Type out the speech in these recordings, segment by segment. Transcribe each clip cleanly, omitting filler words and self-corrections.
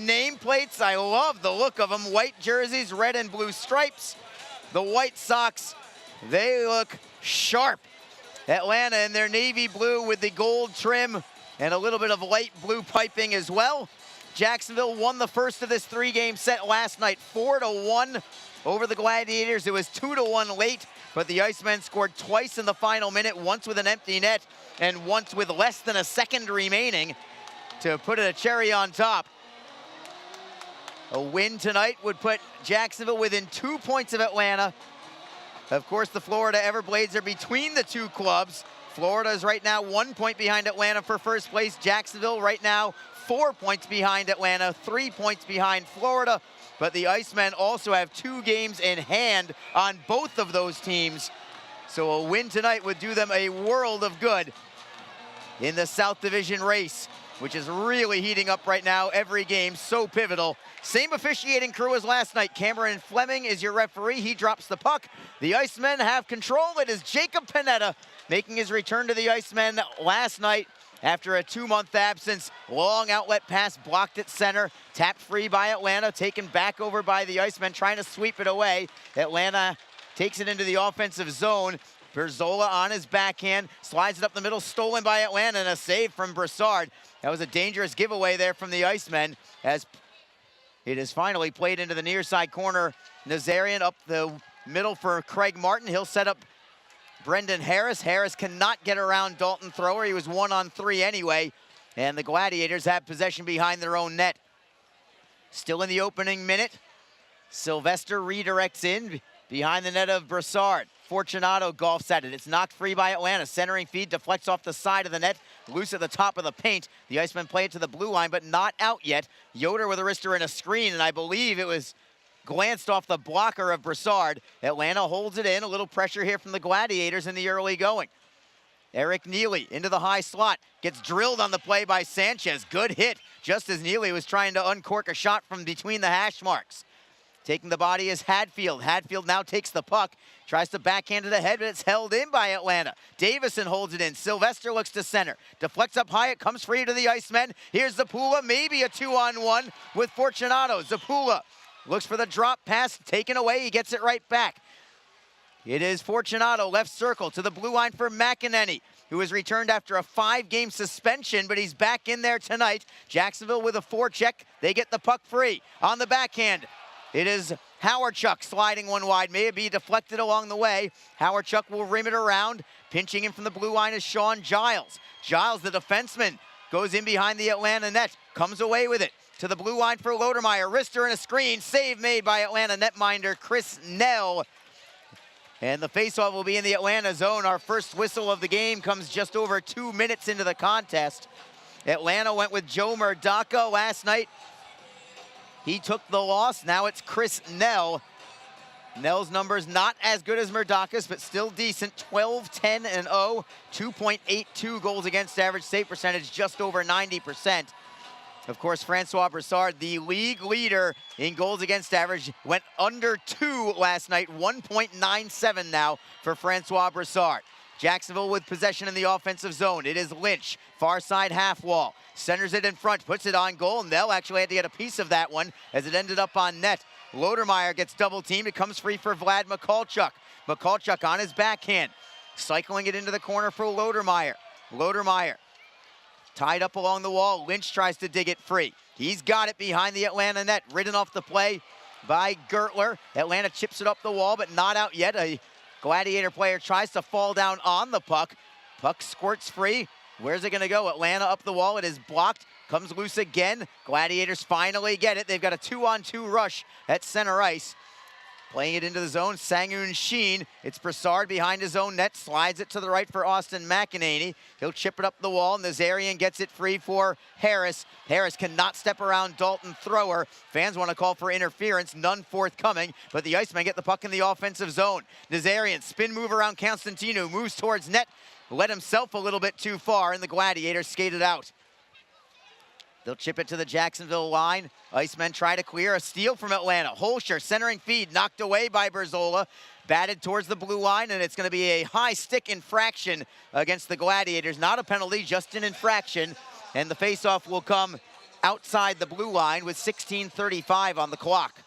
nameplates. I love the look of them. White jerseys, red and blue stripes. The White Sox, they look sharp. Atlanta in their navy blue with the gold trim and a little bit of light blue piping as well. Jacksonville won the first of this three-game set last night, 4-1 over the Gladiators. It was 2-1 late, but the Icemen scored twice in the final minute, once with an empty net and once with less than a second remaining to put a cherry on top. A win tonight would put Jacksonville within 2 points of Atlanta. Of course, the Florida Everblades are between the two clubs. Florida is right now 1 point behind Atlanta for first place. Jacksonville right now 4 points behind Atlanta, 3 points behind Florida. But the Icemen also have 2 games in hand on both of those teams. So a win tonight would do them a world of good in the South Division race, which is really heating up right now. Every game so pivotal. Same officiating crew as last night. Cameron Fleming is your referee. He drops the puck. The Icemen have control. It is Jacob Panetta making his return to the Icemen last night after a 2-month absence. Long outlet pass blocked at center. Tapped free by Atlanta. Taken back over by the Icemen, trying to sweep it away. Atlanta takes it into the offensive zone. Berzola on his backhand, slides it up the middle, stolen by Atlanta, and a save from Brassard. That was a dangerous giveaway there from the Icemen as it is finally played into the near side corner. Nazarian up the middle for Craig Martin. He'll set up Brendan Harris. Harris cannot get around Dalton Thrower. He was 1-on-3 anyway, and the Gladiators have possession behind their own net. Still in the opening minute, Sylvester redirects in behind the net of Brassard. Fortunato golfs at it. It's knocked free by Atlanta. Centering feed deflects off the side of the net, loose at the top of the paint. The Icemen play it to the blue line, but not out yet. Yoder with a wrister and a screen, and I believe it was glanced off the blocker of Brassard. Atlanta holds it in. A little pressure here from the Gladiators in the early going. Eric Neely into the high slot. Gets drilled on the play by Sanchez. Good hit, just as Neely was trying to uncork a shot from between the hash marks. Taking the body is Hadfield. Hadfield now takes the puck. Tries to backhand it ahead, but it's held in by Atlanta. Davison holds it in. Sylvester looks to center. Deflects up high. It comes free to the Icemen. Here's Zapula. Maybe a 2-on-1 with Fortunato. Zapula looks for the drop pass. Taken away. He gets it right back. It is Fortunato, left circle to the blue line for McEnany, who was returned after a 5-game suspension, but he's back in there tonight. Jacksonville with a forecheck. They get the puck free. On the backhand, it is Howardchuk sliding one wide. May it be deflected along the way. Howardchuk will rim it around. Pinching in from the blue line is Sean Giles. Giles, the defenseman, goes in behind the Atlanta net. Comes away with it to the blue line for Lodermeyer. Wrister and a screen. Save made by Atlanta netminder Chris Nell. And the faceoff will be in the Atlanta zone. Our first whistle of the game comes just over 2 minutes into the contest. Atlanta went with Joe Murdaka last night. He took the loss. Now it's Chris Nell. Nell's numbers not as good as Murdaka's, but still decent. 12-10-0, 2.82 goals against average, save percentage just over 90%. Of course, Francois Brassard, the league leader in goals against average, went under 2 last night. 1.97 now for Francois Brassard. Jacksonville with possession in the offensive zone. It is Lynch, far side half wall. Centers it in front, puts it on goal, and they'll actually had to get a piece of that one as it ended up on net. Lodermeyer gets double teamed. It comes free for Vlad Mikulchuk. Mikulchuk on his backhand, cycling it into the corner for Lodermeyer. Lodermeyer tied up along the wall. Lynch tries to dig it free. He's got it behind the Atlanta net, ridden off the play by Gertler. Atlanta chips it up the wall, but not out yet. A Gladiator player tries to fall down on the puck. Puck squirts free. Where's it gonna go? Atlanta up the wall. It is blocked. Comes loose again. Gladiators finally get it. They've got a 2-on-2 rush at center ice. Playing it into the zone, Sangoon Sheen. It's Brassard behind his own net, slides it to the right for Austin McEnany. He'll chip it up the wall. Nazarian gets it free for Harris. Harris cannot step around Dalton Thrower. Fans want to call for interference, none forthcoming, but the Icemen get the puck in the offensive zone. Nazarian, spin move around Constantino, moves towards net, led himself a little bit too far, and the Gladiators skated out. They'll chip it to the Jacksonville line. Icemen try to clear. A steal from Atlanta. Holscher centering feed, knocked away by Berzola. Batted towards the blue line, and it's going to be a high stick infraction against the Gladiators. Not a penalty, just an infraction. And the faceoff will come outside the blue line with 16:35 on the clock.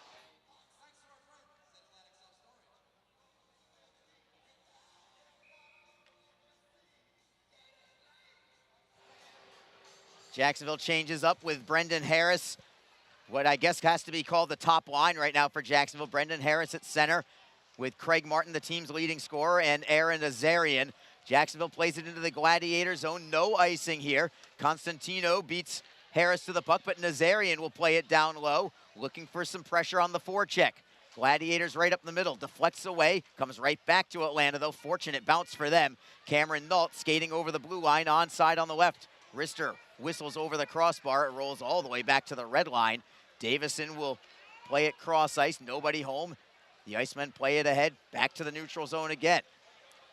Jacksonville changes up with Brendan Harris, what I guess has to be called the top line right now for Jacksonville. Brendan Harris at center with Craig Martin, the team's leading scorer, and Aaron Nazarian. Jacksonville plays it into the Gladiator zone. No icing here. Constantino beats Harris to the puck, but Nazarian will play it down low, looking for some pressure on the forecheck. Gladiators right up the middle, deflects away, comes right back to Atlanta, though. Fortunate bounce for them. Cameron Nault skating over the blue line, onside on the left. Rister whistles over the crossbar. It rolls all the way back to the red line. Davison will play it cross ice. Nobody home. The Icemen play it ahead. Back to the neutral zone again.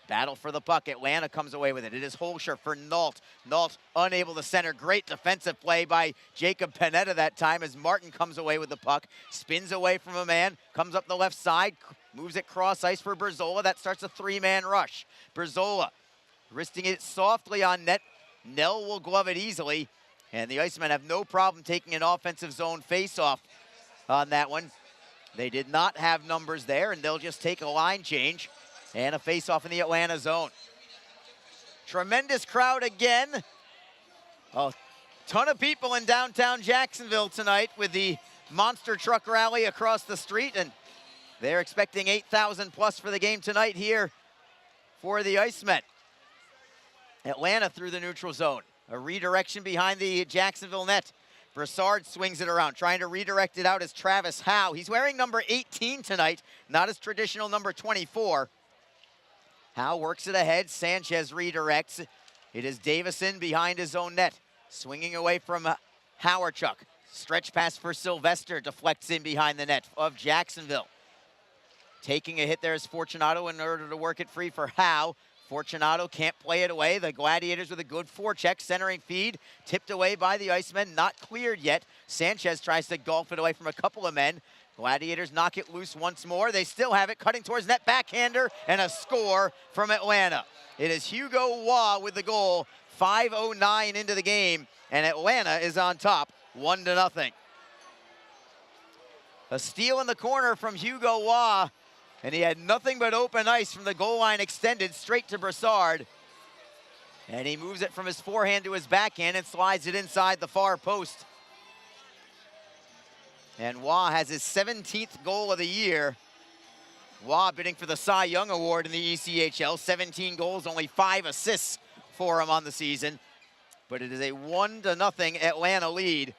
Battle for the puck. Atlanta comes away with it. It is Holscher for Nault. Nault unable to center. Great defensive play by Jacob Panetta that time as Martin comes away with the puck. Spins away from a man. Comes up the left side. Moves it cross ice for Berzola. That starts a three-man rush. Berzola wristing it softly on net. Nell will glove it easily, and the Icemen have no problem taking an offensive zone face-off on that one. They did not have numbers there, and they'll just take a line change and a face-off in the Atlanta zone. Tremendous crowd again. A ton of people in downtown Jacksonville tonight with the monster truck rally across the street, and they're expecting 8,000 plus for the game tonight here for the Icemen. Atlanta through the neutral zone. A redirection behind the Jacksonville net. Brassard swings it around, trying to redirect it out as Travis Howe. He's wearing number 18 tonight, not his traditional number 24. Howe works it ahead. Sanchez redirects. It is Davison behind his own net. Swinging away from Howarchuk. Stretch pass for Sylvester. Deflects in behind the net of Jacksonville. Taking a hit there is Fortunato in order to work it free for Howe. Fortunato can't play it away. The Gladiators with a good forecheck, centering feed, tipped away by the Icemen, not cleared yet. Sanchez tries to golf it away from a couple of men. Gladiators knock it loose once more. They still have it, cutting towards net, backhander, and a score from Atlanta. It is Hugo Waugh with the goal, 5:09 into the game, and Atlanta is on top, 1-0. A steal in the corner from Hugo Waugh, and he had nothing but open ice from the goal line extended straight to Brassard. And he moves it from his forehand to his backhand and slides it inside the far post. And Waugh has his 17th goal of the year. Waugh bidding for the Cy Young Award in the ECHL. 17 goals, only 5 assists for him on the season. But it is a 1-0 Atlanta lead.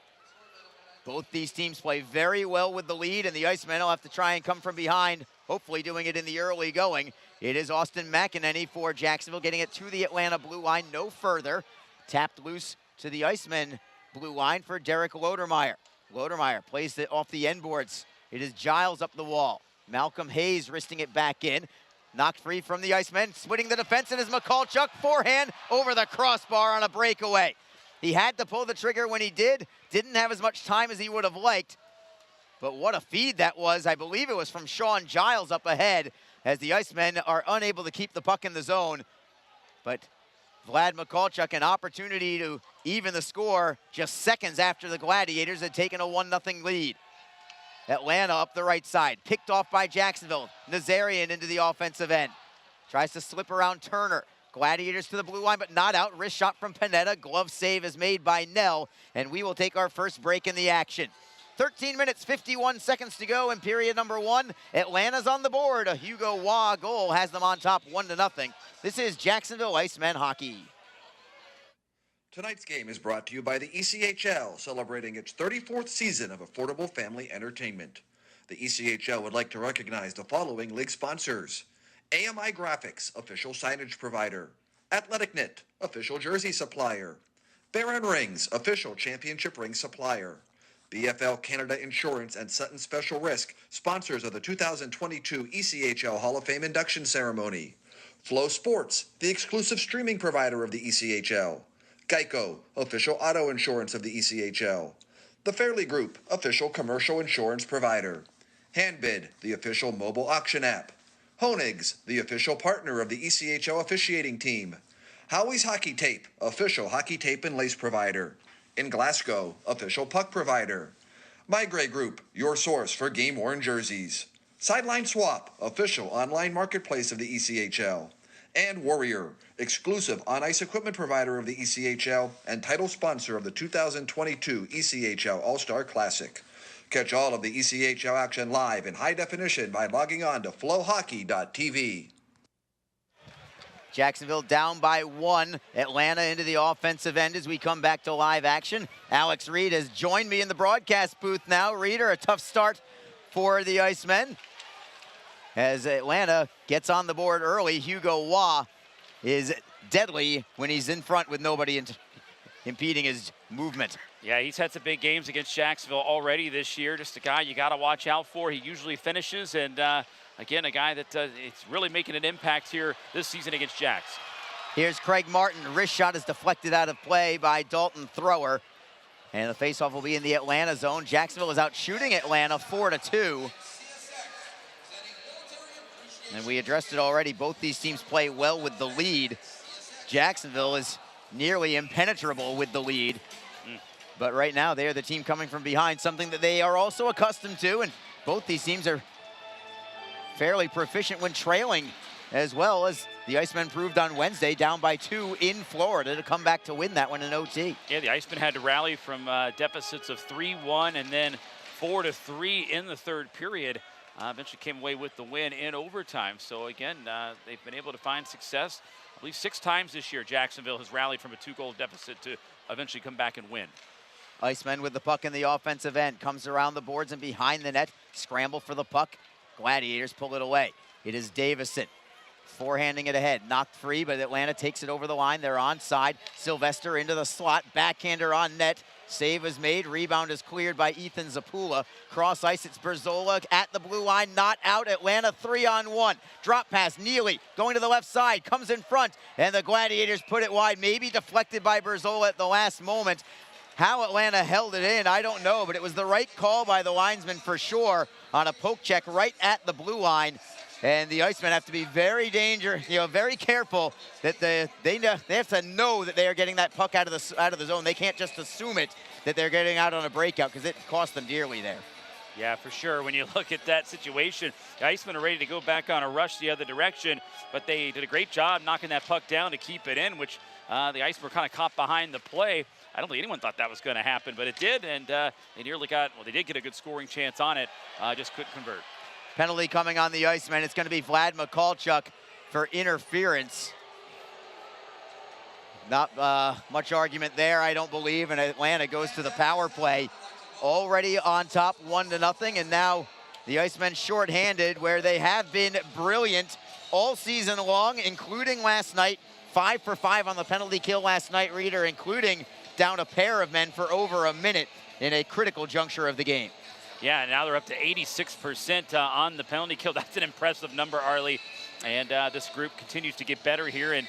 Both these teams play very well with the lead, and the Icemen will have to try and come from behind, hopefully doing it in the early going. It is Austin McEnany for Jacksonville, getting it to the Atlanta blue line, no further. Tapped loose to the Icemen blue line for Derek Lodermeyer. Lodermeyer plays it off the end boards. It is Giles up the wall. Malcolm Hayes wristing it back in. Knocked free from the Icemen, splitting the defense, and is Mikulchuk forehand over the crossbar on a breakaway. He had to pull the trigger when he did. Didn't have as much time as he would have liked. But what a feed that was. I believe it was from Sean Giles up ahead as the Icemen are unable to keep the puck in the zone. But Vlad Mikulchuk, an opportunity to even the score just seconds after the Gladiators had taken a 1-0 lead. Atlanta up the right side, picked off by Jacksonville. Nazarian into the offensive end. Tries to slip around Turner. Gladiators to the blue line, but not out. Wrist shot from Panetta. Glove save is made by Nell, and we will take our first break in the action. 13 minutes, 51 seconds to go in period number 1. Atlanta's on the board. A Hugo Waugh goal has them on top 1-0. This is Jacksonville Icemen hockey. Tonight's game is brought to you by the ECHL, celebrating its 34th season of affordable family entertainment. The ECHL would like to recognize the following league sponsors: AMI Graphics, official signage provider; Athletic Knit, official jersey supplier; Baron Rings, official championship ring supplier; BFL Canada Insurance and Sutton Special Risk, sponsors of the 2022 ECHL Hall of Fame induction ceremony; Flow Sports, the exclusive streaming provider of the ECHL; Geico, official auto insurance of the ECHL; The Fairley Group, official commercial insurance provider; Handbid, the official mobile auction app; Honig's, the official partner of the ECHL officiating team; Howie's Hockey Tape, official hockey tape and lace provider; In Glasgow, official puck provider. Migrate Group, your source for game-worn jerseys. Sideline Swap, official online marketplace of the ECHL. And Warrior, exclusive on-ice equipment provider of the ECHL and title sponsor of the 2022 ECHL All-Star Classic. Catch all of the ECHL action live in high definition by logging on to flowhockey.tv. Jacksonville down by 1. Atlanta into the offensive end as we come back to live action. Alex Reed has joined me in the broadcast booth now. Reeder, a tough start for the Icemen as Atlanta gets on the board early. Hugo Waugh is deadly when he's in front with nobody impeding his movement. Yeah, he's had some big games against Jacksonville already this year. Just a guy you got to watch out for. He usually finishes, and again, a guy that it's really making an impact here this season against Jacks. Here's Craig Martin. Wrist shot is deflected out of play by Dalton Thrower. And the faceoff will be in the Atlanta zone. Jacksonville is out shooting Atlanta 4-2. And we addressed it already. Both these teams play well with the lead. Jacksonville is nearly impenetrable with the lead. But right now, they're the team coming from behind, something that they are also accustomed to. And both these teams are fairly proficient when trailing, as well as the Icemen proved on Wednesday, down by 2 in Florida to come back to win that one in OT. Yeah, the Icemen had to rally from deficits of 3-1 and then 4-3 in the third period. Eventually came away with the win in overtime. So again, they've been able to find success. I believe 6 times this year, Jacksonville has rallied from a 2-goal deficit to eventually come back and win. Icemen with the puck in the offensive end, comes around the boards and behind the net, scramble for the puck. Gladiators pull it away. It is Davison forehanding it ahead, knocked free, but Atlanta takes it over the line. They're onside. Sylvester into the slot, backhander on net. Save is made, rebound is cleared by Ethan Zapula. Cross ice, it's Berzola at the blue line, not out. Atlanta 3-on-1. Drop pass, Neely going to the left side, comes in front, and the Gladiators put it wide, maybe deflected by Berzola at the last moment. How Atlanta held it in, I don't know, but it was the right call by the linesman for sure on a poke check right at the blue line. And the Icemen have to be very very careful that they have to know that they are getting that puck out of the zone. They can't just assume it that they're getting out on a breakout, because it cost them dearly there. Yeah, for sure. When you look at that situation, the Icemen are ready to go back on a rush the other direction, but they did a great job knocking that puck down to keep it in, which the Icemen were kind of caught behind the play. I don't think anyone thought that was going to happen, but it did, and they nearly got, well, they did get a good scoring chance on it, just couldn't convert. Penalty coming on the Icemen. It's going to be Vlad Mikulchuk for interference. Not much argument there, I don't believe, and Atlanta goes to the power play. Already on top 1-0, and now the Icemen shorthanded, where they have been brilliant all season long, including last night. 5 for 5 on the penalty kill last night, Reeder, including down a pair of men for over a minute in a critical juncture of the game. Yeah, now they're up to 86% on the penalty kill. That's an impressive number, Arlie. And this group continues to get better here and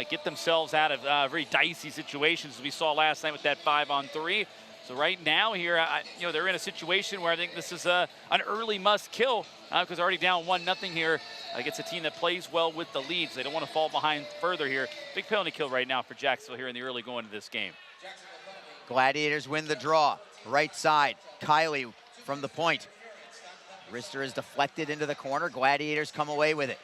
get themselves out of very dicey situations, as we saw last night with that 5-on-3. So right now here, they're in a situation where I think this is an early must kill, because they're already down 1-0 here against a team that plays well with the leads. They don't want to fall behind further here. Big penalty kill right now for Jacksonville here in the early going of this game. Gladiators win the draw. Right side, Kiley from the point. Wrister is deflected into the corner. Gladiators come away with it.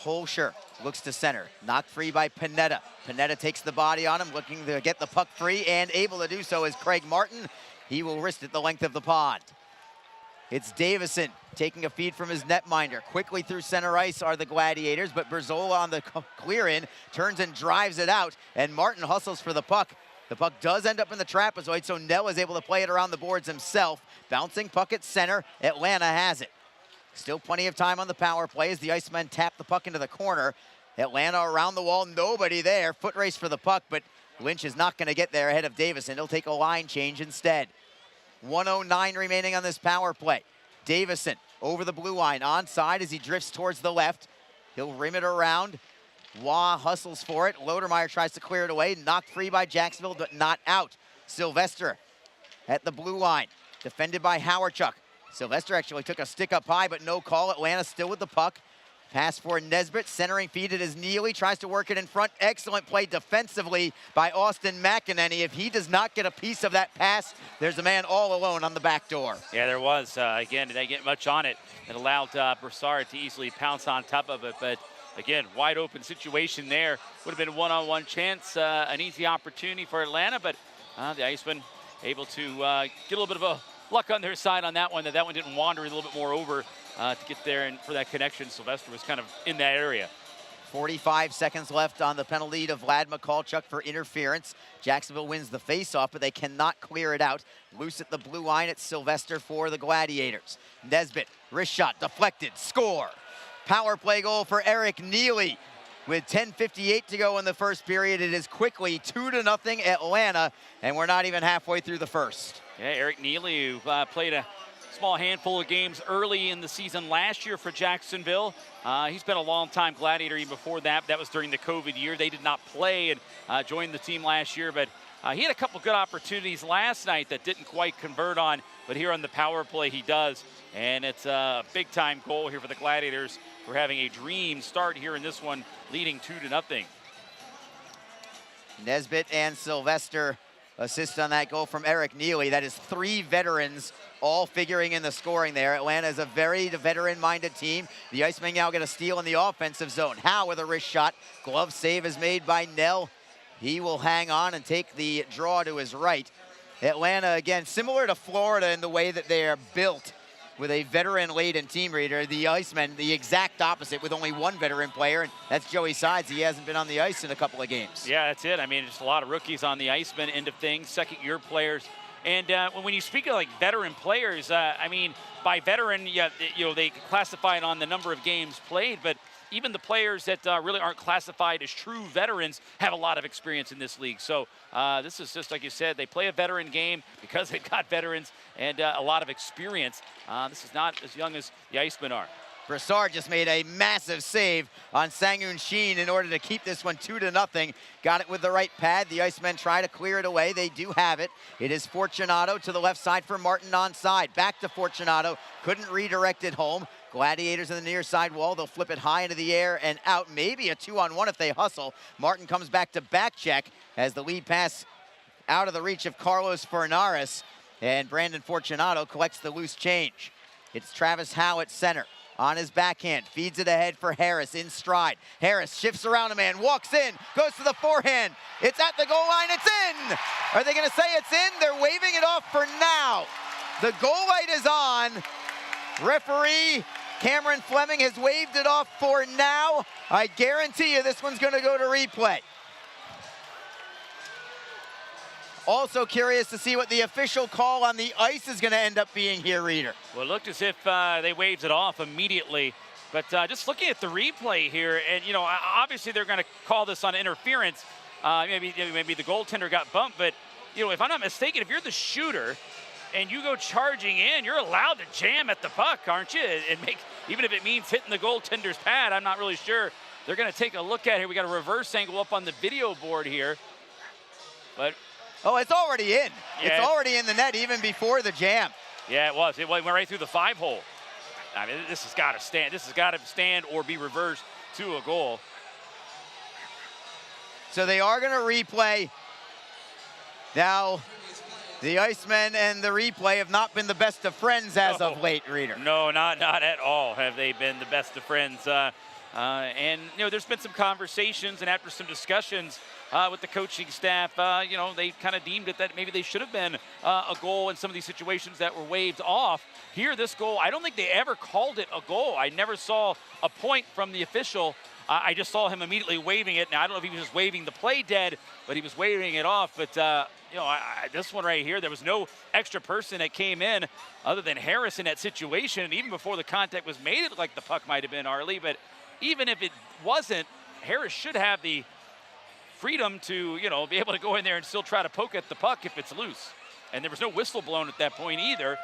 Holscher looks to center, knocked free by Panetta. Panetta takes the body on him, looking to get the puck free, and able to do so is Craig Martin. He will wrist it the length of the pond. It's Davison taking a feed from his netminder. Quickly through center ice are the Gladiators, but Berzola on the clear in turns and drives it out, and Martin hustles for the puck. The puck does end up in the trapezoid, so Nell is able to play it around the boards himself. Bouncing puck at center, Atlanta has it. Still plenty of time on the power play as the Icemen tap the puck into the corner. Atlanta around the wall, nobody there. Foot race for the puck, but Lynch is not going to get there ahead of Davison. He'll take a line change instead. 1:09 remaining on this power play. Davison over the blue line, onside as he drifts towards the left. He'll rim it around. Waugh hustles for it. Lodermeyer tries to clear it away. Knocked free by Jacksonville, but not out. Sylvester at the blue line, defended by Howardchuk. Sylvester actually took a stick up high, but no call. Atlanta still with the puck. Pass for Nesbitt, centering feed it is Neely, tries to work it in front. Excellent play defensively by Austin McEnany. If he does not get a piece of that pass, there's a man all alone on the back door. Yeah, there was. Again, did they get much on it? It allowed Broussard to easily pounce on top of it, but again, wide open situation there. Would have been a one-on-one chance, an easy opportunity for Atlanta, but the Icemen able to get a little bit of a luck on their side on that one, that one didn't wander a little bit more over to get there, and for that connection, Sylvester was kind of in that area. 45 seconds left on the penalty to Vlad Mikulchuk for interference. Jacksonville wins the faceoff, but they cannot clear it out. Loose at the blue line, it's Sylvester for the Gladiators. Nesbitt, wrist shot, deflected, score. Power play goal for Eric Neely. With 10:58 to go in the first period, it is quickly 2-0 Atlanta, and we're not even halfway through the first. Yeah, Eric Neely, who played a small handful of games early in the season last year for Jacksonville. He's been a long-time Gladiator even before that. That was during the COVID year. They did not play and joined the team last year, but he had a couple good opportunities last night that didn't quite convert on, but here on the power play he does, and it's a big-time goal here for the Gladiators. We're having a dream start here in this one, leading 2-0. Nesbitt and Sylvester assist on that goal from Eric Neely. That is 3 veterans all figuring in the scoring there. Atlanta is a very veteran-minded team. The Icemen now get a steal in the offensive zone. Howe with a wrist shot. Glove save is made by Nell. He will hang on and take the draw to his right. Atlanta, again, similar to Florida in the way that they are built, with a veteran-laden team reader. The Icemen, the exact opposite, with only 1 veteran player, and that's Joey Sides. He hasn't been on the ice in a couple of games. Yeah, that's it. I mean, just a lot of rookies on the Icemen end of things, second-year players. And when you speak of like veteran players, I mean, by veteran, yeah, they classify it on the number of games played, but even the players that really aren't classified as true veterans have a lot of experience in this league. So this is just, like you said, they play a veteran game because they've got veterans and a lot of experience. This is not as young as the Icemen are. Broussard just made a massive save on Sang-Hoon Sheen in order to keep this one 2-0. Got it with the right pad. The Icemen try to clear it away. They do have it. It is Fortunato to the left side for Martin onside. Back to Fortunato. Couldn't redirect it home. Gladiators in the near side wall. They'll flip it high into the air and out. Maybe a 2-on-1 if they hustle. Martin comes back to back check as the lead pass out of the reach of Carlos Fernares. And Brandon Fortunato collects the loose change. It's Travis Howe at center. On his backhand, feeds it ahead for Harris in stride. Harris shifts around a man, walks in, goes to the forehand. It's at the goal line, it's in! Are they gonna say it's in? They're waving it off for now. The goal light is on. Referee Cameron Fleming has waved it off for now. I guarantee you this one's gonna go to replay. Also curious to see what the official call on the ice is going to end up being here, Reader. Well, it looked as if they waved it off immediately. But just looking at the replay here, and, obviously they're going to call this on interference. Maybe the goaltender got bumped. But, if I'm not mistaken, if you're the shooter and you go charging in, you're allowed to jam at the puck, aren't you? And even if it means hitting the goaltender's pad, I'm not really sure. They're going to take a look at it here. We got a reverse angle up on the video board here. But... oh, it's already in. Yeah. It's already in the net even before the jam. Yeah, it was. It went right through the 5-hole. I mean, this has got to stand. This has got to stand or be reversed to a goal. So they are going to replay. Now, the Icemen and the replay have not been the best of friends as of late, Reader. No, not at all have they been the best of friends. And, there's been some conversations, and after some discussions with the coaching staff, they kind of deemed it that maybe they should have been a goal in some of these situations that were waved off. Here, this goal, I don't think they ever called it a goal. I never saw a point from the official. I just saw him immediately waving it. Now, I don't know if he was just waving the play dead, but he was waving it off. But, this one right here, there was no extra person that came in other than Harris in that situation. And even before the contact was made, it looked like the puck might have been Arlie. But even if it wasn't, Harris should have the freedom to, be able to go in there and still try to poke at the puck if it's loose. And there was no whistle blown at that point either.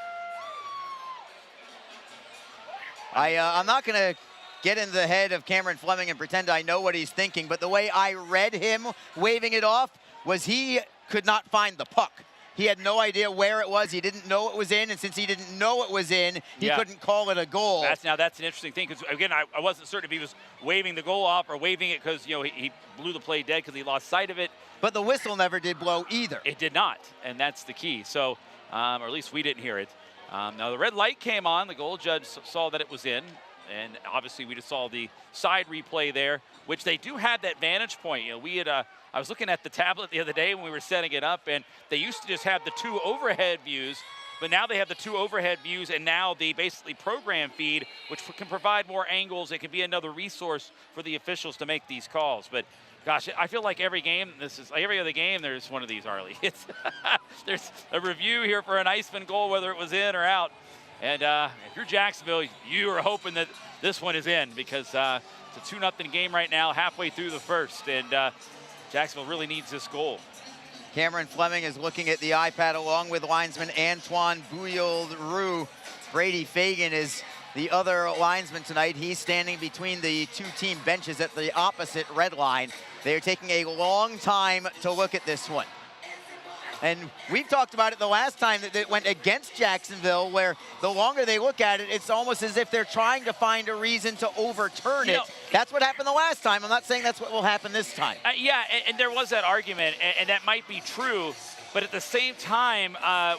I'm not going to get into the head of Cameron Fleming and pretend I know what he's thinking, but the way I read him waving it off was he could not find the puck. He had no idea where it was. He didn't know it was in, and since he didn't know it was in, he Yeah. couldn't call it a goal. That's an interesting thing, because again, I wasn't certain if he was waving the goal off or waving it because he blew the play dead because he lost sight of it. But the whistle never did blow either. It did not, and that's the key. So, or at least we didn't hear it. Now the red light came on. The goal judge saw that it was in, and obviously we just saw the side replay there, which they do have that vantage point. We had I was looking at the tablet the other day when we were setting it up, and they used to just have the 2 overhead views, but now they have the 2 overhead views and now the basically program feed, which can provide more angles. It can be another resource for the officials to make these calls. But gosh, I feel like every game, every other game, there's one of these, Arlie. There's a review here for an Iceman goal, whether it was in or out. And if you're Jacksonville, you are hoping that this one is in, because it's a 2-0 game right now, halfway through the first. And Jacksonville really needs this goal. Cameron Fleming is looking at the iPad along with linesman Antoine Bouillard-Roux. Brady Fagan is the other linesman tonight. He's standing between the 2 team benches at the opposite red line. They are taking a long time to look at this one. And we've talked about it the last time that it went against Jacksonville, where the longer they look at it, it's almost as if they're trying to find a reason to overturn it. That's what happened the last time. I'm not saying that's what will happen this time. Yeah, and there was that argument, and that might be true. But at the same time,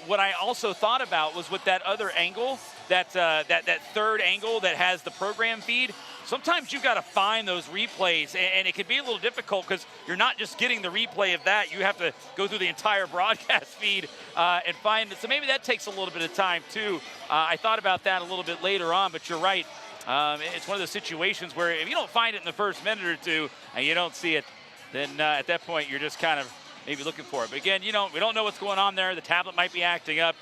what I also thought about was with that other angle, that third angle that has the program feed. Sometimes you got to find those replays, and it can be a little difficult because you're not just getting the replay of that. You have to go through the entire broadcast feed and find it. So maybe that takes a little bit of time too. I thought about that a little bit later on, but you're right. It's one of those situations where if you don't find it in the first minute or two and you don't see it, then at that point you're just kind of maybe looking for it. But again, we don't know what's going on there. The tablet might be acting up.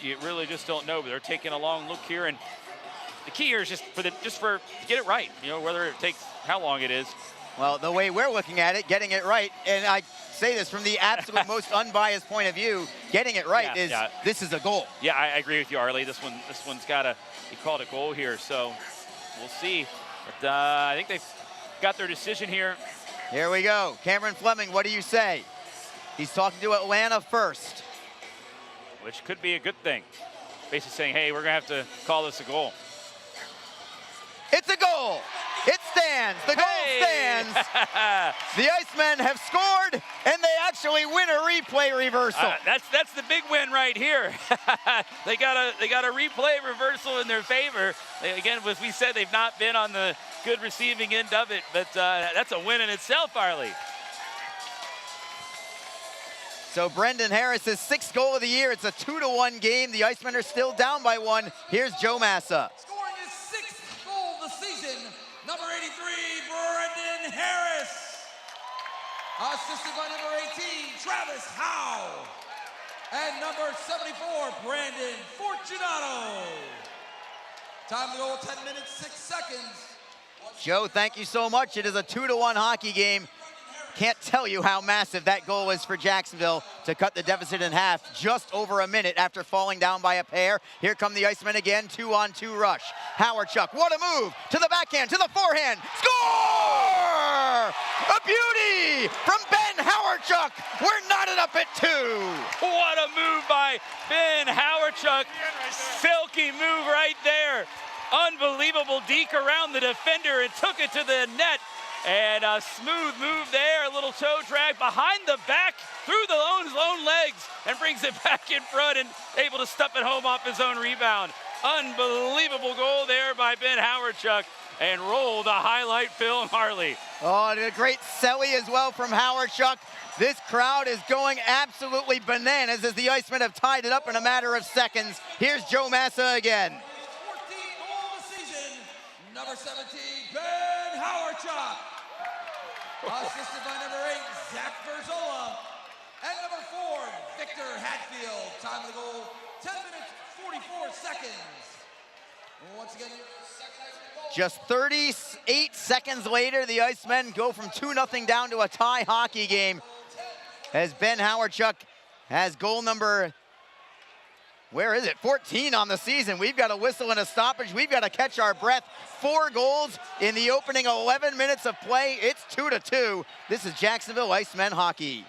You really just don't know. But they're taking a long look here, and the key here is just to get it right. Whether it takes how long it is. Well, the way we're looking at it, getting it right, and I say this from the absolute most unbiased point of view, getting it right this is a goal. Yeah, I agree with you, Arlie. This one's he called a goal here, so we'll see. But I think they've got their decision here. Here we go. Cameron Fleming, what do you say? He's talking to Atlanta first. Which could be a good thing. Basically saying, hey, we're going to have to call this a goal. It's a goal. It stands. The goal stands. The Icemen have scored, and they actually win a replay reversal. That's the big win right here. They got a replay reversal in their favor. Again, as we said, they've not been on the good receiving end of it, but that's a win in itself, Arlie. So Brendan Harris's 6th goal of the year. It's a 2-1 game. The Icemen are still down by 1. Here's Joe Massa. Scoring his 6th goal of the season, number 83, Brendan Harris. Assisted by number 18, Travis Howe. And number 74, Brandon Fortunato. Time to goal, 10 minutes, 6 seconds. Joe, thank you so much. It is a 2-1 hockey game. Can't tell you how massive that goal is for Jacksonville to cut the deficit in half just over a minute after falling down by a pair. Here come the Icemen again, 2-on-2 rush. Howardchuk, what a move! To the backhand, to the forehand, score! A beauty from Ben Howardchuk. We're knotted up at 2. What a move by Ben Howardchuk. Silky move right there. Unbelievable deke around the defender and took it to the net. And a smooth move there, a little toe drag behind the back, through the own legs, and brings it back in front and able to stuff it home off his own rebound. Unbelievable goal there by Ben Howardchuk. And roll the highlight film, Harley. Oh, and a great celly as well from Howardchuk. This crowd is going absolutely bananas as the Icemen have tied it up in a matter of seconds. Here's Joe Massa again. 14th goal of the season, number 17, Ben Howardchuk. Assisted by number 8, Zach Verzola. And number 4, Victor Hatfield. Time of the goal, 10 minutes, 44 seconds. Once again, just 38 seconds later, the Icemen go from 2-0 down to a tie hockey game as Ben Howardchuk has goal number, 14 on the season. We've got a whistle and a stoppage. We've got to catch our breath. 4 goals in the opening 11 minutes of play. It's 2-2. This is Jacksonville Icemen hockey.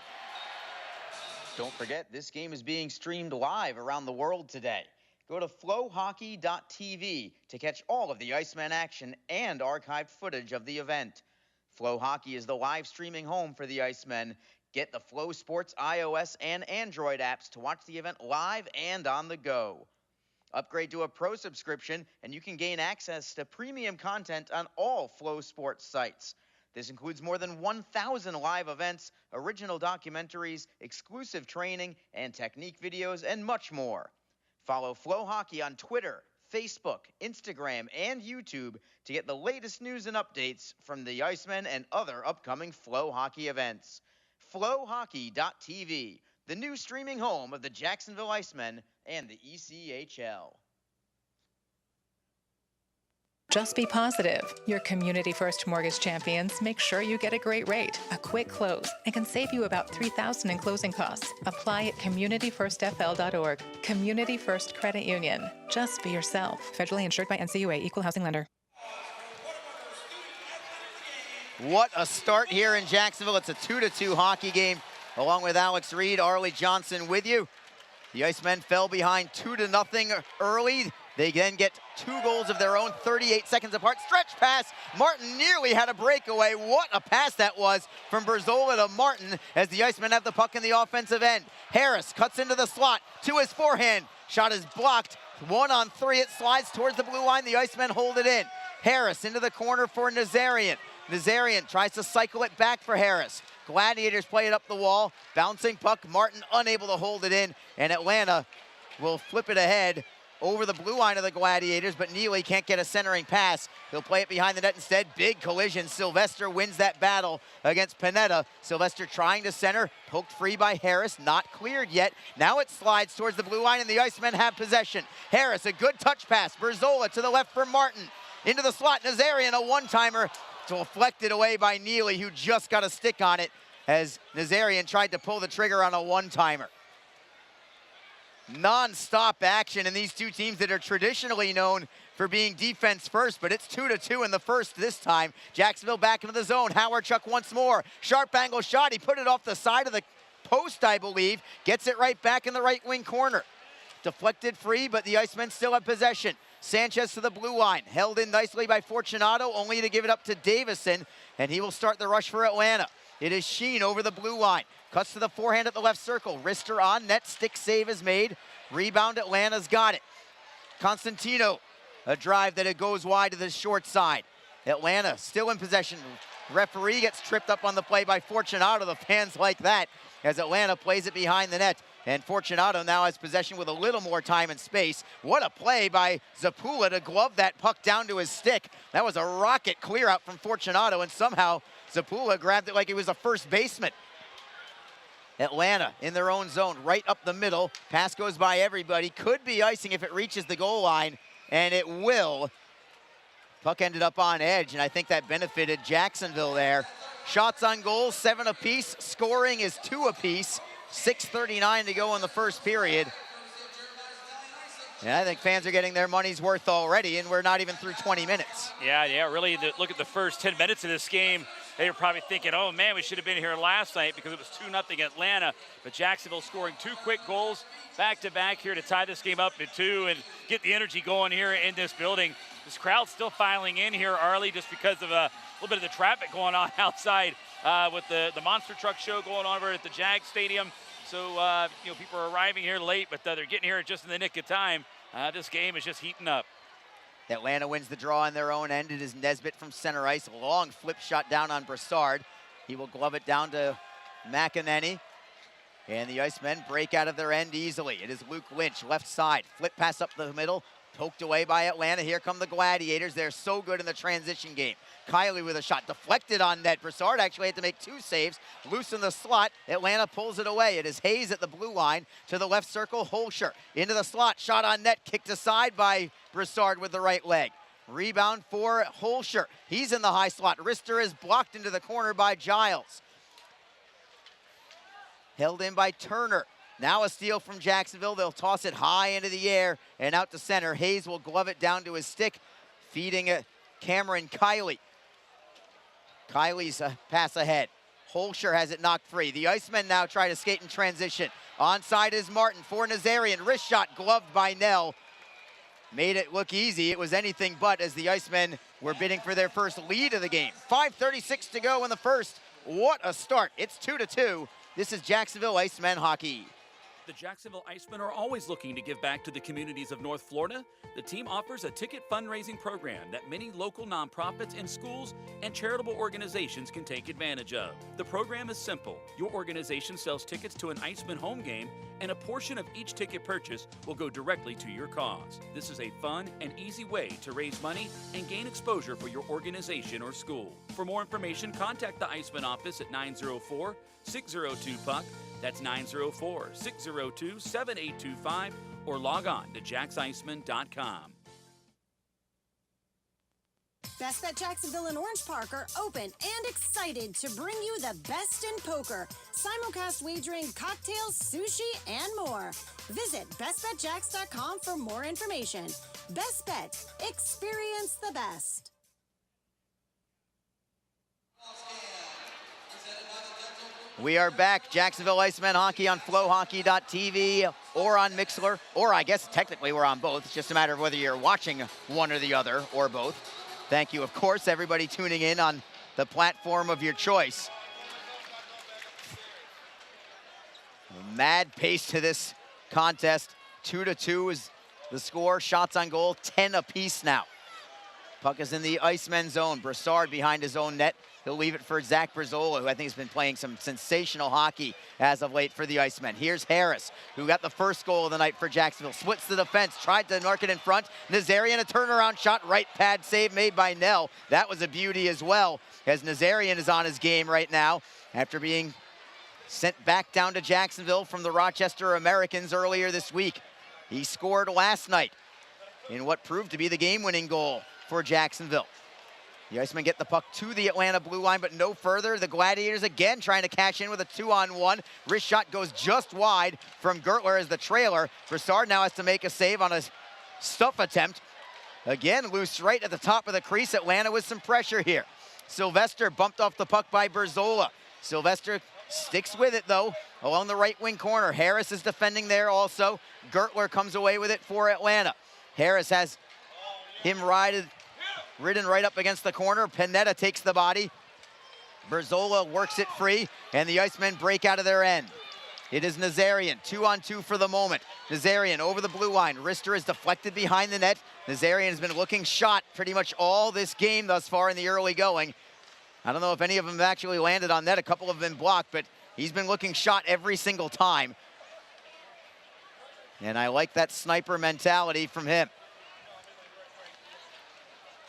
Don't forget, this game is being streamed live around the world today. Go to flowhockey.tv to catch all of the Icemen action and archived footage of the event. Flow Hockey is the live streaming home for the Icemen. Get the Flow Sports iOS and Android apps to watch the event live and on the go. Upgrade to a pro subscription and you can gain access to premium content on all Flow Sports sites. This includes more than 1,000 live events, original documentaries, exclusive training and technique videos, and much more. Follow Flow Hockey on Twitter, Facebook, Instagram, and YouTube to get the latest news and updates from the Icemen and other upcoming Flow Hockey events. Flowhockey.tv, the new streaming home of the Jacksonville Icemen and the ECHL. Just be positive. Your Community First Mortgage champions make sure you get a great rate, a quick close, and can save you about $3,000 in closing costs. Apply at communityfirstfl.org. Community First Credit Union. Just be yourself. Federally insured by NCUA, Equal Housing Lender. What a start here in Jacksonville. It's a 2-2 hockey game. Along with Alex Reed, Arlie Johnson with you. The Icemen fell behind 2-0 early. They then get 2 goals of their own, 38 seconds apart. Stretch pass. Martin nearly had a breakaway. What a pass that was from Berzola to Martin as the Icemen have the puck in the offensive end. Harris cuts into the slot to his forehand. Shot is blocked. 1-on-3. It slides towards the blue line. The Icemen hold it in. Harris into the corner for Nazarian. Nazarian tries to cycle it back for Harris. Gladiators play it up the wall. Bouncing puck. Martin unable to hold it in. And Atlanta will flip it ahead over the blue line of the Gladiators, but Neely can't get a centering pass. He'll play it behind the net instead. Big collision. Sylvester wins that battle against Panetta. Sylvester trying to center, poked free by Harris, not cleared yet. Now it slides towards the blue line and the Icemen have possession. Harris, a good touch pass. Berzola to the left for Martin. Into the slot, Nazarian, a one-timer, deflected away by Neely, who just got a stick on it as Nazarian tried to pull the trigger on a one-timer. Non-stop action in these two teams that are traditionally known for being defense first, but it's 2-2 in the first this time. Jacksonville back into the zone. Howardchuk once more. Sharp angle shot. He put it off the side of the post, I believe. Gets it right back in the right wing corner. Deflected free, but the Icemen still have possession. Sanchez to the blue line. Held in nicely by Fortunato, only to give it up to Davison, and he will start the rush for Atlanta. It is Sheen over the blue line. Cuts to the forehand at the left circle. Wrister on net. Stick save is made. Rebound, Atlanta's got it. Constantino, a drive that it goes wide to the short side. Atlanta still in possession. Referee gets tripped up on the play by Fortunato. The fans like that as Atlanta plays it behind the net. And Fortunato now has possession with a little more time and space. What a play by Zapula to glove that puck down to his stick. That was a rocket clear out from Fortunato, and somehow Zapula grabbed it like he was a first baseman. Atlanta in their own zone, right up the middle. Pass goes by everybody. Could be icing if it reaches the goal line, and it will. Puck ended up on edge, and I think that benefited Jacksonville there. Shots on goal, 7 apiece. Scoring is 2 apiece. 6:39 to go in the first period. And I think fans are getting their money's worth already, and we're not even through 20 minutes. Yeah, really, look at the first 10 minutes of this game. They were probably thinking, oh man, we should have been here last night because it was 2-0 Atlanta. But Jacksonville scoring 2 quick goals back-to-back here to tie this game up at 2 and get the energy going here in this building. This crowd's still filing in here, Arlie, just because of a little bit of the traffic going on outside with the monster truck show going on over at the Jag Stadium. So, people are arriving here late, but they're getting here just in the nick of time. This game is just heating up. Atlanta wins the draw on their own end. It is Nesbitt from center ice. A long flip shot down on Brassard. He will glove it down to McEnany. And the Icemen break out of their end easily. It is Luke Lynch, left side. Flip pass up the middle. Poked away by Atlanta. Here come the Gladiators. They're so good in the transition game. Kiley with a shot deflected on net. Brassard actually had to make 2 saves. Loose in the slot. Atlanta pulls it away. It is Hayes at the blue line to the left circle. Holscher into the slot. Shot on net. Kicked aside by Brassard with the right leg. Rebound for Holscher. He's in the high slot. Wrister is blocked into the corner by Giles. Held in by Turner. Now a steal from Jacksonville. They'll toss it high into the air and out to center. Hayes will glove it down to his stick, feeding it Cameron Kiley. Kiley's pass ahead. Holscher has it knocked free. The Icemen now try to skate in transition. Onside is Martin for Nazarian. Wrist shot gloved by Nell. Made it look easy. It was anything but, as the Icemen were bidding for their first lead of the game. 5:36 to go in the first. What a start. It's 2-2. This is Jacksonville Icemen hockey. The Jacksonville Icemen are always looking to give back to the communities of North Florida. The team offers a ticket fundraising program that many local nonprofits and schools and charitable organizations can take advantage of. The program is simple. Your organization sells tickets to an Icemen home game, and a portion of each ticket purchase will go directly to your cause. This is a fun and easy way to raise money and gain exposure for your organization or school. For more information, contact the Icemen office at 904-602-PUCK. That's 904-602-7825, or log on to jacksiceman.com. Best Bet Jacksonville and Orange Park are open and excited to bring you the best in poker, simulcast wagering, cocktails, sushi, and more. Visit bestbetjacks.com for more information. Best Bet. Experience the best. We are back. Jacksonville Icemen hockey on flowhockey.tv or on Mixlr, or I guess technically we're on both. It's just a matter of whether you're watching one or the other or both. Thank you, of course, everybody tuning in on the platform of your choice. Mad pace to this contest. 2-2 is the score. Shots on goal, 10 apiece now. Puck is in the Icemen zone. Brassard behind his own net. He'll leave it for Zach Brazola, who I think has been playing some sensational hockey as of late for the Icemen. Here's Harris, who got the first goal of the night for Jacksonville. Splits the defense, tried to mark it in front. Nazarian, a turnaround shot, right pad save made by Nell. That was a beauty as well, as Nazarian is on his game right now after being sent back down to Jacksonville from the Rochester Americans earlier this week. He scored last night in what proved to be the game-winning goal for Jacksonville. The Icemen get the puck to the Atlanta blue line, but no further. The Gladiators again trying to cash in with a 2-on-1. Wrist shot goes just wide from Gertler as the trailer. Brassard now has to make a save on a stuff attempt. Again, loose right at the top of the crease. Atlanta with some pressure here. Sylvester bumped off the puck by Berzola. Sylvester sticks with it, though, along the right wing corner. Harris is defending there also. Gertler comes away with it for Atlanta. Harris has him ridden right up against the corner. Panetta takes the body. Berzola works it free, and the Icemen break out of their end. It is Nazarian, 2-on-2 for the moment. Nazarian over the blue line. Rister is deflected behind the net. Nazarian has been looking shot pretty much all this game thus far in the early going. I don't know if any of them have actually landed on net. A couple have been blocked, but he's been looking shot every single time. And I like that sniper mentality from him.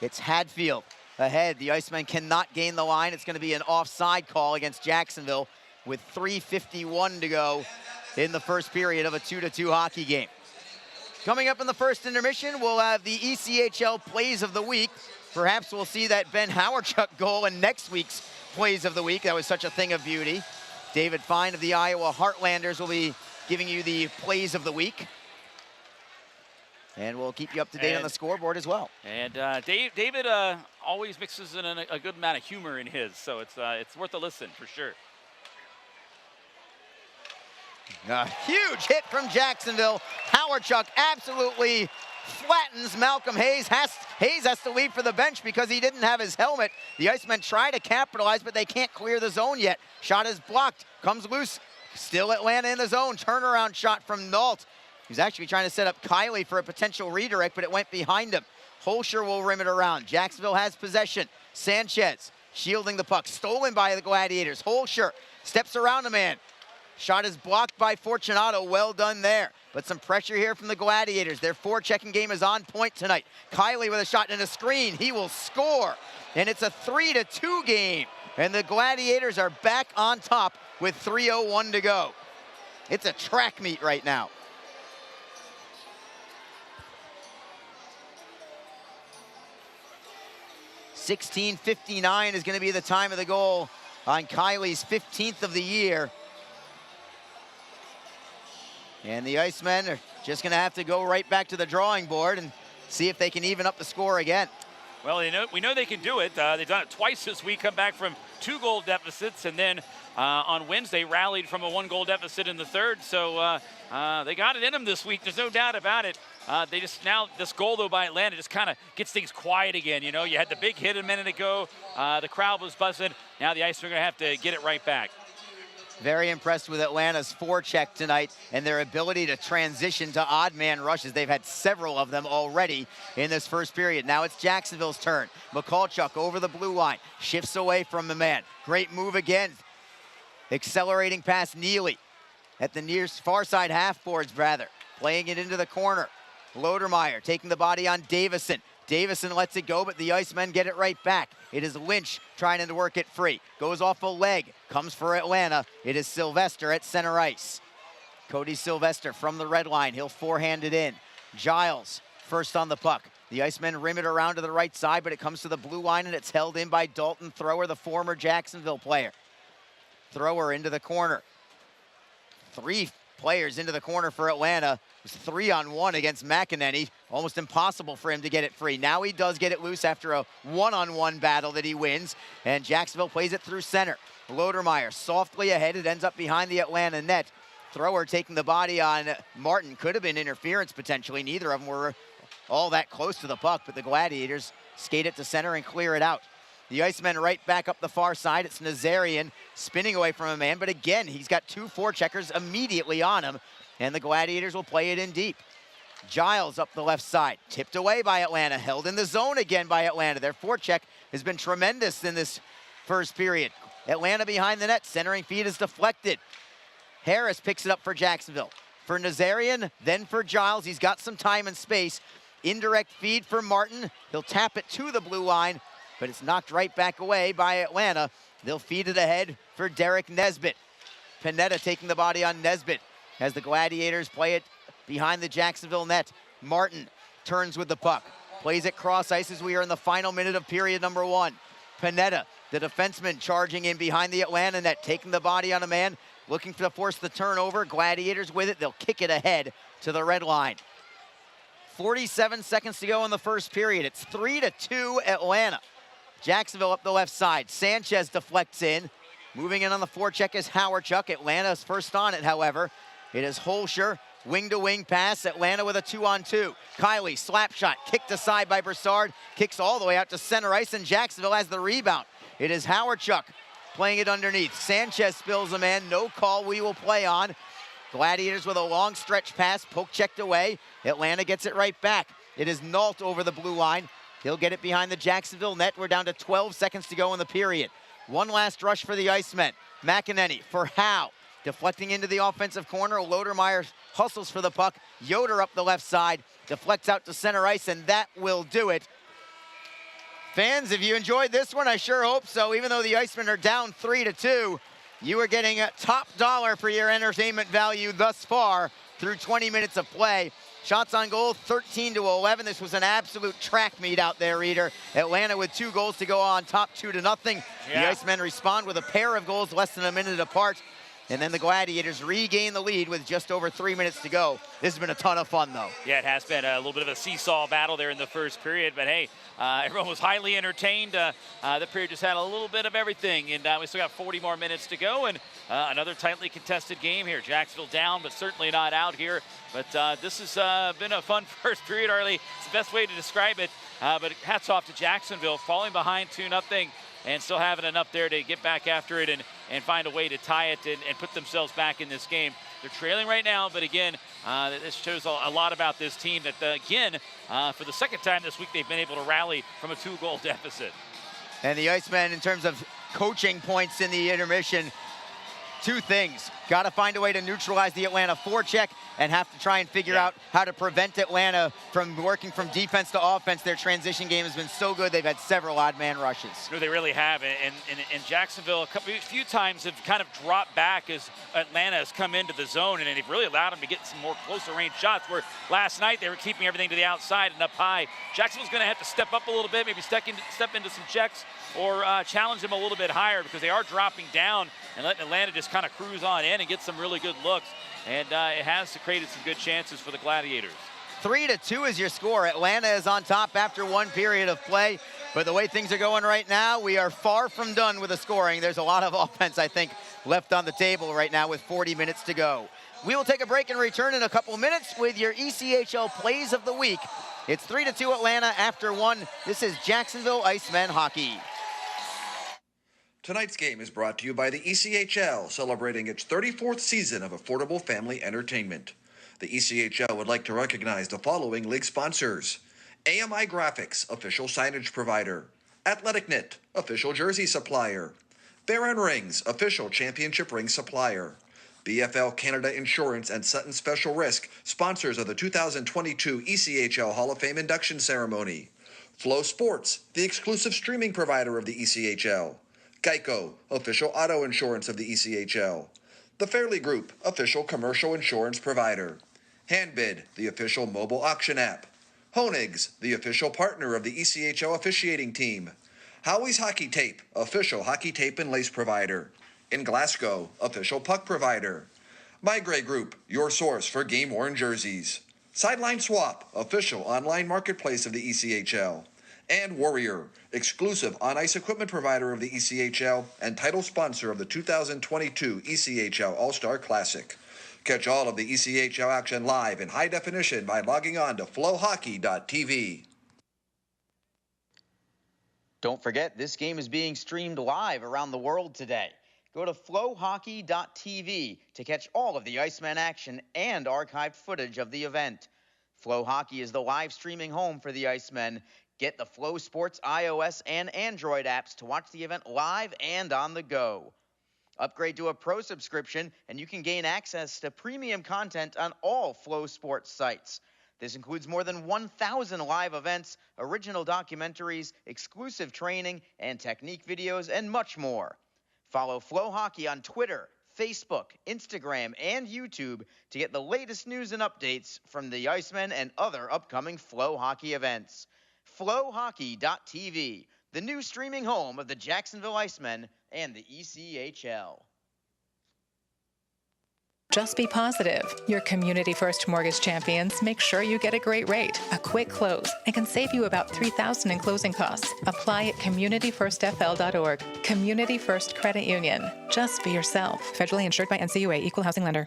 It's Hadfield ahead. The Icemen cannot gain the line. It's going to be an offside call against Jacksonville with 3:51 to go in the first period of a 2-2 hockey game. Coming up in the first intermission, we'll have the ECHL Plays of the Week. Perhaps we'll see that Ben Howarchuk goal in next week's Plays of the Week. That was such a thing of beauty. David Fine of the Iowa Heartlanders will be giving you the Plays of the Week. And we'll keep you up to date on the scoreboard as well. And David always mixes in a good amount of humor in his, so it's worth a listen for sure. A huge hit from Jacksonville. Howarchuk absolutely flattens Malcolm Hayes. Hayes has to leave for the bench because he didn't have his helmet. The Icemen try to capitalize, but they can't clear the zone yet. Shot is blocked, comes loose. Still Atlanta in the zone. Turnaround shot from Nault. He's actually trying to set up Kiley for a potential redirect, but it went behind him. Holscher will rim it around. Jacksonville has possession. Sanchez shielding the puck. Stolen by the Gladiators. Holscher steps around a man. Shot is blocked by Fortunato. Well done there. But some pressure here from the Gladiators. Their forechecking game is on point tonight. Kiley with a shot and a screen. He will score. And it's a 3-2 game. And the Gladiators are back on top with 3:01 to go. It's a track meet right now. $16:59 is going to be the time of the goal on Kiley's 15th of the year. And the Icemen are just going to have to go right back to the drawing board and see if they can even up the score again. Well, we know they can do it. They've done it twice this week, come back from 2 goal deficits, and then on Wednesday, rallied from a 1-goal deficit in the third. So they got it in them this week. There's no doubt about it. They just now, this goal though by Atlanta just kind of gets things quiet again. You know, you had the big hit a minute ago. The crowd was buzzing. Now the Icemen are going to have to get it right back. Very impressed with Atlanta's forecheck tonight and their ability to transition to odd man rushes. They've had several of them already in this first period. Now it's Jacksonville's turn. Mikulchuk over the blue line, shifts away from the man. Great move again. Accelerating past Neely at the near far side half boards, rather. Playing it into the corner. Lodermeyer taking the body on Davison. Davison lets it go, but the Icemen get it right back. It is Lynch trying to work it free. Goes off a leg, comes for Atlanta. It is Sylvester at center ice. Cody Sylvester from the red line. He'll forehand it in. Giles first on the puck. The Icemen rim it around to the right side, but it comes to the blue line, and it's held in by Dalton Thrower, the former Jacksonville player. Thrower into the corner. 3 players into the corner for Atlanta. It was 3-on-1 against McEnany. Almost impossible for him to get it free. Now he does get it loose after a 1-on-1 battle that he wins, and Jacksonville plays it through center. Lodermeyer softly ahead. It ends up behind the Atlanta net. Thrower taking the body on Martin. Could have been interference potentially. Neither of them were all that close to the puck, but the Gladiators skate it to center and clear it out. The Icemen right back up the far side. It's Nazarian spinning away from a man, but again, he's got 2 forecheckers immediately on him, and the Gladiators will play it in deep. Giles up the left side, tipped away by Atlanta, held in the zone again by Atlanta. Their forecheck has been tremendous in this first period. Atlanta behind the net, centering feed is deflected. Harris picks it up for Jacksonville. For Nazarian, then for Giles. He's got some time and space. Indirect feed for Martin. He'll tap it to the blue line, but it's knocked right back away by Atlanta. They'll feed it ahead for Derek Nesbitt. Panetta taking the body on Nesbitt as the Gladiators play it behind the Jacksonville net. Martin turns with the puck, plays it cross ice as we are in the final minute of period number 1. Panetta, the defenseman, charging in behind the Atlanta net, taking the body on a man, looking to force the turnover. Gladiators with it. They'll kick it ahead to the red line. 47 seconds to go in the first period. It's 3-2 Atlanta. Jacksonville up the left side. Sanchez deflects in. Moving in on the forecheck is Howardchuk. Atlanta's first on it, however. It is Holscher. Wing-to-wing pass. Atlanta with a 2-on-2. Kiley, slap shot. Kicked aside by Broussard. Kicks all the way out to center ice, and Jacksonville has the rebound. It is Howardchuk playing it underneath. Sanchez spills a man. No call we will play on. Gladiators with a long stretch pass. Poke checked away. Atlanta gets it right back. It is Nault over the blue line. He'll get it behind the Jacksonville net. We're down to 12 seconds to go in the period. One last rush for the Icemen. McEnany for Howe. Deflecting into the offensive corner. Lodermeyer hustles for the puck. Yoder up the left side. Deflects out to center ice, and that will do it. Fans, if you enjoyed this one, I sure hope so. Even though the Icemen are down 3-2, you are getting a top dollar for your entertainment value thus far through 20 minutes of play. Shots on goal, 13-11. This was an absolute track meet out there, Reader. Atlanta with 2 goals to go on top, 2-0. Yeah. The Icemen respond with a pair of goals less than a minute apart. And then the Gladiators regain the lead with just over 3 minutes to go. This has been a ton of fun, though. Yeah, it has been a little bit of a seesaw battle there in the first period, but hey, everyone was highly entertained. The period just had a little bit of everything, and we still got 40 more minutes to go, and another tightly contested game here. Jacksonville down, but certainly not out here. But this has been a fun first period, Arlie. It's the best way to describe it. But hats off to Jacksonville, falling behind 2-0. And still having enough there to get back after it and find a way to tie it and put themselves back in this game. They're trailing right now, but again, this shows a lot about this team that, again, for the second time this week, they've been able to rally from a 2-goal deficit. And the Icemen, in terms of coaching points in the intermission, 2 things. Got to find a way to neutralize the Atlanta forecheck and have to try and figure out how to prevent Atlanta from working from defense to offense. Their transition game has been so good. They've had several odd man rushes. No, they really have. And Jacksonville, a few times have kind of dropped back as Atlanta has come into the zone, and they've really allowed them to get some more closer range shots, where last night they were keeping everything to the outside and up high. Jacksonville's going to have to step up a little bit, maybe step into some checks or challenge them a little bit higher, because they are dropping down and letting Atlanta just kind of cruise on in and get some really good looks. And it has created some good chances for the Gladiators. 3-2 is your score. Atlanta is on top after 1 period of play. But the way things are going right now, we are far from done with the scoring. There's a lot of offense, I think, left on the table right now with 40 minutes to go. We will take a break and return in a couple minutes with your ECHL Plays of the Week. It's 3-2 Atlanta after 1. This is Jacksonville Icemen hockey. Tonight's game is brought to you by the ECHL, celebrating its 34th season of affordable family entertainment. The ECHL would like to recognize the following league sponsors: AMI Graphics, official signage provider; AthleticNet, official jersey supplier; Baron Rings, official championship ring supplier; BFL Canada Insurance and Sutton Special Risk, sponsors of the 2022 ECHL Hall of Fame induction ceremony; Flow Sports, the exclusive streaming provider of the ECHL; Geico, official auto insurance of the ECHL; The Fairley Group, official commercial insurance provider; Handbid, the official mobile auction app; Honig's, the official partner of the ECHL officiating team; Howie's Hockey Tape, official hockey tape and lace provider; In Glasgow, official puck provider; My Grey Group, your source for game-worn jerseys; Sideline Swap, official online marketplace of the ECHL; and Warrior, exclusive on-ice equipment provider of the ECHL and title sponsor of the 2022 ECHL All-Star Classic. Catch all of the ECHL action live in high definition by logging on to flowhockey.tv. Don't forget, this game is being streamed live around the world today. Go to flowhockey.tv to catch all of the Icemen action and archived footage of the event. Flow Hockey is the live streaming home for the Icemen. Get the Flow Sports iOS and Android apps to watch the event live and on the go. Upgrade to a pro subscription and you can gain access to premium content on all Flow Sports sites. This includes more than 1,000 live events, original documentaries, exclusive training and technique videos, and much more. Follow Flow Hockey on Twitter, Facebook, Instagram, and YouTube to get the latest news and updates from the Icemen and other upcoming Flow Hockey events. flowhockey.tv, the new streaming home of the Jacksonville Icemen and the ECHL. Just be positive. Your Community First Mortgage champions make sure you get a great rate, a quick close, and can save you about $3,000 in closing costs. Apply at communityfirstfl.org. Community First Credit Union. Just be yourself. Federally insured by NCUA, Equal Housing Lender.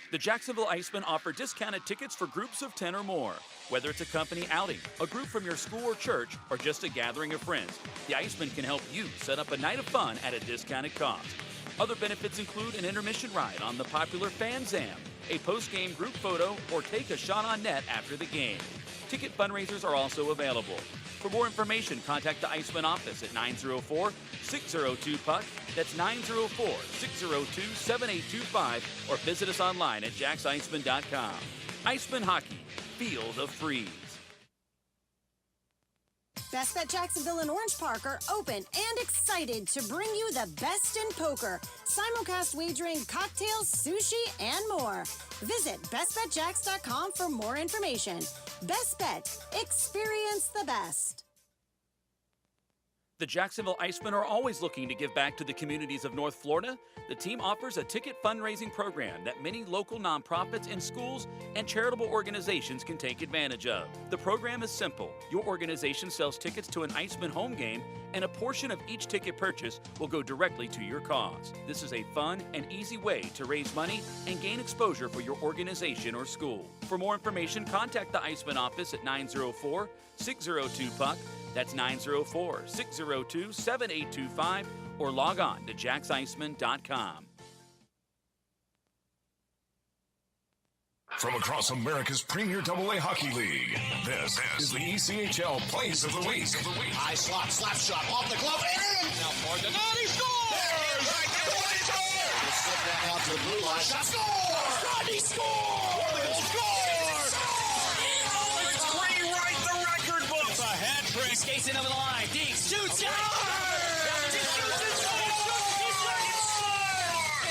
The Jacksonville Icemen offer discounted tickets for groups of 10 or more. Whether it's a company outing, a group from your school or church, or just a gathering of friends, the Icemen can help you set up a night of fun at a discounted cost. Other benefits include an intermission ride on the popular Fan Zam, a post-game group photo, or take a shot on net after the game. Ticket fundraisers are also available. For more information, contact the Icemen office at 904-602-PUCK. That's 904-602-7825, or visit us online at jacksicemen.com. Icemen Hockey. Feel the freeze. Best Bet Jacksonville and Orange Park are open and excited to bring you the best in poker, simulcast wagering, cocktails, sushi, and more. Visit bestbetjacks.com for more information. Best Bet. Experience the best. The Jacksonville Icemen are always looking to give back to the communities of North Florida. The team offers a ticket fundraising program that many local nonprofits and schools and charitable organizations can take advantage of. The program is simple. Your organization sells tickets to an Icemen home game, and a portion of each ticket purchase will go directly to your cause. This is a fun and easy way to raise money and gain exposure for your organization or school. For more information, contact the Icemen office at 904-602-PUCK. That's 904-602-7825, or log on to jacksicemen.com. From across America's premier AA hockey league, this is the ECHL Plays of the Week. High slot, slap shot, off the glove, and in! Now Fortunato, he scores! Slip that out to the blue line, shot, score! Rodney scores! It's rewrite the record book! A hat trick. He skates in over the line, Deeks shoots, in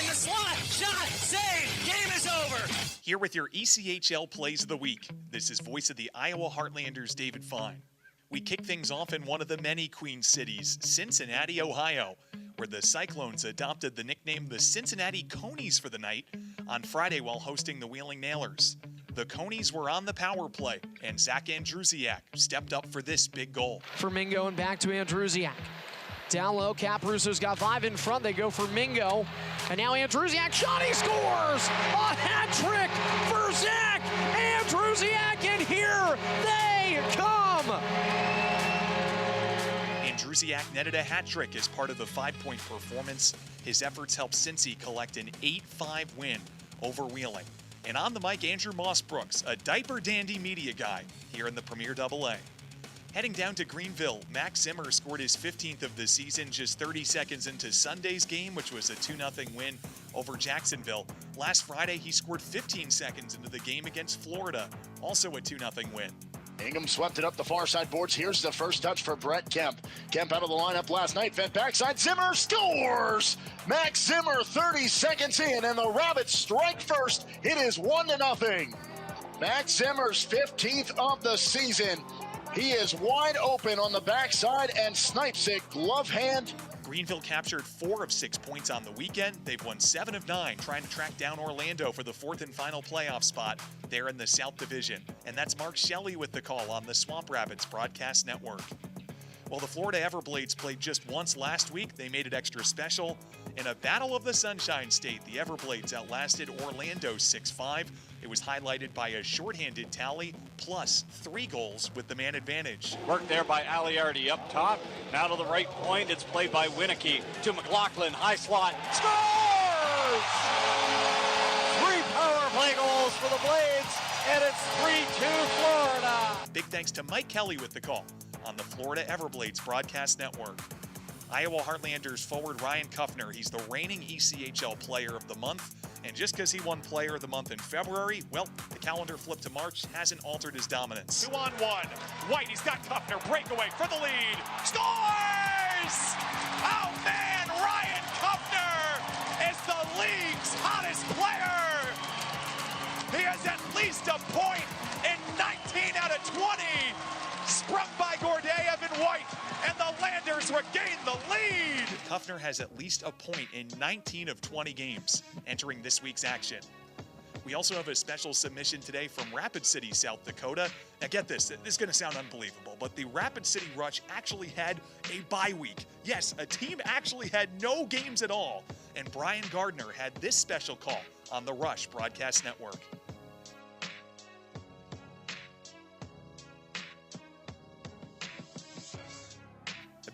the slot, shot, save, game is over! Here with your ECHL Plays of the Week, this is voice of the Iowa Heartlanders, David Fine. We kick things off in one of the many Queen cities, Cincinnati, Ohio, where the Cyclones adopted the nickname the Cincinnati Conies for the night on Friday while hosting the Wheeling Nailers. the Conies were on the power play, and Zach Andrusiak stepped up for this big goal. For Mingo and back to Andrusiak. Down low, Caprusso's got 5 in front. They go for Mingo. And now Andrusiak shot, he scores! A hat trick for Zach Andrusiak, and here they come! Andrusiak netted a hat trick as part of the 5-point performance. His efforts helped Cincy collect an 8-5 win over Wheeling. And on the mic, Andrew Moss-Brooks, a diaper dandy media guy here in the Premier AA. Heading down to Greenville, Max Zimmer scored his 15th of the season just 30 seconds into Sunday's game, which was a 2-0 win over Jacksonville. Last Friday, he scored 15 seconds into the game against Florida, also a 2-0 win. Ingham swept it up the far side boards. Here's the first touch for Brett Kemp. Kemp out of the lineup last night, fed backside. Zimmer scores! Max Zimmer 30 seconds in, and the Rabbits strike first. It is 1-0. Max Zimmer's 15th of the season. He is wide open on the backside and snipes it glove hand. Greenville captured 4 of 6 points on the weekend. They've won 7 of 9, trying to track down Orlando for the 4th and final playoff spot there in the South Division. And that's Mark Shelley with the call on the Swamp Rabbits Broadcast Network. Well, the Florida Everblades played just once last week. They made it extra special. In a battle of the Sunshine State, the Everblades outlasted Orlando 6-5. It was highlighted by a shorthanded tally, plus 3 goals with the man advantage. Work there by Aliardi up top. Now to the right point, it's played by Winicky to McLaughlin, high slot, scores! 3 power play goals for the Blades, and it's 3-2 Florida. Big thanks to Mike Kelly with the call on the Florida Everblades Broadcast Network. Iowa Heartlanders forward Ryan Kufner, he's the reigning ECHL Player of the Month. And just because he won Player of the Month in February, well, the calendar flip to March hasn't altered his dominance. 2-on-1. White, he's got Kufner. Breakaway for the lead. Scores! Oh, man, Ryan Kufner is the league's hottest player. He has at least a point in 19 out of 20. Sprung by Gorday, Evan White, and the Landers regain the lead. Kufner has at least a point in 19 of 20 games entering this week's action. We also have a special submission today from Rapid City, South Dakota. Now get this is going to sound unbelievable, but the Rapid City Rush actually had a bye week. Yes, a team actually had no games at all. And Brian Gardner had this special call on the Rush Broadcast Network.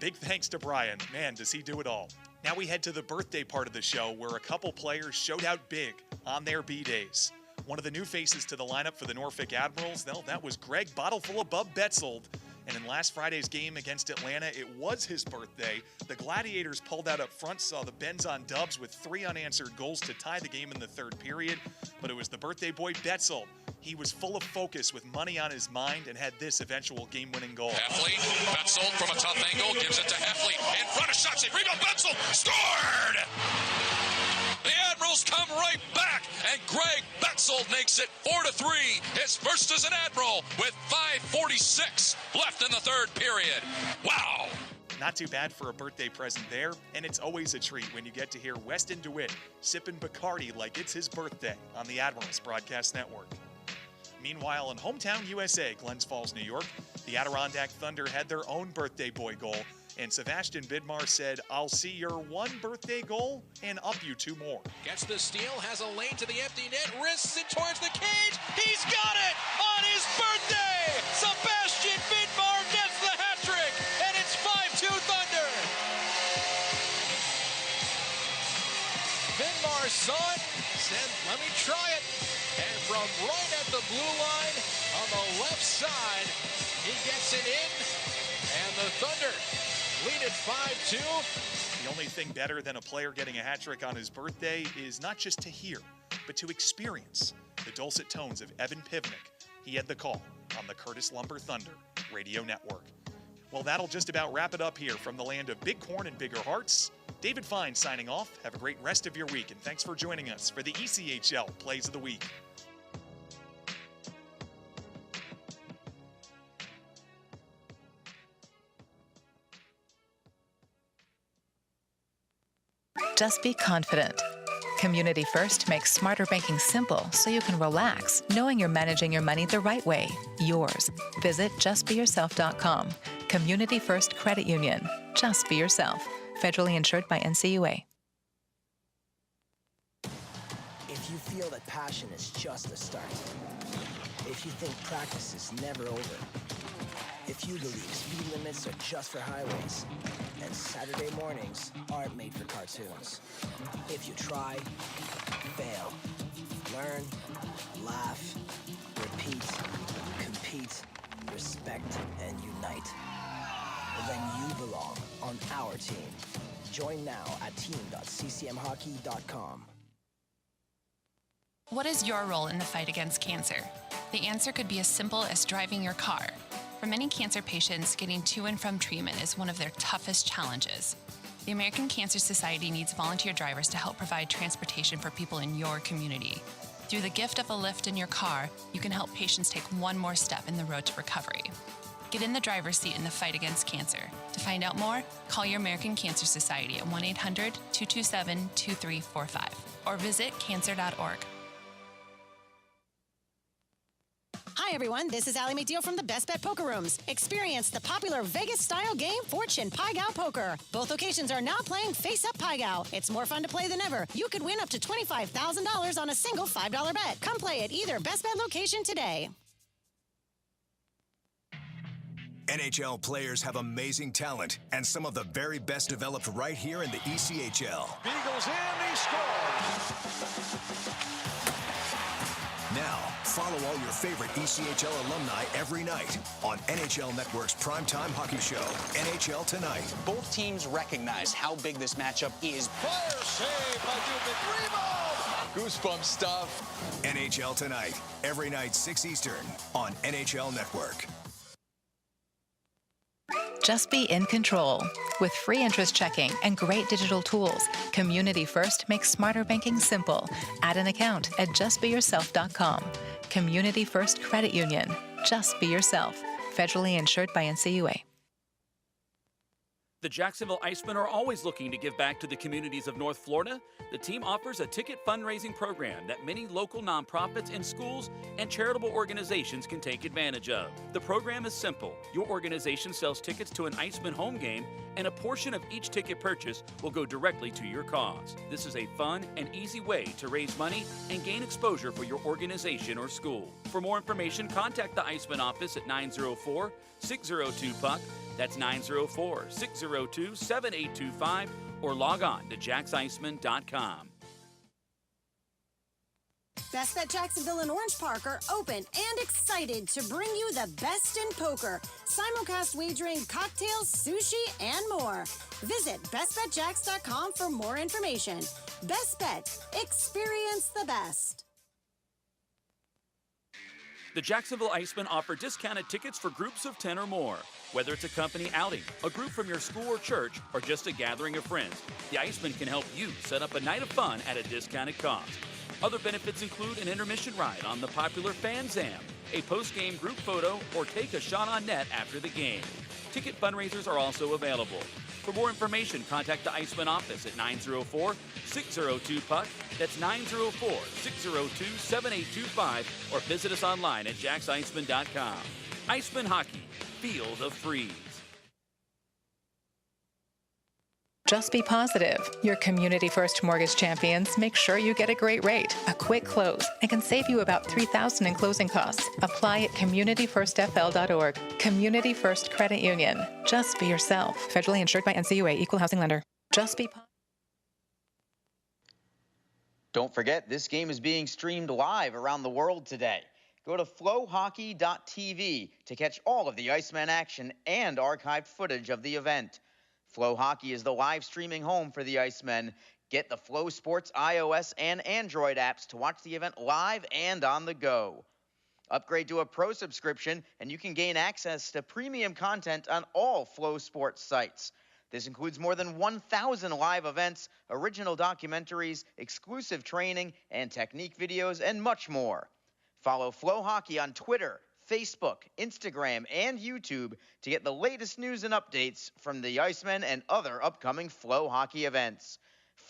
Big thanks to Brian. Man, does he do it all. Now we head to the birthday part of the show where a couple players showed out big on their B-days. One of the new faces to the lineup for the Norfolk Admirals, well, that was Greg Bottleful of Bub Betzold. And in last Friday's game against Atlanta, it was his birthday. The Gladiators pulled out up front, saw the Bens on dubs with 3 unanswered goals to tie the game in the 3rd period. But it was the birthday boy Betzold. He was full of focus with money on his mind and had this eventual game-winning goal. Heffley, Betzold from a tough angle, gives it to Heffley. In front of shots, rebound, Betzold, scored! The Admirals come right back, and Greg Betzold makes it 4-3. His first as an Admiral with 5:46 left in the 3rd period. Wow! Not too bad for a birthday present there, and it's always a treat when you get to hear Weston DeWitt sipping Bacardi like it's his birthday on the Admirals Broadcast Network. Meanwhile, in hometown USA, Glens Falls, New York, the Adirondack Thunder had their own birthday boy goal, and Sebastian Bidmar said, "I'll see your 1 birthday goal and up you 2 more." Gets the steal, has a lane to the empty net, wrists it towards the cage. He's got it on his birthday. Sebastian Bidmar gets the hat trick, and it's 5-2 Thunder. Bidmar saw it, said, "Let me try it." And from right at the blue line on the left side, he gets it in, and the Thunder lead at 5-2. The only thing better than a player getting a hat trick on his birthday is not just to hear, but to experience the dulcet tones of Evan Pivnik. He had the call on the Curtis Lumber Thunder Radio Network. Well, that'll just about wrap it up here from the land of big corn and bigger hearts. David Fine signing off. Have a great rest of your week, and thanks for joining us for the ECHL Plays of the Week. Just be confident. Community First makes smarter banking simple so you can relax, knowing you're managing your money the right way, yours. Visit justbeyourself.com. Community First Credit Union. Just be yourself. Federally insured by NCUA. If you feel that passion is just the start, if you think practice is never over, if you believe speed limits are just for highways, and Saturday mornings aren't made for cartoons, if you try, fail, learn, laugh, repeat, compete, respect, and unite, then you belong on our team. Join now at team.ccmhockey.com. What is your role in the fight against cancer? The answer could be as simple as driving your car. For many cancer patients, getting to and from treatment is one of their toughest challenges. The American Cancer Society needs volunteer drivers to help provide transportation for people in your community. Through the gift of a lift in your car, you can help patients take one more step in the road to recovery. Get in the driver's seat in the fight against cancer. To find out more, call your American Cancer Society at 1-800-227-2345 or visit cancer.org. Hi everyone, this is Allie McDeal from the Best Bet Poker Rooms. Experience the popular Vegas-style game Fortune Pai Gow Poker. Both locations are now playing Face Up Pai Gow. It's more fun to play than ever. You could win up to $25,000 on a single $5 bet. Come play at either Best Bet location today. NHL players have amazing talent, and some of the very best developed right here in the ECHL. Beagles in, he scores! Now, follow all your favorite ECHL alumni every night on NHL Network's primetime hockey show, NHL Tonight. Both teams recognize how big this matchup is. Fire save by Dubnik. Rebound! Goosebump stuff. NHL Tonight, every night 6 Eastern on NHL Network. Just be in control. With free interest checking and great digital tools, Community First makes smarter banking simple. Add an account at justbeyourself.com. Community First Credit Union. Just be yourself. Federally insured by NCUA. The Jacksonville Icemen are always looking to give back to the communities of North Florida. The team offers a ticket fundraising program that many local nonprofits and schools and charitable organizations can take advantage of. The program is simple. Your organization sells tickets to an Icemen home game, and a portion of each ticket purchase will go directly to your cause. This is a fun and easy way to raise money and gain exposure for your organization or school. For more information, contact the Icemen office at 904-602-PUCK. That's 904-602-7825, or log on to jacksiceman.com. Best Bet Jacksonville and Orange Park are open and excited to bring you the best in poker, simulcast wagering, cocktails, sushi, and more. Visit bestbetjacks.com for more information. Best Bet. Experience the best. The Jacksonville Icemen offer discounted tickets for groups of 10 or more. Whether it's a company outing, a group from your school or church, or just a gathering of friends, the Icemen can help you set up a night of fun at a discounted cost. Other benefits include an intermission ride on the popular Fan Zam, a post-game group photo, or take a shot on net after the game. Ticket fundraisers are also available. For more information, contact the Icemen office at 904-602-PUCK. That's 904-602-7825, or visit us online at jacksiceman.com. Icemen Hockey. Feel the freeze. Just be positive. Your Community First Mortgage champions make sure you get a great rate, a quick close, and can save you about $3,000 in closing costs. Apply at communityfirstfl.org. Community First Credit Union. Just be yourself. Federally insured by NCUA. Equal housing lender. Just be positive. Don't forget, this game is being streamed live around the world today. Go to flowhockey.tv to catch all of the Iceman action and archived footage of the event. Flow Hockey is the live streaming home for the Icemen. Get the Flow Sports iOS and Android apps to watch the event live and on the go. Upgrade to a pro subscription and you can gain access to premium content on all Flow Sports sites. This includes more than 1,000 live events, original documentaries, exclusive training and technique videos, and much more. Follow Flow Hockey on Twitter, Facebook, Instagram, and YouTube to get the latest news and updates from the Icemen and other upcoming Flow Hockey events.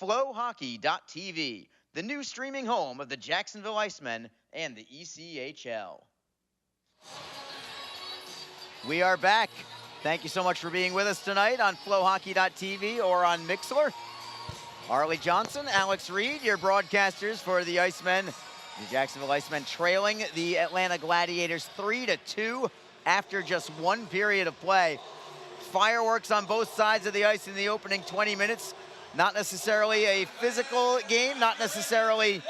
Flowhockey.tv, the new streaming home of the Jacksonville Icemen and the ECHL. We are back. Thank you so much for being with us tonight on flowhockey.tv or on Mixlr. Arlie Johnson, Alex Reed, your broadcasters for the Icemen. The Jacksonville Icemen trailing the Atlanta Gladiators 3-2 after just one period of play. Fireworks on both sides of the ice in the opening 20 minutes. Not necessarily a physical game, not necessarily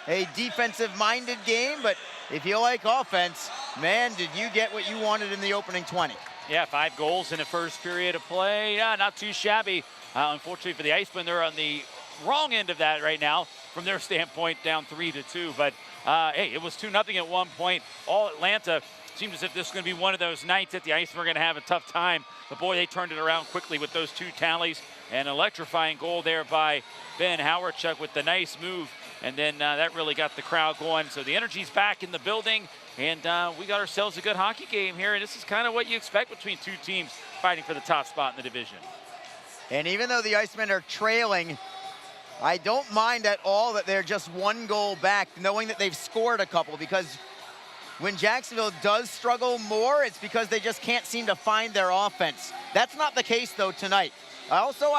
a defensive-minded game, but if you like offense, man, did you get what you wanted in the opening 20. Yeah, 5 goals in the first period of play. Yeah, not too shabby. Unfortunately for the Icemen, they're on the wrong end of that right now from their standpoint, down 3-2. But, hey, it was 2-0 at one point. All Atlanta seemed as if this was going to be one of those nights that the Icemen were going to have a tough time. But, boy, they turned it around quickly with those 2 tallies. An electrifying goal there by Ben Howardchuk with the nice move. And then that really got the crowd going. So the energy's back in the building. And we got ourselves a good hockey game here. And this is kind of what you expect between 2 teams fighting for the top spot in the division. And even though the Icemen are trailing, I don't mind at all that they're just 1 goal back, knowing that they've scored a couple, because when Jacksonville does struggle more, it's because they just can't seem to find their offense. That's not the case, though, tonight. Also,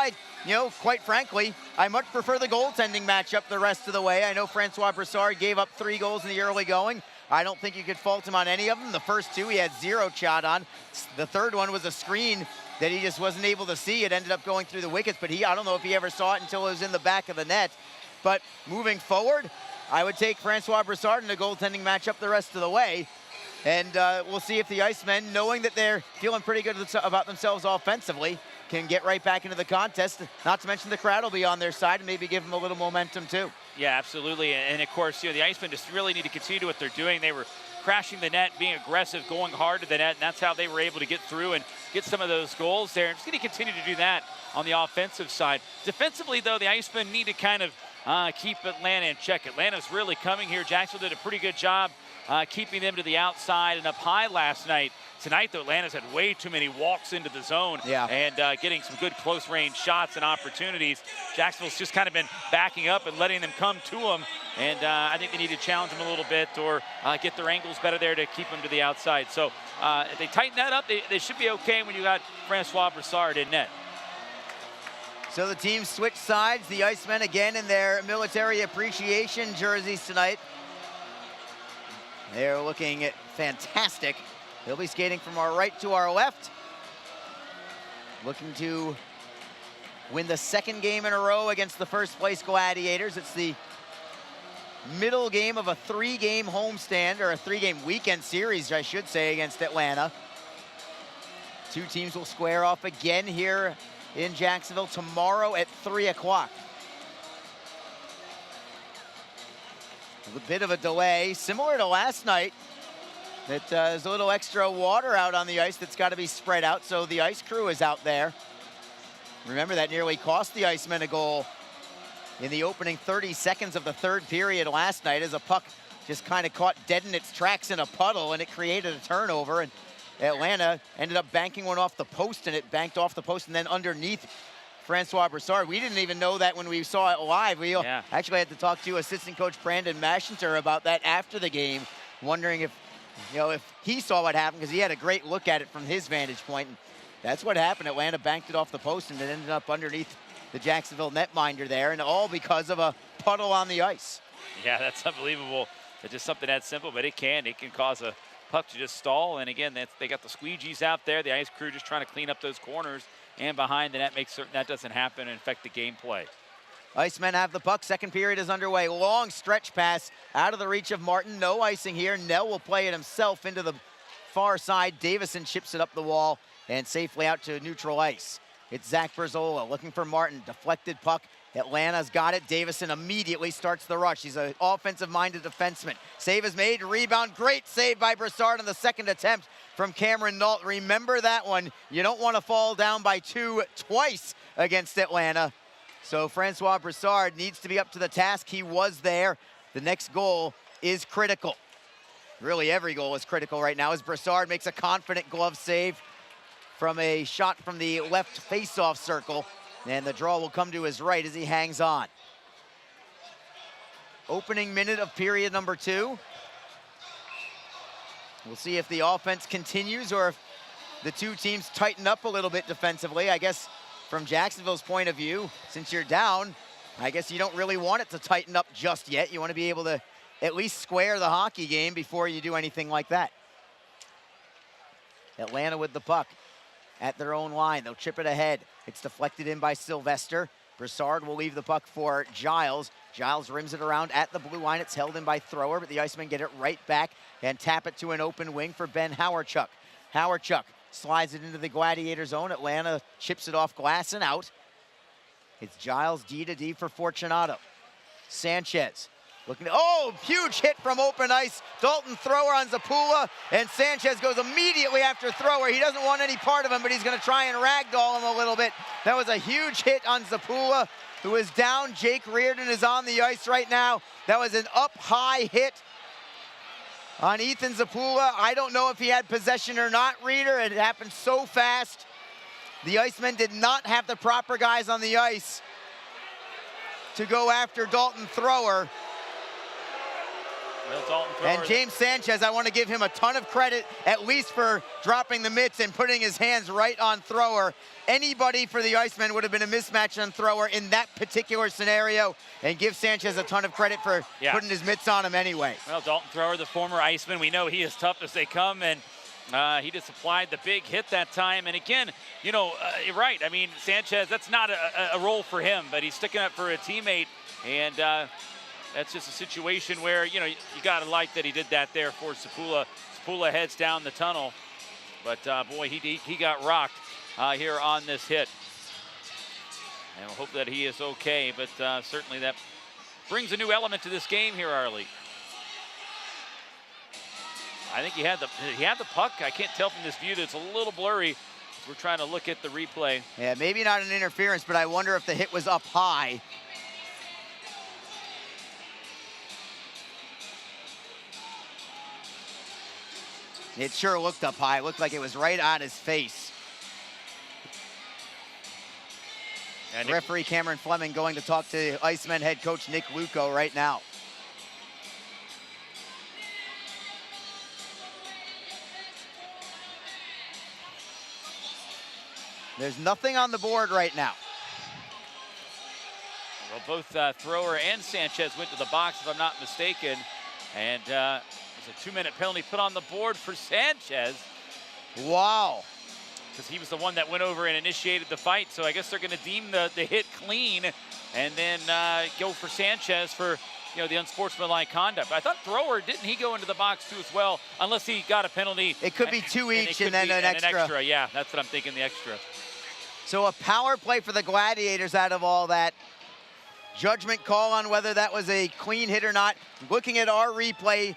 quite frankly, I much prefer the goaltending matchup the rest of the way. I know Francois Brassard gave up 3 goals in the early going. I don't think you could fault him on any of them. The first 2 he had 0 shot on. The third one was a screen that he just wasn't able to see. It ended up going through the wickets, but I don't know if he ever saw it until it was in the back of the net. But moving forward, I would take Francois Brassard in the goaltending matchup the rest of the way. And we'll see if the Icemen, knowing that they're feeling pretty good about themselves offensively, can get right back into the contest. Not to mention the crowd will be on their side and maybe give them a little momentum too. Yeah, absolutely. And of course, the Icemen just really need to continue what they're doing. They were crashing the net, being aggressive, going hard to the net, and that's how they were able to get through and get some of those goals there. And just going to continue to do that on the offensive side. Defensively, though, the Icemen need to kind of keep Atlanta in check. Atlanta's really coming here. Jacksonville did a pretty good job keeping them to the outside and up high last night. Tonight, though, Atlanta's had way too many walks into the zone and getting some good close-range shots and opportunities. Jacksonville's just kind of been backing up and letting them come to them, and I think they need to challenge them a little bit or get their angles better there to keep them to the outside. So if they tighten that up, they should be okay when you got Francois Brassard in net. So the teams switch sides. The Icemen again in their military appreciation jerseys tonight. They're looking fantastic. They'll be skating from our right to our left. Looking to win the 2nd game in a row against the first place Gladiators. It's the middle game of a 3-game homestand, or a 3-game weekend series, I should say, against Atlanta. 2 teams will square off again here in Jacksonville tomorrow at 3 o'clock. A bit of a delay, similar to last night. There's a little extra water out on the ice that's got to be spread out, so the ice crew is out there. Remember, that nearly cost the Icemen a goal in the opening 30 seconds of the 3rd period last night, as a puck just kind of caught dead in its tracks in a puddle, and it created a turnover, and Atlanta ended up banking one off the post, and it banked off the post and then underneath Francois Brassard. We didn't even know that when we saw it live. We actually had to talk to assistant coach Brandon Maschenter about that after the game, wondering if he saw what happened, because he had a great look at it from his vantage point. And that's what happened. Atlanta banked it off the post, and it ended up underneath the Jacksonville netminder there, and all because of a puddle on the ice. Yeah, that's unbelievable. It's just something that simple, but it can cause a puck to just stall. And again, they got the squeegees out there. The ice crew just trying to clean up those corners and behind the net, make certain that doesn't happen and affect the gameplay. Icemen have the puck. 2nd period is underway. Long stretch pass out of the reach of Martin. No icing here. Nell will play it himself into the far side. Davison chips it up the wall and safely out to neutral ice. It's Zach Berzola looking for Martin. Deflected puck. Atlanta's got it. Davison immediately starts the rush. He's an offensive-minded defenseman. Save is made. Rebound. Great save by Brassard on the 2nd attempt from Cameron Nault. Remember that one. You don't want to fall down by 2 twice against Atlanta. So Francois Brassard needs to be up to the task. He was there. The next goal is critical. Really, every goal is critical right now, as Brassard makes a confident glove save from a shot from the left face-off circle. And the draw will come to his right as he hangs on. Opening minute of period number 2. We'll see if the offense continues or if the two teams tighten up a little bit defensively. I guess from Jacksonville's point of view, since you're down, I guess you don't really want it to tighten up just yet. You want to be able to at least square the hockey game before you do anything like that. Atlanta with the puck at their own line. They'll chip it ahead. It's deflected in by Sylvester. Broussard will leave the puck for Giles. Giles rims it around at the blue line. It's held in by Thrower, but the Icemen get it right back and tap it to an open wing for Ben Howardchuk. Howardchuk slides it into the Gladiator zone. Atlanta chips it off glass and out. It's Giles D-to-D for Fortunato. Sanchez looking, oh, huge hit from open ice. Dalton Thrower on Zapula, and Sanchez goes immediately after Thrower. He doesn't want any part of him, but he's gonna try and ragdoll him a little bit. That was a huge hit on Zapula, who is down. Jake Reardon is on the ice right now. That was an up-high hit on Ethan Zapula. I don't know if he had possession or not, Reader. It happened so fast. The Icemen did not have the proper guys on the ice to go after Dalton Thrower. And James Sanchez, I want to give him a ton of credit, at least for dropping the mitts and putting his hands right on Thrower. Anybody for the Icemen would have been a mismatch on Thrower in that particular scenario, and give Sanchez a ton of credit for putting his mitts on him anyway. Well, Dalton Thrower, the former Iceman, we know he is tough as they come, and he just applied the big hit that time. And again, you know, you're right. I mean, Sanchez, that's not a role for him, but he's sticking up for a teammate, and that's just a situation where, you know, you got to like that he did that there for Zapula. Zapula heads down the tunnel, but boy, he got rocked here on this hit. And we'll hope that he is okay, but certainly that brings a new element to this game here, Arlie. I think he had the puck. I can't tell from this view that it's a little blurry. We're trying to look at the replay. Yeah, maybe not an interference, but I wonder if the hit was up high. It sure looked up high. It looked like it was right on his face. And referee Cameron Fleming going to talk to Icemen head coach Nick Luco right now. There's nothing on the board right now. Well, both Thrower and Sanchez went to the box, if I'm not mistaken. And there's a 2-minute penalty put on the board for Sanchez. Wow. Because he was the one that went over and initiated the fight. So I guess they're going to deem the hit clean and then go for Sanchez for, you know, the unsportsmanlike conduct. But I thought Thrower, didn't he go into the box too as well? Unless he got a penalty. It could be two each and then an extra. Yeah, that's what I'm thinking, the extra. So a power play for the Gladiators out of all that. Judgment call on whether that was a clean hit or not. Looking at our replay,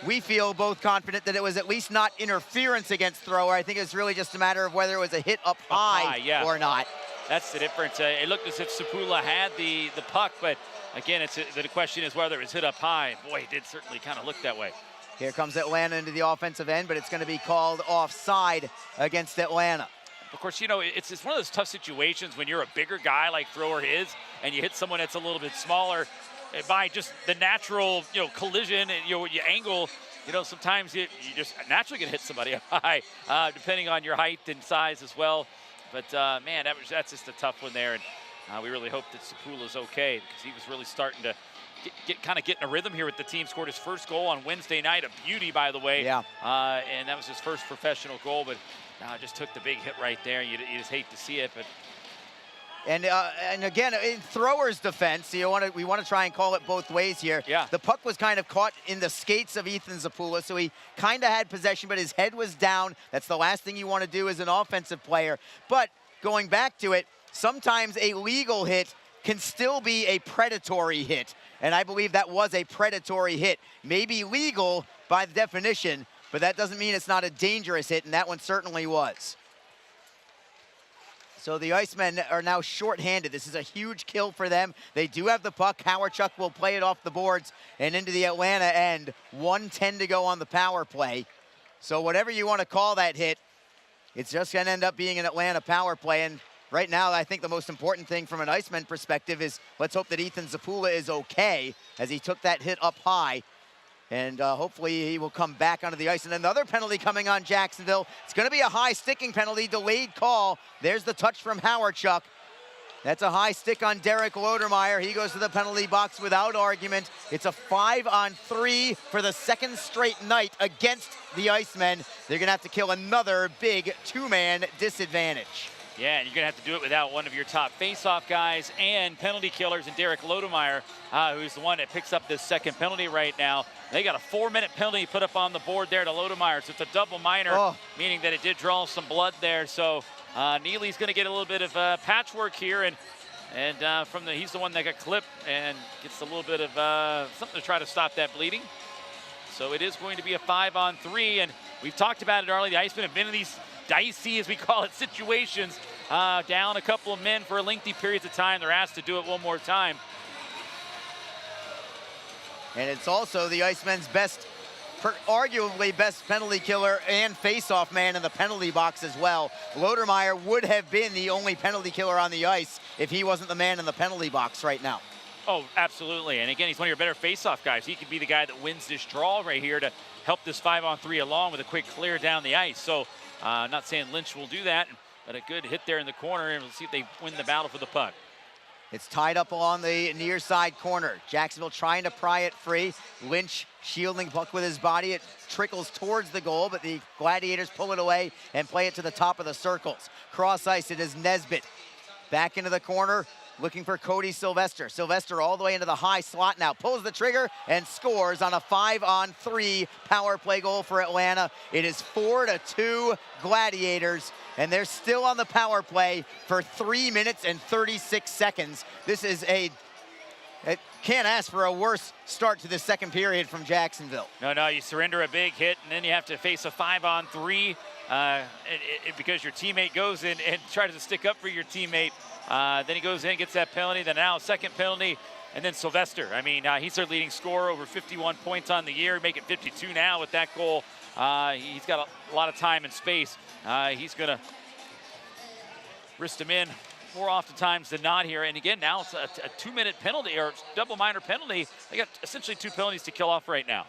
we feel both confident that it was at least not interference against Thrower. I think it's really just a matter of whether it was a hit up high or not. That's the difference. It looked as if Zapula had the puck, but again, the question is whether it was hit up high. Boy, it did certainly kind of look that way. Here comes Atlanta into the offensive end, but it's going to be called offside against Atlanta. Of course, you know, it's one of those tough situations when you're a bigger guy like Thrower is, and you hit someone that's a little bit smaller. By just the natural, you know, collision and you angle, you know, sometimes you just naturally gonna hit somebody high, depending on your height and size as well. But man, that's just a tough one there, and we really hope that Zapula's okay because he was really starting to kind of getting a rhythm here with the team. Scored his first goal on Wednesday night, a beauty, by the way. Yeah. And that was his first professional goal, but just took the big hit right there. You just hate to see it, but. And again, in Thrower's defense, we want to try and call it both ways here. Yeah. The puck was kind of caught in the skates of Ethan Zapula, so he kind of had possession, but his head was down. That's the last thing you want to do as an offensive player. But going back to it, sometimes a legal hit can still be a predatory hit, and I believe that was a predatory hit. Maybe legal by the definition, but that doesn't mean it's not a dangerous hit, and that one certainly was. So the Icemen are now shorthanded. This is a huge kill for them. They do have the puck. Howardchuk will play it off the boards and into the Atlanta end. 1:10 to go on the power play. So whatever you want to call that hit, it's just going to end up being an Atlanta power play. And right now, I think the most important thing from an Iceman perspective is let's hope that Ethan Zapula is okay as he took that hit up high. And hopefully he will come back onto the ice. And another penalty coming on Jacksonville. It's going to be a high sticking penalty, delayed call. There's the touch from Howardchuk. That's a high stick on Derek Lodermeyer. He goes to the penalty box without argument. It's a 5-on-3 for the second straight night against the Icemen. They're going to have to kill another big two-man disadvantage. Yeah, and you're going to have to do it without one of your top face-off guys and penalty killers, and Derek Lodemeyer, who's the one that picks up this second penalty right now. They got a 4-minute penalty put up on the board there to Lodemeyer. So it's a double minor, meaning that it did draw some blood there. So Neely's going to get a little bit of patchwork here, and he's the one that got clipped and gets a little bit of something to try to stop that bleeding. So it is going to be a 5-on-3, and we've talked about it earlier. The Icemen have been in these dicey, as we call it, situations, down a couple of men for lengthy periods of time. They're asked to do it one more time. And it's also the Icemen's arguably best penalty killer and face-off man in the penalty box as well. Lodermeyer would have been the only penalty killer on the ice if he wasn't the man in the penalty box right now. Oh, absolutely. And again, he's one of your better face-off guys. He could be the guy that wins this draw right here to help this 5-on-3 along with a quick clear down the ice. So not saying Lynch will do that, but a good hit there in the corner, and we'll see if they win the battle for the puck. It's tied up along the near side corner. Jacksonville trying to pry it free. Lynch shielding puck with his body. It trickles towards the goal, but the Gladiators pull it away and play it to the top of the circles. Cross ice, it is Nesbitt. Back into the corner, looking for Cody Sylvester. Sylvester all the way into the high slot now. Pulls the trigger and scores on a 5-on-3 power play goal for Atlanta. It is 4-2 Gladiators, and they're still on the power play for 3 minutes and 36 seconds. This is it can't ask for a worse start to the second period from Jacksonville. No, you surrender a big hit, and then you have to face a 5-on-3 because your teammate goes in and tries to stick up for your teammate. Then he goes in, gets that penalty, then now second penalty, and then Sylvester. I mean, he's their leading scorer, over 51 points on the year, make it 52 now with that goal. He's got a lot of time and space. He's going to wrist him in more oftentimes than not here. And again, now it's a 2-minute penalty or double minor penalty. They got essentially 2 penalties to kill off right now.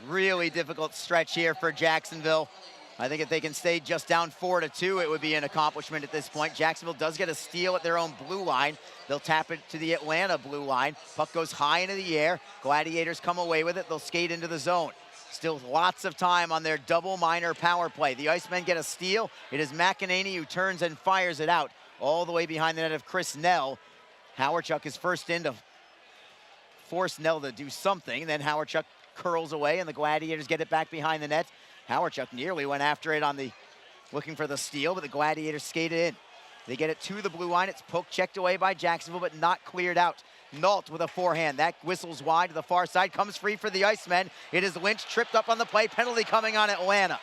Really difficult stretch here for Jacksonville. I think if they can stay just down 4-2, it would be an accomplishment at this point. Jacksonville does get a steal at their own blue line. They'll tap it to the Atlanta blue line. Puck goes high into the air. Gladiators come away with it. They'll skate into the zone. Still lots of time on their double minor power play. The Icemen get a steal. It is McEnany who turns and fires it out all the way behind the net of Chris Nell. Howardchuk is first in to force Nell to do something. Then Howardchuk curls away, and the Gladiators get it back behind the net. Howardchuk nearly went after it looking for the steal, but the Gladiators skated in. They get it to the blue line. It's poke checked away by Jacksonville, but not cleared out. Nault with a forehand. That whistles wide to the far side, comes free for the Icemen. It is Lynch tripped up on the play. Penalty coming on Atlanta.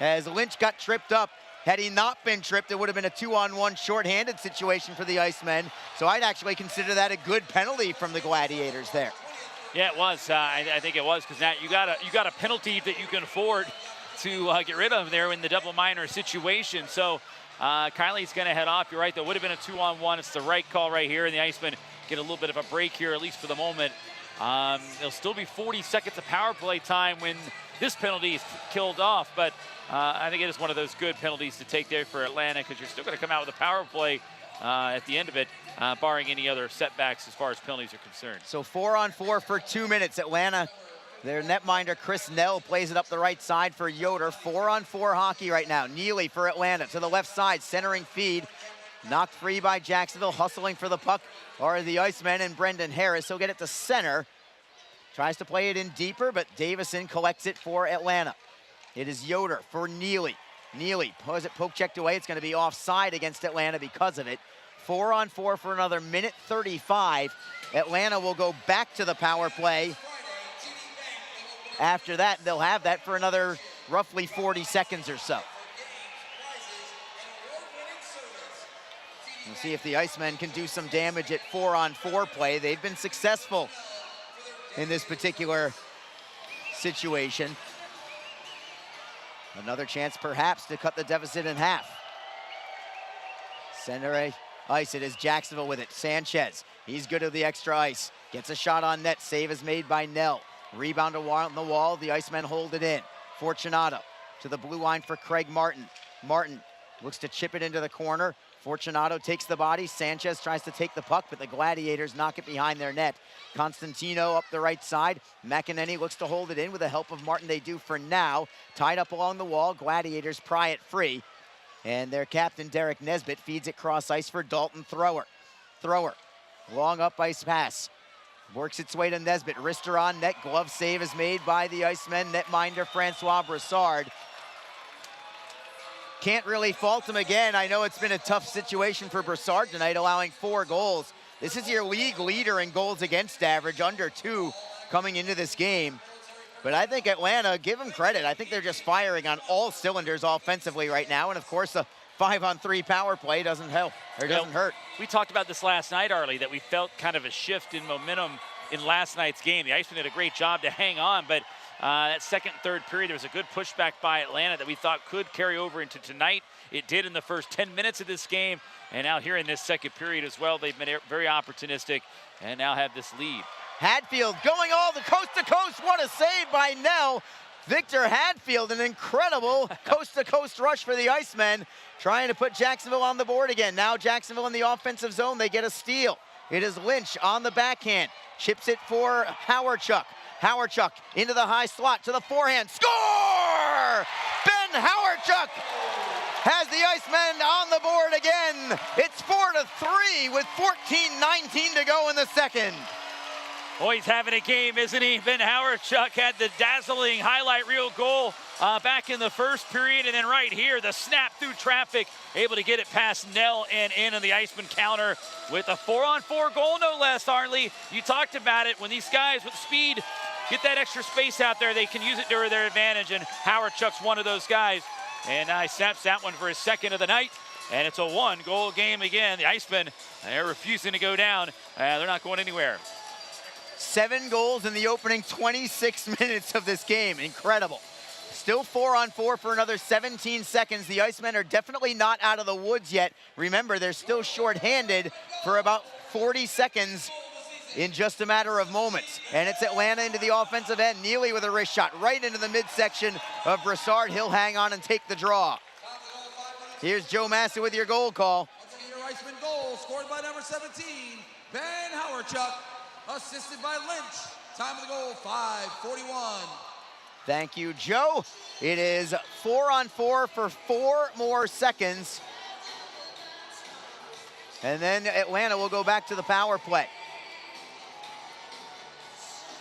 As Lynch got tripped up, had he not been tripped, it would have been a 2-on-1 shorthanded situation for the Icemen. So I'd actually consider that a good penalty from the Gladiators there. Yeah, it was. I think it was, because now you got a penalty that you can afford to get rid of there in the double minor situation. So Kylie's going to head off. You're right, there would have been a 2-on-1. It's the right call right here, and the Icemen get a little bit of a break here, at least for the moment. There'll still be 40 seconds of power play time when this penalty is killed off, but I think it is one of those good penalties to take there for Atlanta, because you're still going to come out with a power play at the end of it, barring any other setbacks as far as penalties are concerned. So 4-on-4 for 2 minutes. Atlanta, their netminder Chris Nell plays it up the right side for Yoder. 4-on-4 hockey right now. Neely for Atlanta to the left side, centering feed. Knocked free by Jacksonville, hustling for the puck are the Icemen and Brendan Harris. He'll get it to center. Tries to play it in deeper, but Davison collects it for Atlanta. It is Yoder for Neely. Neely has it poke checked away. It's going to be offside against Atlanta because of it. 4-on-4 for another minute 35. Atlanta will go back to the power play. After that, they'll have that for another roughly 40 seconds or so. We'll see if the Icemen can do some damage at 4-on-4 play. They've been successful in this particular situation. Another chance perhaps to cut the deficit in half. Center ice, it is Jacksonville with it. Sanchez, he's good at the extra ice. Gets a shot on net, save is made by Nell. Rebound on the wall, the Icemen hold it in. Fortunato to the blue line for Craig Martin. Martin looks to chip it into the corner. Fortunato takes the body. Sanchez tries to take the puck, but the Gladiators knock it behind their net. Constantino up the right side. McEnany looks to hold it in with the help of Martin. They do for now. Tied up along the wall. Gladiators pry it free. And their captain, Derek Nesbitt, feeds it cross ice for Dalton Thrower. Thrower, long up ice pass. Works its way to Nesbitt. Wrister on net. Glove save is made by the Icemen. Netminder Francois Brassard. Can't really fault him again. I know it's been a tough situation for Brassard tonight, allowing 4 goals. This is your league leader in goals against average, under 2 coming into this game. But I think Atlanta, give them credit. I think they're just firing on all cylinders offensively right now. And of course, the 5-on-3 power play doesn't help, or doesn't hurt. We talked about this last night, Arlie, that we felt kind of a shift in momentum in last night's game. The Icemen did a great job to hang on, but that second and third period, there was a good pushback by Atlanta that we thought could carry over into tonight. It did in the first 10 minutes of this game, and now here in this second period as well, they've been very opportunistic and now have this lead. Hadfield going all the coast to coast. What a save by Nell. Victor Hadfield, an incredible coast-to-coast rush for the Icemen, trying to put Jacksonville on the board again. Now Jacksonville in the offensive zone, they get a steal. It is Lynch on the backhand, chips it for Howardchuk. Howardchuk into the high slot to the forehand, score! Ben Howardchuk has the Icemen on the board again. It's 4-3 with 14:19 to go in the second. Oh, he's having a game, isn't he? Ben Howardchuk had the dazzling highlight reel goal back in the first period, and then right here, the snap through traffic, able to get it past Nell and in on the Iceman counter with a 4-on-4 goal, no less, Arlie. You talked about it. When these guys with speed get that extra space out there, they can use it to their advantage, and Howardchuk's one of those guys. And he snaps that one for his second of the night, and it's a 1-goal game again. The Icemen, they're refusing to go down. They're not going anywhere. 7 goals in the opening 26 minutes of this game. Incredible. Still 4-on-4 for another 17 seconds. The Icemen are definitely not out of the woods yet. Remember, they're still shorthanded for about 40 seconds in just a matter of moments. And it's Atlanta into the offensive end. Neely with a wrist shot right into the midsection of Brassard. He'll hang on and take the draw. Here's Joe Massey with your goal call. Your Iceman goal scored by number 17, Ben Howardchuk, assisted by Lynch. Time of the goal, 5:41. Thank you, Joe. It is 4-on-4 for 4 more seconds. And then Atlanta will go back to the power play.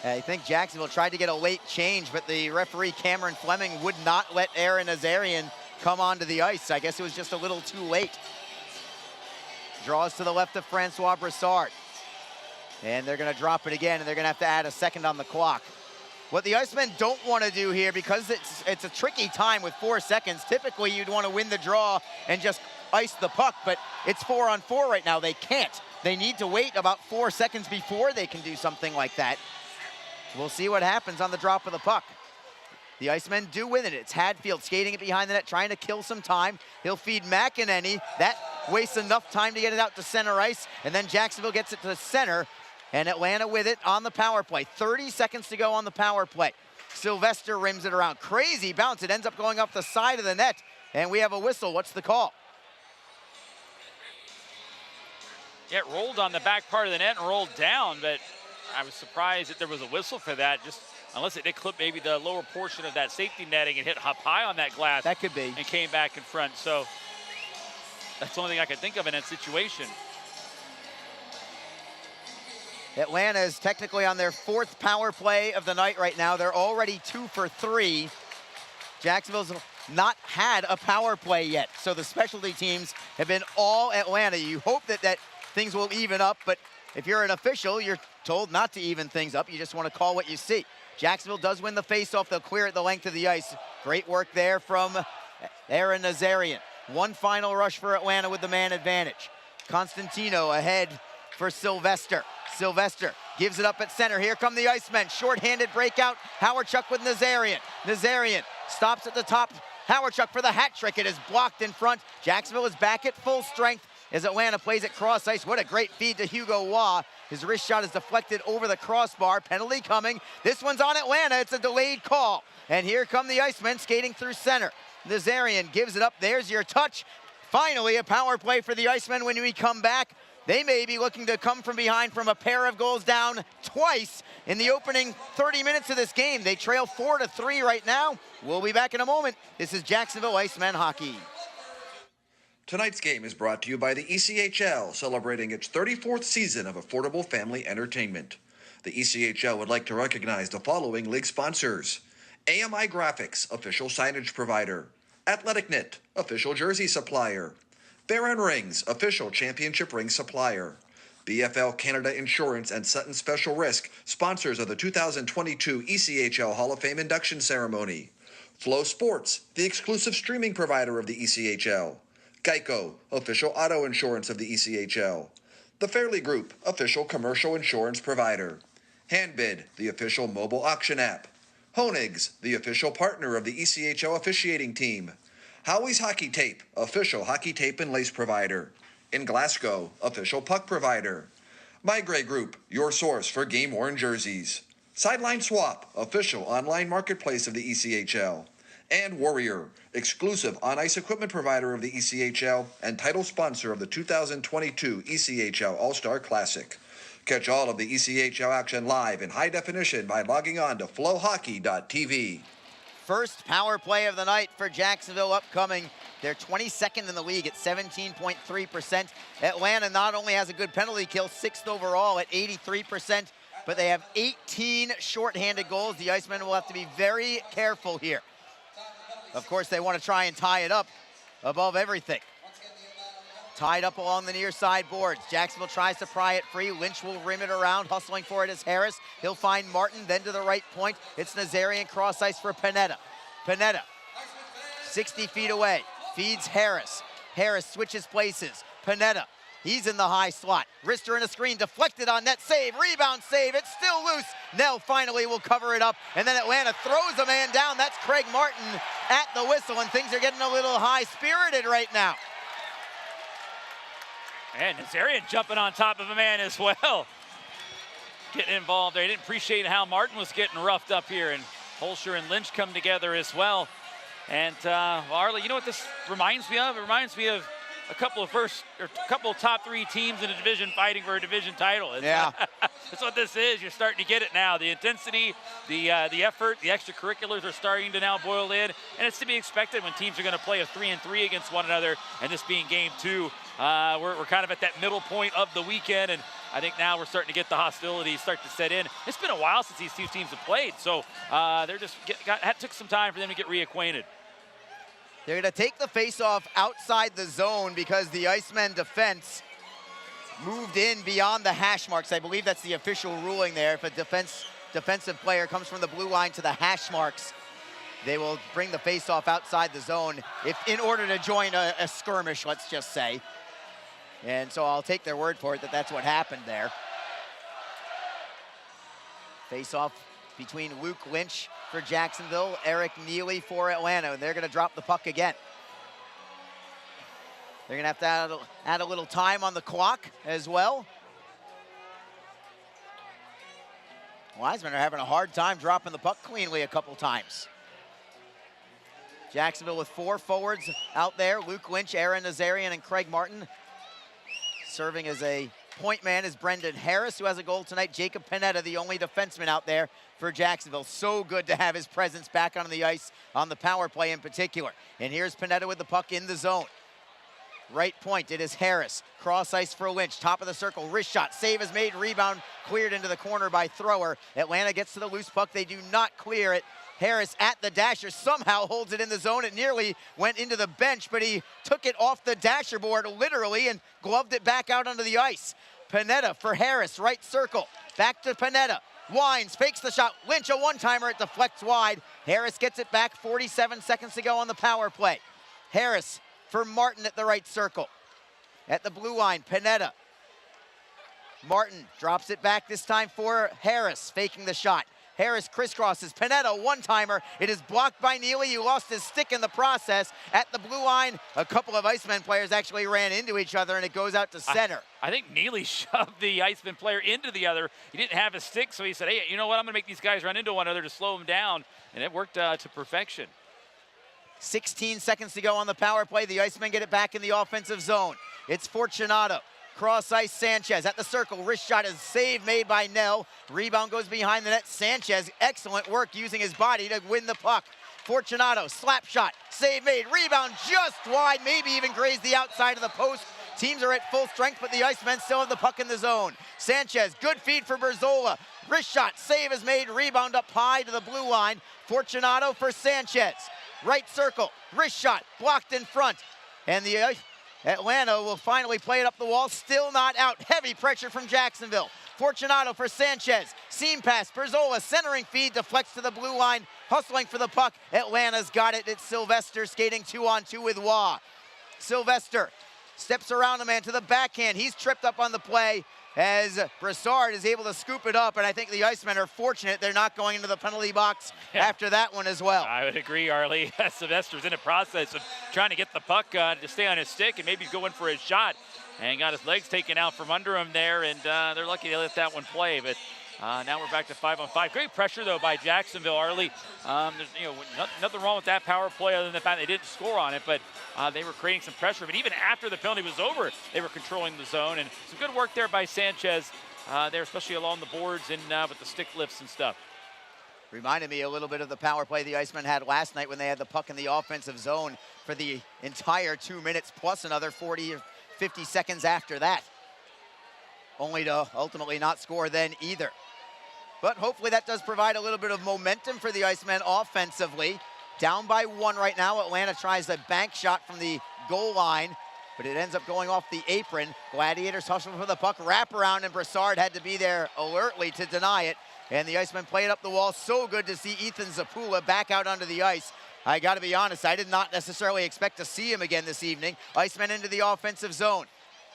I think Jacksonville tried to get a late change, but the referee, Cameron Fleming, would not let Aaron Nazarian come onto the ice. I guess it was just a little too late. Draws to the left of Francois Brassard. And they're gonna drop it again, and they're gonna have to add a second on the clock. What the Icemen don't wanna do here, because it's a tricky time with 4 seconds, typically you'd wanna win the draw and just ice the puck, but it's 4-on-4 right now. They can't. They need to wait about 4 seconds before they can do something like that. We'll see what happens on the drop of the puck. The Icemen do win it. It's Hadfield skating it behind the net, trying to kill some time. He'll feed McEnany. That wastes enough time to get it out to center ice, and then Jacksonville gets it to center, and Atlanta with it on the power play. 30 seconds to go on the power play. Sylvester rims it around. Crazy bounce. It ends up going off the side of the net, and we have a whistle. What's the call? Yeah, it rolled on the back part of the net and rolled down, but I was surprised that there was a whistle for that, just unless it did clip maybe the lower portion of that safety netting and hit up high on that glass. That could be. And came back in front. So that's the only thing I could think of in that situation. Atlanta is technically on their 4th power play of the night right now. They're already 2 for 3. Jacksonville's not had a power play yet, so the specialty teams have been all Atlanta. You hope that things will even up, but if you're an official, you're told not to even things up. You just want to call what you see. Jacksonville does win the faceoff. They'll clear it the length of the ice. Great work there from Aaron Nazarian. One final rush for Atlanta with the man advantage. Constantino ahead for Sylvester. Sylvester gives it up at center. Here come the Icemen. Short-handed breakout. Howardchuk with Nazarian. Nazarian stops at the top. Howardchuk for the hat trick. It is blocked in front. Jacksonville is back at full strength. as Atlanta plays it cross ice. What a great feed to Hugo Waugh. His wrist shot is deflected over the crossbar. Penalty coming. This one's on Atlanta. It's a delayed call. And here come the Icemen skating through center. Nazarian gives it up. There's your touch. Finally, a power play for the Icemen when we come back. They may be looking to come from behind from a pair of goals down twice in the opening 30 minutes of this game. They trail 4-3 right now. We'll be back in a moment. This is Jacksonville Icemen hockey. Tonight's game is brought to you by the ECHL, celebrating its 34th season of affordable family entertainment. The ECHL would like to recognize the following league sponsors: AMI Graphics, official signage provider; AthleticNet, official jersey supplier; Baron Rings, official championship ring supplier; BFL Canada Insurance and Sutton Special Risk, sponsors of the 2022 ECHL Hall of Fame induction ceremony; Flow Sports, the exclusive streaming provider of the ECHL; Geico, official auto insurance of the ECHL; The Fairley Group, official commercial insurance provider; Handbid, the official mobile auction app; Honig's, the official partner of the ECHL officiating team; Howie's Hockey Tape, official hockey tape and lace provider; In Glasgow, official puck provider; My Grey Group, your source for game-worn jerseys; Sideline Swap, official online marketplace of the ECHL; and Warrior, exclusive on-ice equipment provider of the ECHL and title sponsor of the 2022 ECHL All-Star Classic. Catch all of the ECHL action live in high definition by logging on to flowhockey.tv. First power play of the night for Jacksonville upcoming. They're 22nd in the league at 17.3%. Atlanta not only has a good penalty kill, 6th overall at 83%, but they have 18 shorthanded goals. The Icemen will have to be very careful here. Of course, they want to try and tie it up above everything. Tied up along the near side boards. Jacksonville tries to pry it free. Lynch will rim it around. Hustling for it is Harris. He'll find Martin, then to the right point. It's Nazarian cross ice for Panetta. Panetta, 60 feet away, feeds Harris. Harris switches places. Panetta, he's in the high slot. Wrister in a screen, deflected on net, save, rebound save. It's still loose. Nell finally will cover it up, and then Atlanta throws a man down. That's Craig Martin at the whistle, and things are getting a little high-spirited right now. And Nazarian jumping on top of a man as well. Getting involved there. I didn't appreciate how Martin was getting roughed up here, and Holscher and Lynch come together as well. And Arlie, you know what this reminds me of? It reminds me of a couple of top 3 teams in a division fighting for a division title. Yeah. That's what this is. You're starting to get it now. The intensity, the effort, the extracurriculars are starting to now boil in, and it's to be expected when teams are going to play a 3-3 against one another, and this being game 2. We're kind of at that middle point of the weekend, and I think now we're starting to get the hostilities start to set in. It's been a while since these two teams have played, so they're just took some time for them to get reacquainted. They're going to take the face-off outside the zone because the Icemen defense moved in beyond the hash marks. I believe that's the official ruling there. If a defensive player comes from the blue line to the hash marks, they will bring the face-off outside the zone in order to join a skirmish, let's just say. And so I'll take their word for it that that's what happened there. Face-off between Luke Lynch for Jacksonville, Eric Neely for Atlanta, and they're going to drop the puck again. They're going to have to add a little time on the clock as well. Icemen are having a hard time dropping the puck cleanly a couple times. Jacksonville with 4 forwards out there. Luke Lynch, Aaron Nazarian, and Craig Martin. Serving as a point man is Brendan Harris, who has a goal tonight. Jacob Panetta, the only defenseman out there for Jacksonville. So good to have his presence back on the ice on the power play in particular. And here's Panetta with the puck in the zone. Right point, it is Harris. Cross ice for Lynch, top of the circle, wrist shot, save is made, rebound cleared into the corner by Thrower. Atlanta gets to the loose puck, they do not clear it. Harris at the dasher somehow holds it in the zone. It nearly went into the bench, but he took it off the dasher board literally and gloved it back out onto the ice. Panetta for Harris, right circle, back to Panetta. Wines, fakes the shot, Lynch a one-timer, it deflects wide. Harris gets it back, 47 seconds to go on the power play. Harris for Martin at the right circle. At the blue line, Panetta. Martin drops it back this time for Harris, faking the shot. Harris crisscrosses. Panetta, one-timer. It is blocked by Neely. He lost his stick in the process. At the blue line, a couple of Icemen players actually ran into each other, and it goes out to center. I think Neely shoved the Iceman player into the other. He didn't have his stick, so he said, hey, you know what? I'm going to make these guys run into one another to slow them down, and it worked to perfection. 16 seconds to go on the power play. The Icemen get it back in the offensive zone. It's Fortunato. Cross ice, Sanchez at the circle. Wrist shot is save made by Nell. Rebound goes behind the net. Sanchez, excellent work using his body to win the puck. Fortunato, slap shot, save made. Rebound just wide, maybe even grazed the outside of the post. Teams are at full strength, but the Icemen still have the puck in the zone. Sanchez, good feed for Berzola. Wrist shot, save is made. Rebound up high to the blue line. Fortunato for Sanchez. Right circle, wrist shot, blocked in front. And the Atlanta will finally play it up the wall, still not out. Heavy pressure from Jacksonville. Fortunato for Sanchez. Seam pass, Berzola, centering feed, deflects to the blue line, hustling for the puck. Atlanta's got it. It's Sylvester skating 2-on-2 with Waugh. Sylvester steps around the man to the backhand. He's tripped up on the play as Brassard is able to scoop it up, and I think the Icemen are fortunate they're not going into the penalty box after that one as well. I would agree, Arlie. Sylvester's in the process of trying to get the puck to stay on his stick and maybe go in for his shot, and got his legs taken out from under him there, and they're lucky to let that one play. But now we're back to 5-on-5. Great pressure, though, by Jacksonville, Arlie. There's nothing wrong with that power play other than the fact they didn't score on it, but they were creating some pressure. But even after the penalty was over, they were controlling the zone, and some good work there by Sanchez there, especially along the boards and with the stick lifts and stuff. Reminded me a little bit of the power play the Icemen had last night when they had the puck in the offensive zone for the entire 2 minutes plus another 40 or 50 seconds after that, only to ultimately not score then either. But hopefully that does provide a little bit of momentum for the Icemen offensively. Down by 1 right now. Atlanta tries a bank shot from the goal line, but it ends up going off the apron. Gladiators hustle for the puck, wrap around, and Brassard had to be there alertly to deny it. And the Icemen play it up the wall. So good to see Ethan Zapula back out onto the ice. I got to be honest, I did not necessarily expect to see him again this evening. Icemen into the offensive zone.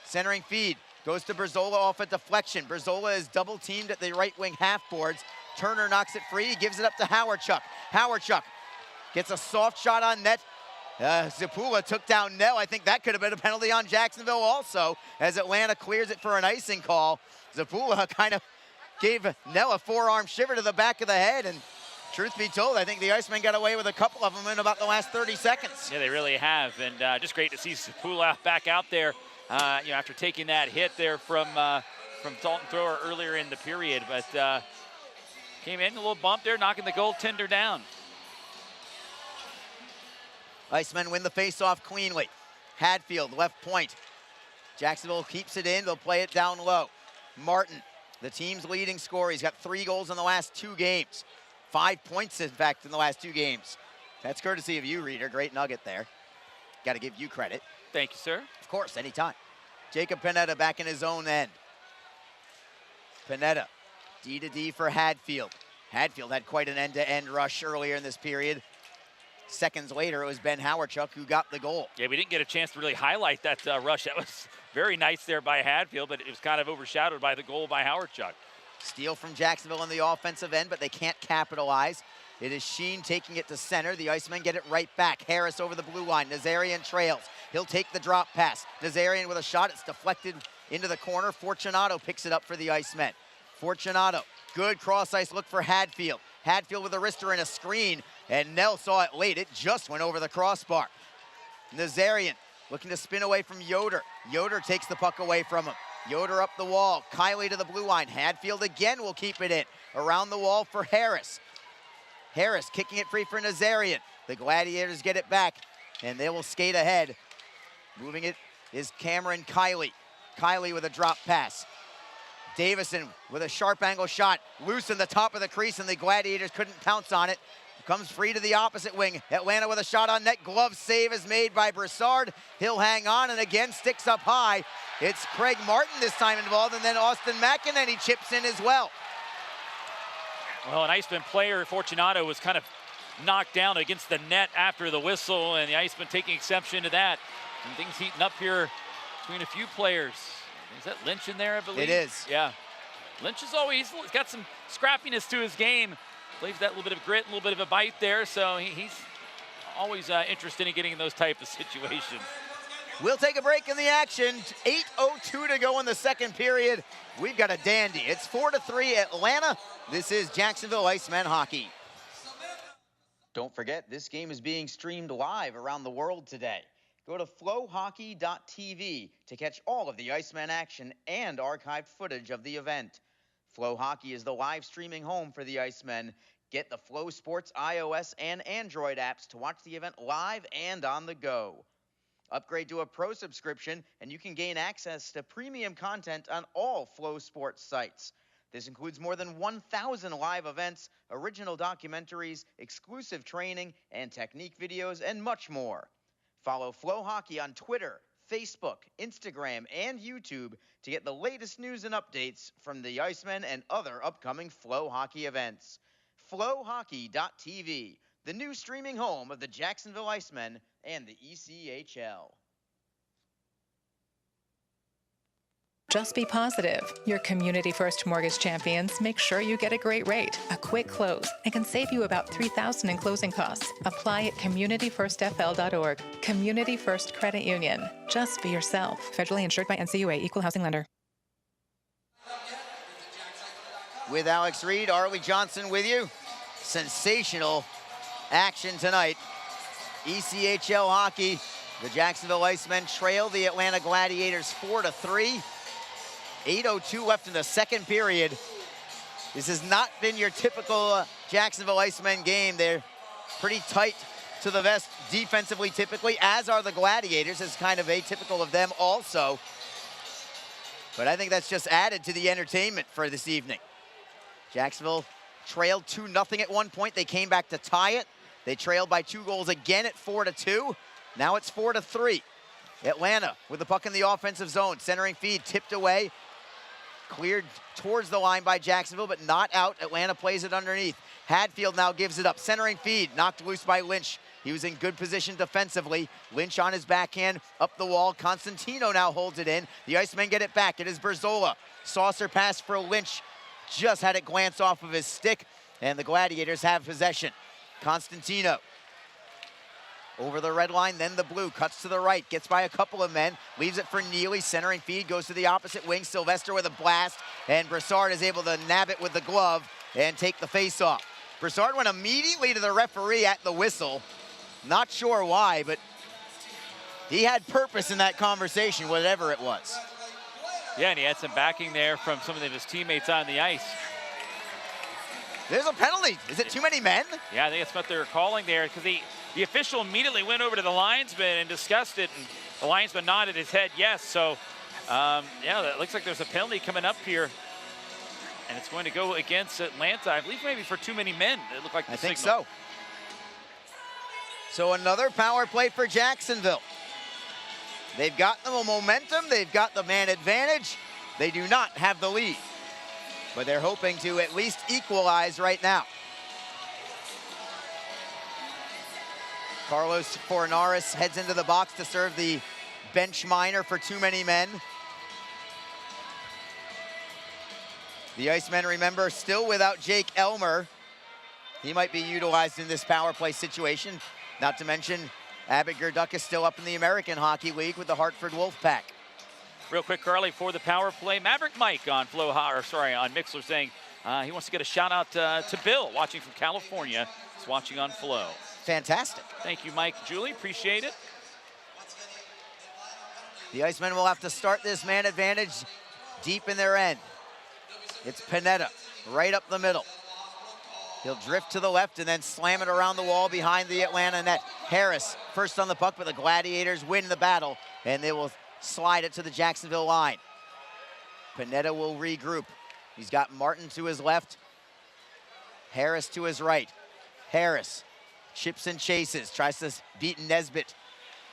Centering feed. Goes to Berzola off a deflection. Berzola is double teamed at the right wing half boards. Turner knocks it free. He gives it up to Howardchuk. Howardchuk gets a soft shot on net. Zapula took down Nell. I think that could have been a penalty on Jacksonville also, as Atlanta clears it for an icing call. Zapula kind of gave Nell a forearm shiver to the back of the head, and truth be told, I think the Icemen got away with a couple of them in about the last 30 seconds. Yeah, they really have, and just great to see Zapula back out there. After taking that hit there from Dalton Thrower earlier in the period, but came in a little bump there, knocking the goaltender down. Icemen win the faceoff cleanly. Hadfield, left point. Jacksonville keeps it in. They'll play it down low. Martin, the team's leading scorer. He's got 3 goals in the last 2 games. 5 points, in fact, in the last 2 games. That's courtesy of you, Reader. Great nugget there. Got to give you credit. Thank you, sir. Of course, anytime. Jacob Panetta back in his own end. Panetta, D-to-D for Hadfield. Hadfield had quite an end-to-end rush earlier in this period. Seconds later, it was Ben Howardchuk who got the goal. Yeah, we didn't get a chance to really highlight that rush. That was very nice there by Hadfield, but it was kind of overshadowed by the goal by Howardchuk. Steal from Jacksonville on the offensive end, but they can't capitalize. It is Sheen taking it to center. The Icemen get it right back. Harris over the blue line. Nazarian trails. He'll take the drop pass. Nazarian with a shot. It's deflected into the corner. Fortunato picks it up for the Icemen. Fortunato, good cross-ice look for Hadfield. Hadfield with a wrister and a screen, and Nell saw it late. It just went over the crossbar. Nazarian looking to spin away from Yoder. Yoder takes the puck away from him. Yoder up the wall. Kiley to the blue line. Hadfield again will keep it in. Around the wall for Harris. Harris kicking it free for Nazarian. The Gladiators get it back, and they will skate ahead. Moving it is Cameron Kiley. Kiley with a drop pass. Davison with a sharp angle shot. Loose in the top of the crease, and the Gladiators couldn't pounce on it. Comes free to the opposite wing. Atlanta with a shot on net. Glove save is made by Brassard. He'll hang on, and again sticks up high. It's Craig Martin this time involved, and then Austin McEnany chips in as well. Well, an Iceman player, Fortunato, was kind of knocked down against the net after the whistle, and the Iceman taking exception to that. And things heating up here between a few players. Is that Lynch in there, I believe? It is. Yeah. Lynch is always, he's got some scrappiness to his game. believes that little bit of grit, a little bit of a bite there, so he's always interested in getting in those type of situations. We'll take a break in the action. 8:02 to go in the second period. We've got a dandy. It's 4-3 Atlanta. This is Jacksonville Icemen hockey. Don't forget, this game is being streamed live around the world today. Go to flowhockey.tv to catch all of the Icemen action and archived footage of the event. Flow Hockey is the live streaming home for the Icemen. Get the Flow Sports iOS and Android apps to watch the event live and on the go. Upgrade to a pro subscription and you can gain access to premium content on all Flow Sports sites. This includes more than 1,000 live events, original documentaries, exclusive training, and technique videos, and much more. Follow Flow Hockey on Twitter, Facebook, Instagram, and YouTube to get the latest news and updates from the Icemen and other upcoming Flow Hockey events. Flowhockey.tv, the new streaming home of the Jacksonville Icemen and the ECHL. Just be positive. Your Community First Mortgage champions make sure you get a great rate, a quick close, and can save you about $3,000 in closing costs. Apply at communityfirstfl.org. Community First Credit Union. Just be yourself. Federally insured by NCUA, Equal Housing Lender. With Alex Reed, Arlie Johnson with you. Sensational action tonight. ECHL hockey. The Jacksonville Icemen trail the Atlanta Gladiators 4-3. 8:02 left in the second period. This has not been your typical Jacksonville Icemen game. They're pretty tight to the vest defensively typically, as are the Gladiators. It's kind of atypical of them also. But I think that's just added to the entertainment for this evening. Jacksonville trailed 2-0 at one point. They came back to tie it. They trailed by 2 goals again at 4-2. Now it's 4-3. Atlanta with the puck in the offensive zone. Centering feed tipped away. Cleared towards the line by Jacksonville, but not out. Atlanta plays it underneath. Hadfield now gives it up. Centering feed knocked loose by Lynch. He was in good position defensively. Lynch on his backhand, up the wall. Constantino now holds it in. The Icemen get it back. It is Berzola. Saucer pass for Lynch. Just had it glance off of his stick, and the Gladiators have possession. Constantino over the red line, then the blue, cuts to the right, gets by a couple of men, leaves it for Neely, centering feed, goes to the opposite wing, Sylvester with a blast, and Broussard is able to nab it with the glove and take the face-off. Broussard went immediately to the referee at the whistle. Not sure why, but he had purpose in that conversation, whatever it was. Yeah, and he had some backing there from some of his teammates on the ice. There's a penalty. Is it too many men? Yeah, I think that's what they're calling there, because the official immediately went over to the linesman and discussed it, and the linesman nodded his head yes. So, yeah, it looks like there's a penalty coming up here, and it's going to go against Atlanta. I believe maybe for too many men. It looked like the signal. I think so. So another power play for Jacksonville. They've got the momentum. They've got the man advantage. They do not have the lead, but they're hoping to at least equalize right now. Carlos Fornaris heads into the box to serve the bench minor for too many men. The Icemen, remember, still without Jake Elmer. He might be utilized in this power play situation. Not to mention, Abbott Gerduck is still up in the American Hockey League with the Hartford Wolfpack. Real quick, Carly, for the power play, Maverick Mike on on Mixler saying he wants to get a shout out to Bill, watching from California. He's watching on Flow. Fantastic. Thank you, Mike, Julie, appreciate it. The Icemen will have to start this man advantage deep in their end. It's Panetta, right up the middle. He'll drift to the left and then slam it around the wall behind the Atlanta net. Harris first on the puck, but the Gladiators win the battle, and they will slide it to the Jacksonville line. Panetta will regroup. He's got Martin to his left, Harris to his right. Harris chips and chases, tries to beat Nesbitt.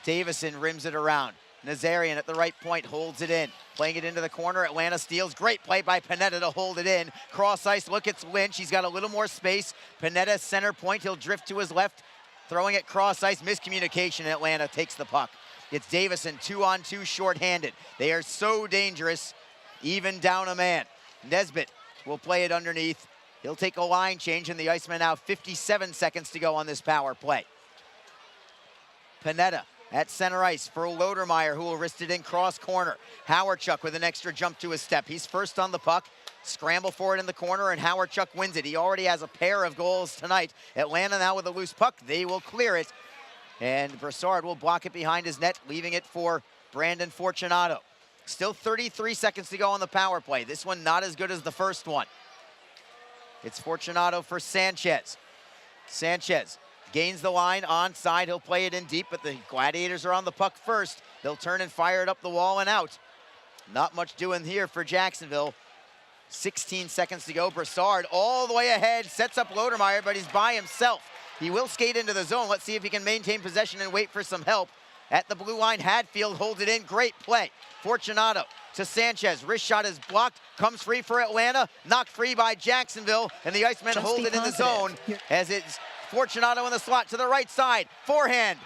Davison rims it around. Nazarian at the right point holds it in. Playing it into the corner, Atlanta steals. Great play by Panetta to hold it in. Cross ice, look at Lynch. He's got a little more space. Panetta center point, he'll drift to his left. Throwing it cross ice, miscommunication. Atlanta takes the puck. It's Davison, 2-on-2 shorthanded. They are so dangerous, even down a man. Nesbitt will play it underneath. He'll take a line change, and the Icemen now 57 seconds to go on this power play. Panetta at center ice for Lodermeyer, who will wrist it in cross corner. Howardchuk with an extra jump to his step. He's first on the puck. Scramble for it in the corner, and Howardchuk wins it. He already has a pair of goals tonight. Atlanta now with a loose puck. They will clear it, and Brassard will block it behind his net, leaving it for Brandon Fortunato. Still 33 seconds to go on the power play. This one not as good as the first one. It's Fortunato for Sanchez. Sanchez gains the line onside. He'll play it in deep, but the Gladiators are on the puck first. They'll turn and fire it up the wall and out. Not much doing here for Jacksonville. 16 seconds to go. Brassard all the way ahead, sets up Lodermeyer, but he's by himself. He will skate into the zone. Let's see if he can maintain possession and wait for some help. At the blue line, Hadfield holds it in. Great play. Fortunato to Sanchez. Wrist shot is blocked. Comes free for Atlanta. Knocked free by Jacksonville. And the Icemen hold it in the zone as it's Fortunato in the slot to the right side. Forehand.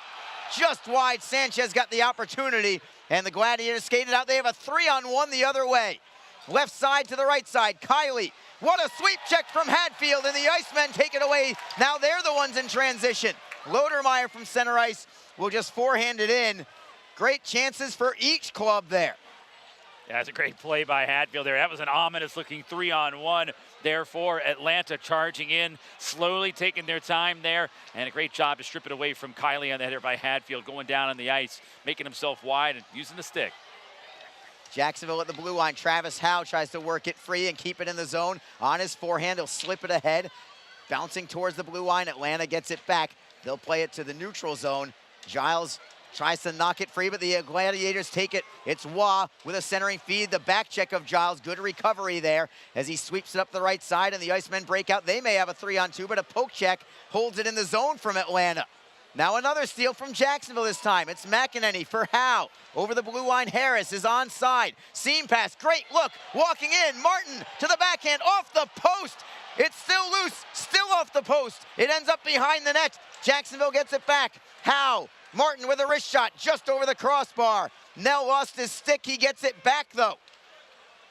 Just wide. Sanchez got the opportunity. And the Gladiators skated out. They have a 3-on-1 the other way. Left side to the right side. Kiley. What a sweep check from Hadfield. And the Icemen take it away. Now they're the ones in transition. Lodermeyer from center ice will just forehand it in. Great chances for each club there. Yeah, that's a great play by Hadfield there. That was an ominous-looking 3-on-1 there for Atlanta, charging in, slowly taking their time there, and a great job to strip it away from Kiley on the header by Hadfield, going down on the ice, making himself wide and using the stick. Jacksonville at the blue line. Travis Howe tries to work it free and keep it in the zone. On his forehand, he'll slip it ahead. Bouncing towards the blue line, Atlanta gets it back. They'll play it to the neutral zone. Giles tries to knock it free, but the Gladiators take it. It's Waugh with a centering feed. The back check of Giles. Good recovery there as he sweeps it up the right side, and the Icemen break out. They may have a 3-on-2, but a poke check holds it in the zone from Atlanta. Now another steal from Jacksonville this time. It's McEnany for Howe. Over the blue line, Harris is onside. Seam pass, great look. Walking in, Martin to the backhand, off the post. It's still loose, still off the post. It ends up behind the net. Jacksonville gets it back. Howe, Martin with a wrist shot just over the crossbar. Nell lost his stick, he gets it back though.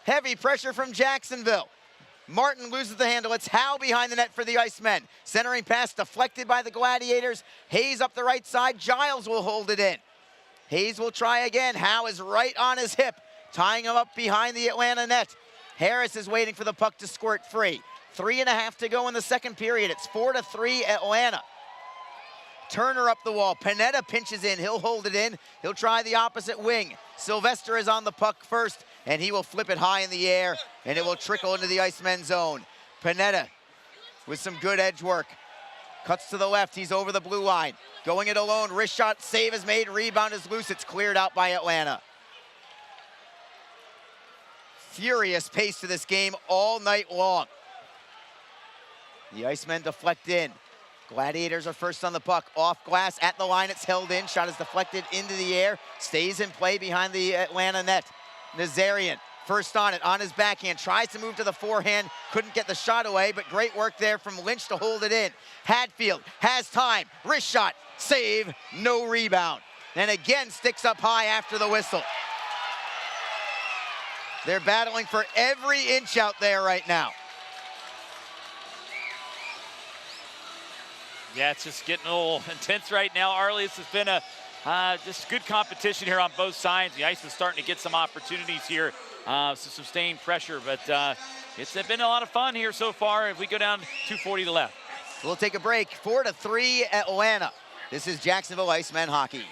Heavy pressure from Jacksonville. Martin loses the handle. It's Howe behind the net for the Icemen. Centering pass deflected by the Gladiators. Hayes up the right side. Giles will hold it in. Hayes will try again. Howe is right on his hip, tying him up behind the Atlanta net. Harris is waiting for the puck to squirt free. 3.5 to go in the second period. It's 4-3 Atlanta. Turner up the wall. Panetta pinches in. He'll hold it in. He'll try the opposite wing. Sylvester is on the puck first, and he will flip it high in the air, and it will trickle into the Icemen zone. Panetta with some good edge work. Cuts to the left. He's over the blue line. Going it alone. Wrist shot. Save is made. Rebound is loose. It's cleared out by Atlanta. Furious pace to this game all night long. The Icemen deflect in. Gladiators are first on the puck. Off glass at the line. It's held in. Shot is deflected into the air. Stays in play behind the Atlanta net. Nazarian first on it, on his backhand. Tries to move to the forehand. Couldn't get the shot away, but great work there from Lynch to hold it in. Hadfield has time. Wrist shot. Save. No rebound. And again sticks up high after the whistle. They're battling for every inch out there right now. Yeah, it's just getting a little intense right now, Arlie. This has been a just good competition here on both sides. The Ice is starting to get some opportunities here, some sustained pressure, but it's been a lot of fun here so far. If we go down 2:40 to left. We'll take a break. 4-3 Atlanta. This is Jacksonville Icemen hockey.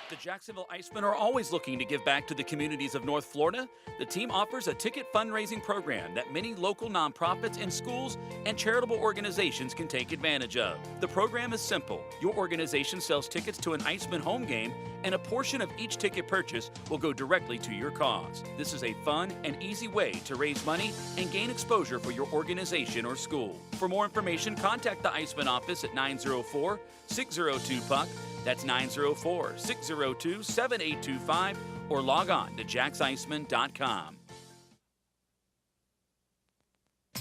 The Jacksonville Icemen are always looking to give back to the communities of North Florida. The team offers a ticket fundraising program that many local nonprofits and schools and charitable organizations can take advantage of. The program is simple. Your organization sells tickets to an Icemen home game, and a portion of each ticket purchase will go directly to your cause. This is a fun and easy way to raise money and gain exposure for your organization or school. For more information, contact the Icemen office at 904-602-PUCK. That's 904-602-7825, or log on to jacksiceman.com.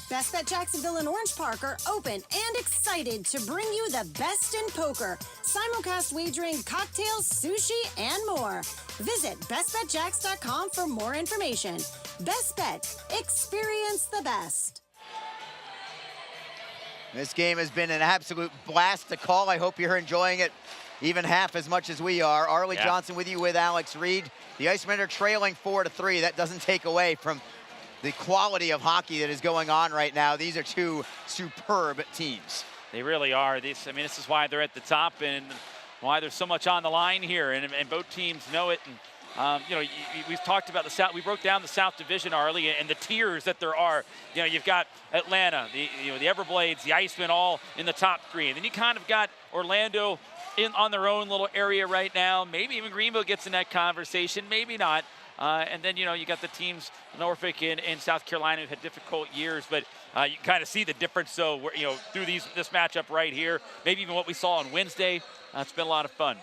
Best Bet Jacksonville and Orange Park are open and excited to bring you the best in poker, simulcast wagering, cocktails, sushi, and more. Visit bestbetjacks.com for more information. Best Bet, experience the best. This game has been an absolute blast to call. I hope you're enjoying it even half as much as we are. Arlie Johnson with you with Alex Reed. The Icemen are trailing 4-3. That doesn't take away from the quality of hockey that is going on right now. These are two superb teams. They really are. This is why they're at the top and why there's so much on the line here, and both teams know it. And we've talked about the South. We broke down the South Division, Arlie, and the tiers that there are. You've got Atlanta, the Everblades, the Icemen, all in the top three, and then you kind of got Orlando on their own little area right now. Maybe even Greenville gets in that conversation, maybe not. And then you got the teams Norfolk and South Carolina who've had difficult years, but you kind of see the difference. So through this matchup right here, maybe even what we saw on Wednesday, it's been a lot of fun.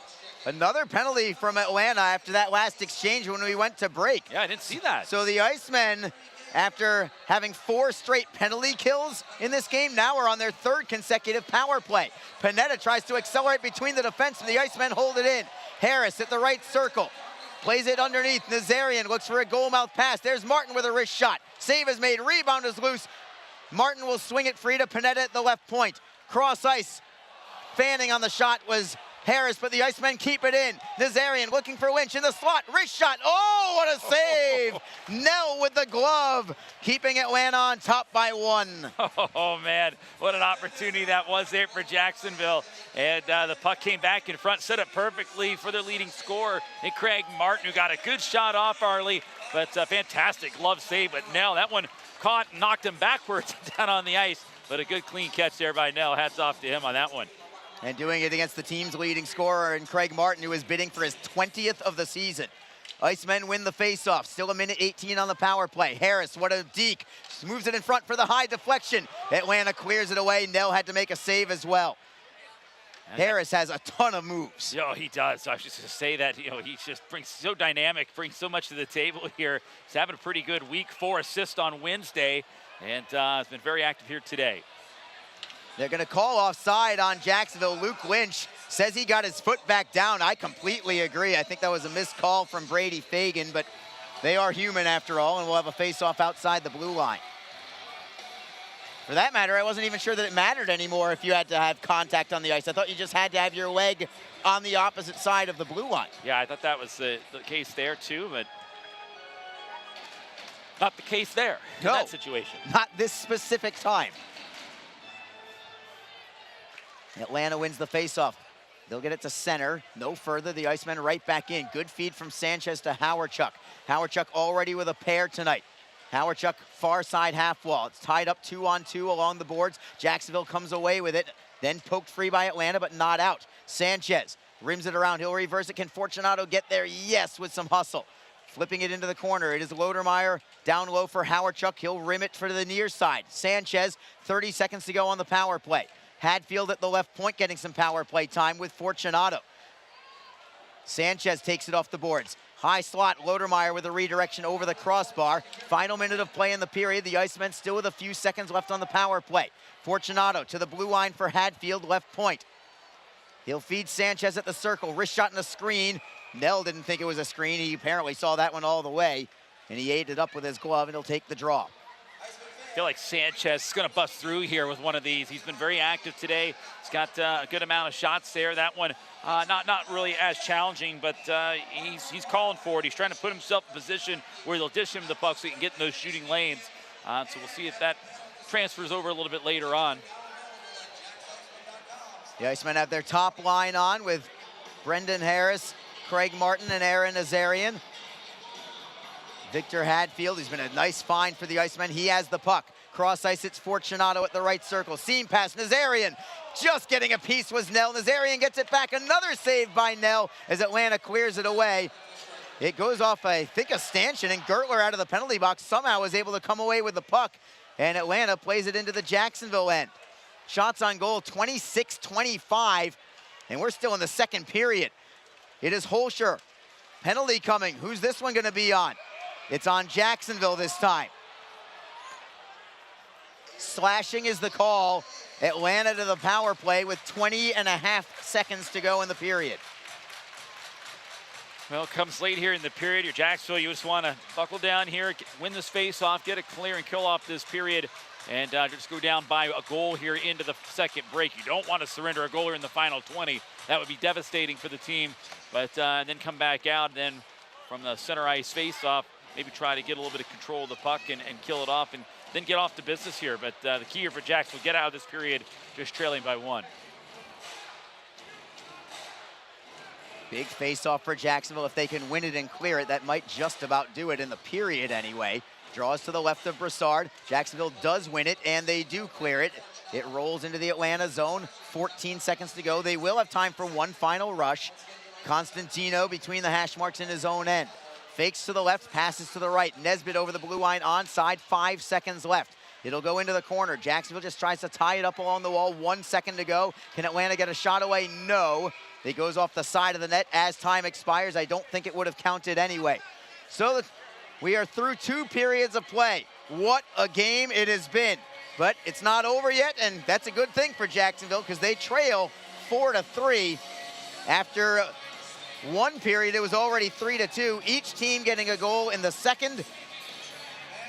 Another penalty from Atlanta after that last exchange when we went to break. Yeah, I didn't see that. So the Icemen, after having 4 straight penalty kills in this game, now are on their 3rd consecutive power play. Panetta tries to accelerate between the defense, and the Icemen hold it in. Harris at the right circle. Plays it underneath. Nazarian looks for a goal mouth pass. There's Martin with a wrist shot. Save is made. Rebound is loose. Martin will swing it free to Panetta at the left point. Cross ice. Fanning on the shot was Harris, but the Icemen keep it in. Nazarian looking for Lynch in the slot. Wrist shot. Oh, what a save. Nell with the glove, keeping Atlanta on top by 1. Oh, man. What an opportunity that was there for Jacksonville. And the puck came back in front, set up perfectly for their leading scorer, and Craig Martin, who got a good shot off Arlie, but a fantastic glove save. But Nell, that one caught and knocked him backwards down on the ice. But a good clean catch there by Nell. Hats off to him on that one. And doing it against the team's leading scorer in Craig Martin, who is bidding for his 20th of the season. Icemen win the faceoff. Still a minute 18 on the power play. Harris, what a deke. Moves it in front for the high deflection. Atlanta clears it away. Nell had to make a save as well. Harris has a ton of moves. He does. I was just going to say that, he just brings so dynamic, brings so much to the table here. He's having a pretty good week. 4 assists on Wednesday, and has been very active here today. They're going to call offside on Jacksonville. Luke Lynch says he got his foot back down. I completely agree. I think that was a missed call from Brady Fagan, but they are human after all, and we'll have a face-off outside the blue line. For that matter, I wasn't even sure that it mattered anymore if you had to have contact on the ice. I thought you just had to have your leg on the opposite side of the blue line. Yeah, I thought that was the case there too, but not the case there in that situation. Not this specific time. Atlanta wins the faceoff. They'll get it to center. No further. The Icemen right back in. Good feed from Sanchez to Howardchuk. Howardchuk already with a pair tonight. Howardchuk far side half wall. It's tied up 2-on-2 along the boards. Jacksonville comes away with it. Then poked free by Atlanta, but not out. Sanchez rims it around. He'll reverse it. Can Fortunato get there? Yes, with some hustle. Flipping it into the corner. It is Lodermeyer down low for Howardchuk. He'll rim it for the near side. Sanchez, 30 seconds to go on the power play. Hadfield at the left point getting some power play time with Fortunato. Sanchez takes it off the boards. High slot, Lodermeyer with a redirection over the crossbar. Final minute of play in the period. The Icemen still with a few seconds left on the power play. Fortunato to the blue line for Hadfield, left point. He'll feed Sanchez at the circle. Wrist shot in the screen. Nell didn't think it was a screen. He apparently saw that one all the way, and he ate it up with his glove, and he'll take the draw. I feel like Sanchez is going to bust through here with one of these. He's been very active today. He's got a good amount of shots there. That one, not really as challenging, but he's calling for it. He's trying to put himself in a position where they'll dish him the puck so he can get in those shooting lanes. So we'll see if that transfers over a little bit later on. The Icemen have their top line on with Brendan Harris, Craig Martin, and Aaron Nazarian. Victor Hadfield, he's been a nice find for the Icemen. He has the puck. Cross ice, it's Fortunato at the right circle. Seam pass, Nazarian. Just getting a piece was Nell. Nazarian gets it back. Another save by Nell as Atlanta clears it away. It goes off, I think, a stanchion, and Gertler out of the penalty box somehow was able to come away with the puck, and Atlanta plays it into the Jacksonville end. Shots on goal, 26-25, and we're still in the second period. It is Holscher. Penalty coming. Who's this one going to be on? It's on Jacksonville this time. Slashing is the call. Atlanta to the power play with 20.5 seconds to go in the period. Well, it comes late here in the period. You're Jacksonville, you just want to buckle down here, win this face-off, get it clear, and kill off this period. and just go down by a goal here into the second break. You don't want to surrender a goal here in the final 20. That would be devastating for the team. But then come back out, and then from the center ice face-off, maybe try to get a little bit of control of the puck and kill it off, and then get off to business here. But the key here for Jacksonville, get out of this period just trailing by 1. Big face-off for Jacksonville. If they can win it and clear it, that might just about do it in the period anyway. Draws to the left of Brassard. Jacksonville does win it, and they do clear it. It rolls into the Atlanta zone. 14 seconds to go. They will have time for one final rush. Constantino between the hash marks in his own end. Fakes to the left, passes to the right. Nesbitt over the blue line, onside, 5 seconds left. It'll go into the corner. Jacksonville just tries to tie it up along the wall. 1 second to go. Can Atlanta get a shot away? No. It goes off the side of the net as time expires. I don't think it would have counted anyway. So we are through 2 periods of play. What a game it has been. But it's not over yet, and that's a good thing for Jacksonville because they trail 4-3. After one period, it was already 3-2. Each team getting a goal in the second.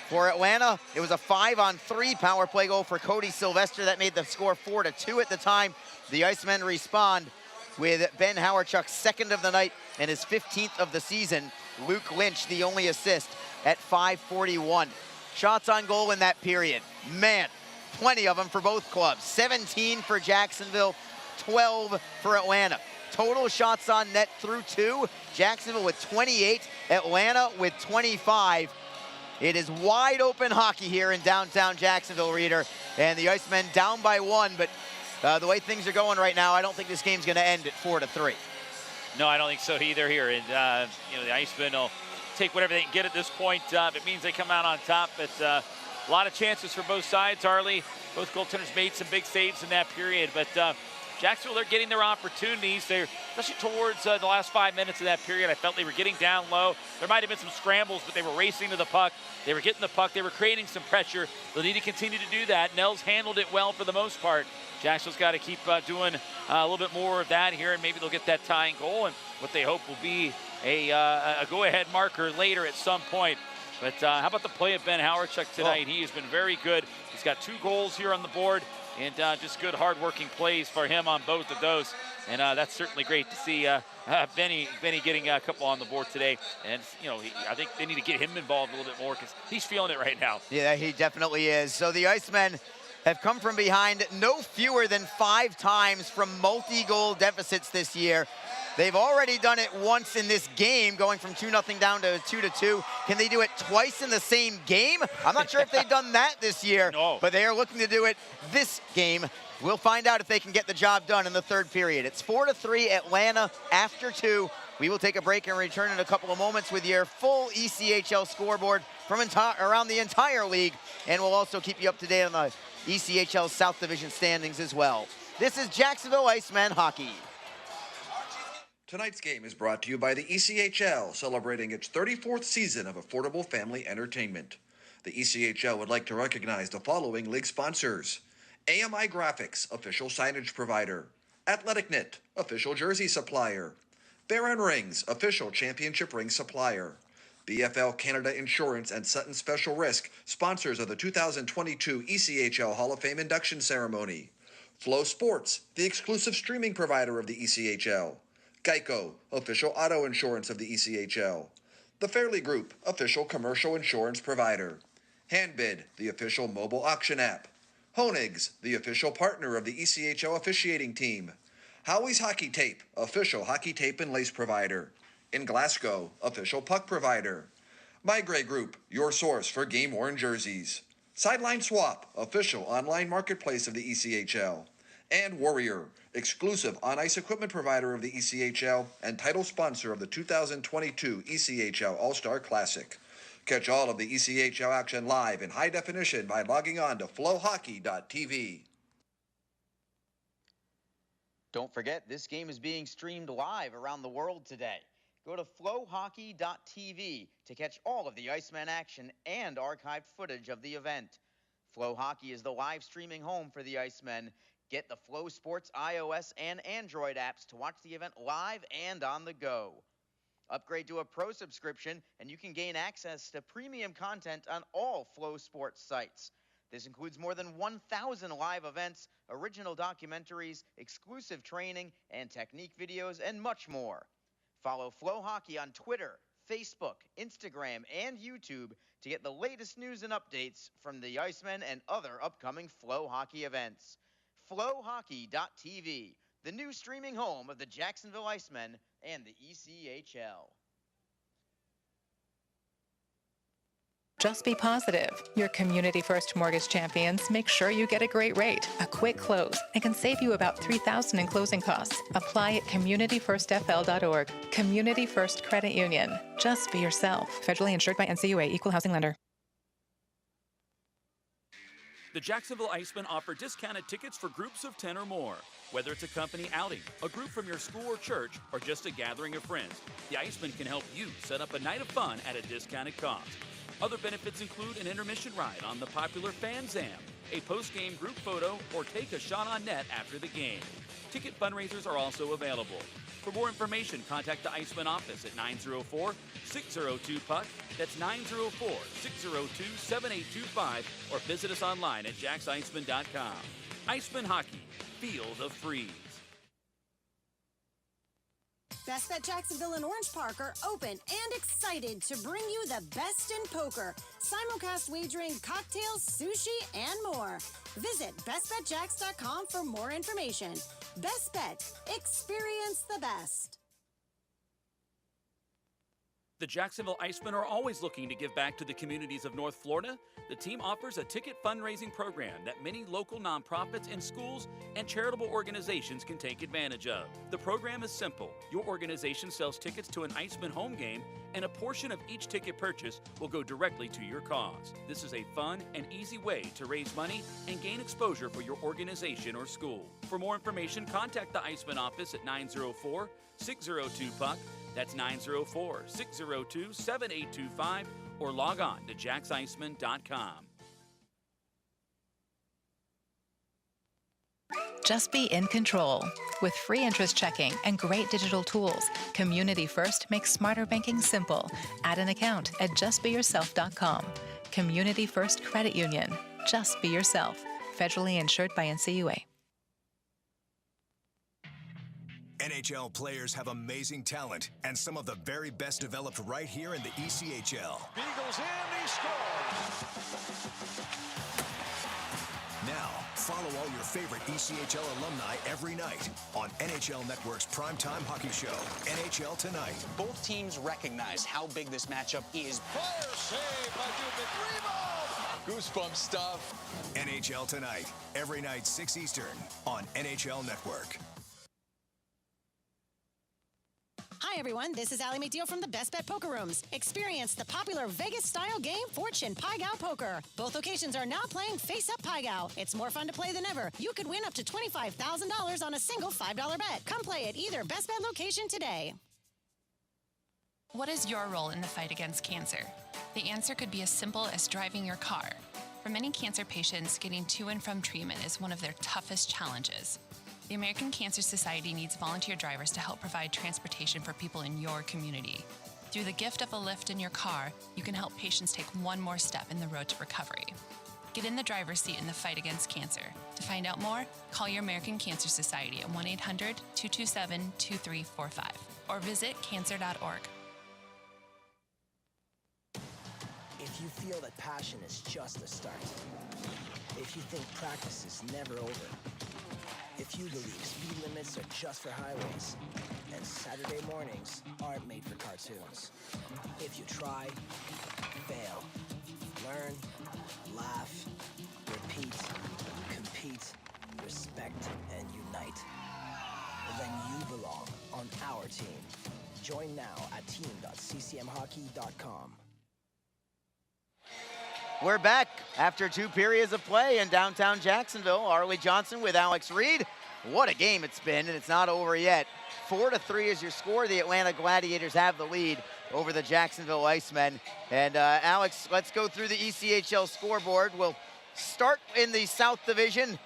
For Atlanta, it was a 5-on-3 power play goal for Cody Sylvester that made the score 4-2 at the time. The Icemen respond with Ben Howarchuk's second of the night and his 15th of the season. Luke Lynch, the only assist at 5:41. Shots on goal in that period. Man, plenty of them for both clubs. 17 for Jacksonville, 12 for Atlanta. Total shots on net through 2. Jacksonville with 28, Atlanta with 25. It is wide open hockey here in downtown Jacksonville, Reader. And the Icemen down by 1, but the way things are going right now, I don't think this game's going to end at 4-3. No, I don't think so either here. And, the Icemen will take whatever they can get at this point. If it means they come out on top, it's a lot of chances for both sides, Arlie. Both goaltenders made some big saves in that period, but Jacksonville, they're getting their opportunities. They're, especially towards the last 5 minutes of that period, I felt they were getting down low. There might have been some scrambles, but they were racing to the puck. They were getting the puck. They were creating some pressure. They'll need to continue to do that. Nels handled it well for the most part. Jacksonville's got to keep doing a little bit more of that here, and maybe they'll get that tying goal, and what they hope will be a go-ahead marker later at some point. But how about the play of Ben Howarchuk tonight? He has been very good. He's got 2 goals here on the board, and just good hard-working plays for him on both of those. And that's certainly great to see Benny getting a couple on the board today. And, I think they need to get him involved a little bit more because he's feeling it right now. Yeah, he definitely is. So the Icemen have come from behind no fewer than 5 times from multi-goal deficits this year. They've already done it once in this game, going from 2-0 down to 2-2. Can they do it twice in the same game? I'm not sure if they've done that this year, but they are looking to do it this game. We'll find out if they can get the job done in the third period. It's 4-3 Atlanta after 2. We will take a break and return in a couple of moments with your full ECHL scoreboard from around the entire league, and we'll also keep you up to date on the ECHL South Division standings as well. This is Jacksonville Icemen Hockey. Tonight's game is brought to you by the ECHL, celebrating its 34th season of affordable family entertainment. The ECHL would like to recognize the following league sponsors: AMI Graphics, official signage provider; AthleticNet, official jersey supplier; Baron Rings, official championship ring supplier; BFL Canada Insurance and Sutton Special Risk, sponsors of the 2022 ECHL Hall of Fame induction ceremony; Flow Sports, the exclusive streaming provider of the ECHL; Geico, official auto insurance of the ECHL; The Fairley Group, official commercial insurance provider; Handbid, the official mobile auction app; Honig's, the official partner of the ECHL officiating team; Howie's Hockey Tape, official hockey tape and lace provider; In Glasgow, official puck provider; My Grey Group, your source for game-worn jerseys; Sideline Swap, official online marketplace of the ECHL; and Warrior, exclusive on-ice equipment provider of the ECHL and title sponsor of the 2022 ECHL All-Star Classic. Catch all of the ECHL action live in high definition by logging on to flowhockey.tv. Don't forget, this game is being streamed live around the world today. Go to flowhockey.tv to catch all of the Iceman action and archived footage of the event. Flow Hockey is the live streaming home for the Icemen. Get the Flow Sports iOS and Android apps to watch the event live and on the go. Upgrade to a pro subscription and you can gain access to premium content on all Flow Sports sites. This includes more than 1,000 live events, original documentaries, exclusive training and technique videos, and much more. Follow Flow Hockey on Twitter, Facebook, Instagram, and YouTube to get the latest news and updates from the Icemen and other upcoming Flow Hockey events. FlowHockey.tv, the new streaming home of the Jacksonville Icemen and the ECHL. Just be positive. Your Community First Mortgage champions make sure you get a great rate, a quick close, and can save you about $3,000 in closing costs. Apply at communityfirstfl.org. Community First Credit Union. Just be yourself. Federally insured by NCUA, Equal Housing Lender. The Jacksonville Icemen offer discounted tickets for groups of 10 or more. Whether it's a company outing, a group from your school or church, or just a gathering of friends, the Icemen can help you set up a night of fun at a discounted cost. Other benefits include an intermission ride on the popular Fan Zam, a post-game group photo, or take a shot on net after the game. Ticket fundraisers are also available. For more information, contact the Icemen office at 904-602-PUCK. That's 904-602-7825, or visit us online at jacksicemen.com. Icemen Hockey, feel the freeze. Best Bet Jacksonville and Orange Park are open and excited to bring you the best in poker, simulcast wagering, cocktails, sushi, and more. Visit bestbetjacks.com for more information. Best Bet. Experience the best. The Jacksonville Icemen are always looking to give back to the communities of North Florida. The team offers a ticket fundraising program that many local nonprofits and schools and charitable organizations can take advantage of. The program is simple. Your organization sells tickets to an Icemen home game, and a portion of each ticket purchase will go directly to your cause. This is a fun and easy way to raise money and gain exposure for your organization or school. For more information, contact the Icemen office at 904-602-PUCK. That's 904-602-7825, or log on to jacksicemen.com. Just be in control. With free interest checking and great digital tools, Community First makes smarter banking simple. Add an account at justbeyourself.com. Community First Credit Union. Just be yourself. Federally insured by NCUA. NHL players have amazing talent, and some of the very best developed right here in the ECHL. Beagles in, he scores. Now, follow all your favorite ECHL alumni every night on NHL Network's primetime hockey show, NHL Tonight. Both teams recognize how big this matchup is. Fire save by Dubnik. Rebound. Goosebump stuff. NHL Tonight, every night 6 Eastern on NHL Network. Hi, everyone. This is Allie McDeal from the Best Bet Poker Rooms. Experience the popular Vegas-style game, Fortune Pai Gow Poker. Both locations are now playing Face-Up Pai Gow. It's more fun to play than ever. You could win up to $25,000 on a single $5 bet. Come play at either Best Bet location today. What is your role in the fight against cancer? The answer could be as simple as driving your car. For many cancer patients, getting to and from treatment is one of their toughest challenges. The American Cancer Society needs volunteer drivers to help provide transportation for people in your community. Through the gift of a lift in your car, you can help patients take one more step in the road to recovery. Get in the driver's seat in the fight against cancer. To find out more, call your American Cancer Society at 1-800-227-2345 or visit cancer.org. If you feel that passion is just the start, if you think practice is never over, if you believe speed limits are just for highways, and Saturday mornings aren't made for cartoons. If you try, fail, learn, laugh, repeat, compete, respect, and unite, then you belong on our team. Join now at team.ccmhockey.com. We're back after 2 periods of play in downtown Jacksonville. Arlie Johnson with Alex Reed. What a game it's been, and it's not over yet. 4-3 is your score. The Atlanta Gladiators have the lead over the Jacksonville Icemen. And Alex, let's go through the ECHL scoreboard. We'll start in the South Division.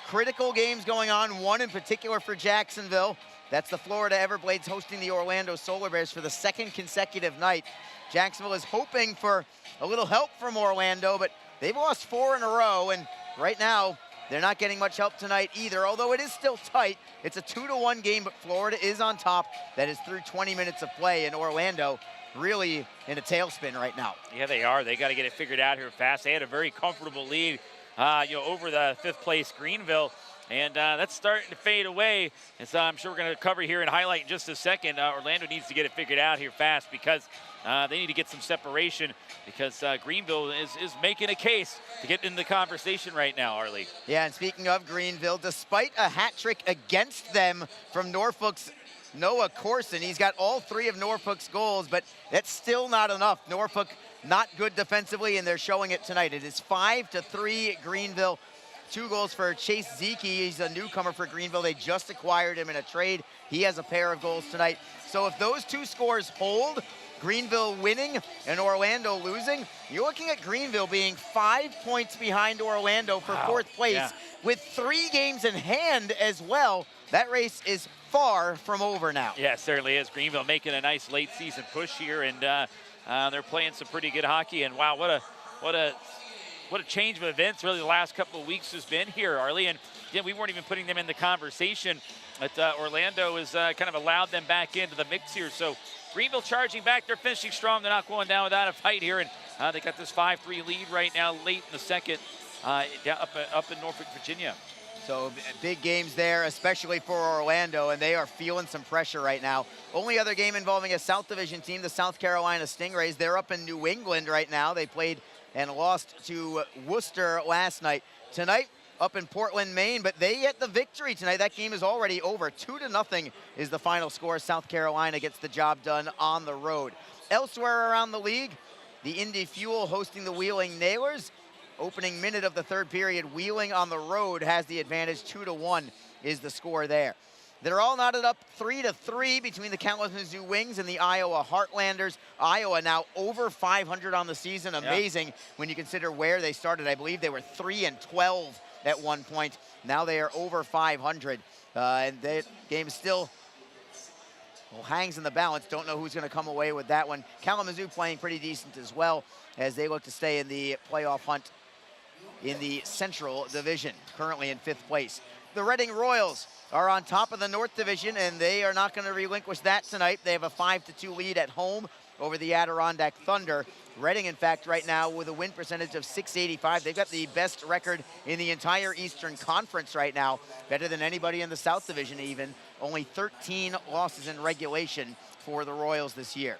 Critical games going on, one in particular for Jacksonville. That's the Florida Everblades hosting the Orlando Solar Bears for the 2nd consecutive night. Jacksonville is hoping for a little help from Orlando, but they've lost 4 in a row, and right now, they're not getting much help tonight either, although it is still tight. It's a 2-1 game, but Florida is on top. That is through 20 minutes of play, and Orlando really in a tailspin right now. Yeah, they are. They got to get it figured out here fast. They had a very comfortable lead, over the 5th place Greenville, and that's starting to fade away. And so I'm sure we're going to cover here and highlight in just a second. Orlando needs to get it figured out here fast because they need to get some separation because Greenville is making a case to get in the conversation right now, Arlie. Yeah, and speaking of Greenville, despite a hat trick against them from Norfolk's Noah Corson, he's got all 3 of Norfolk's goals, but that's still not enough. Norfolk not good defensively, and they're showing it tonight. It is 5-3 Greenville. 2 goals for Chase Zeke. He's a newcomer for Greenville. They just acquired him in a trade. He has a pair of goals tonight. So if those 2 scores hold, Greenville winning and Orlando losing, you're looking at Greenville being 5 points behind Orlando for 4th place with 3 games in hand as well. That race is far from over now. Yeah, it certainly is. Greenville making a nice late season push here, and they're playing some pretty good hockey. And wow, what a change of events really the last couple of weeks has been here, Arlie. And yeah, we weren't even putting them in the conversation. But Orlando has kind of allowed them back into the mix here. So Greenville charging back. They're finishing strong. They're not going down without a fight here. And they got this 5-3 lead right now late in the second up in Norfolk, Virginia. So big games there, especially for Orlando, and they are feeling some pressure right now. Only other game involving a South Division team, the South Carolina Stingrays. They're up in New England right now. They played and lost to Worcester last night. Tonight, up in Portland, Maine, but they get the victory tonight. That game is already over. 2-0 is the final score. South Carolina gets the job done on the road. Elsewhere around the league, the Indy Fuel hosting the Wheeling Nailers. Opening minute of the 3rd period, Wheeling on the road has the advantage. 2-1 is the score there. They're all knotted up 3-3 between the Kalamazoo Wings and the Iowa Heartlanders. Iowa now over 500 on the season. Amazing when you consider where they started. I believe they were 3-12 at one point. Now they are over 500. And that game still hangs in the balance. Don't know who's going to come away with that one. Kalamazoo playing pretty decent as well as they look to stay in the playoff hunt in the Central Division, currently in 5th place. The Reading Royals are on top of the North Division, and they are not going to relinquish that tonight. They have a 5-2 lead at home over the Adirondack Thunder. Reading, in fact, right now with a win percentage of .685. They've got the best record in the entire Eastern Conference right now, better than anybody in the South Division even. Only 13 losses in regulation for the Royals this year.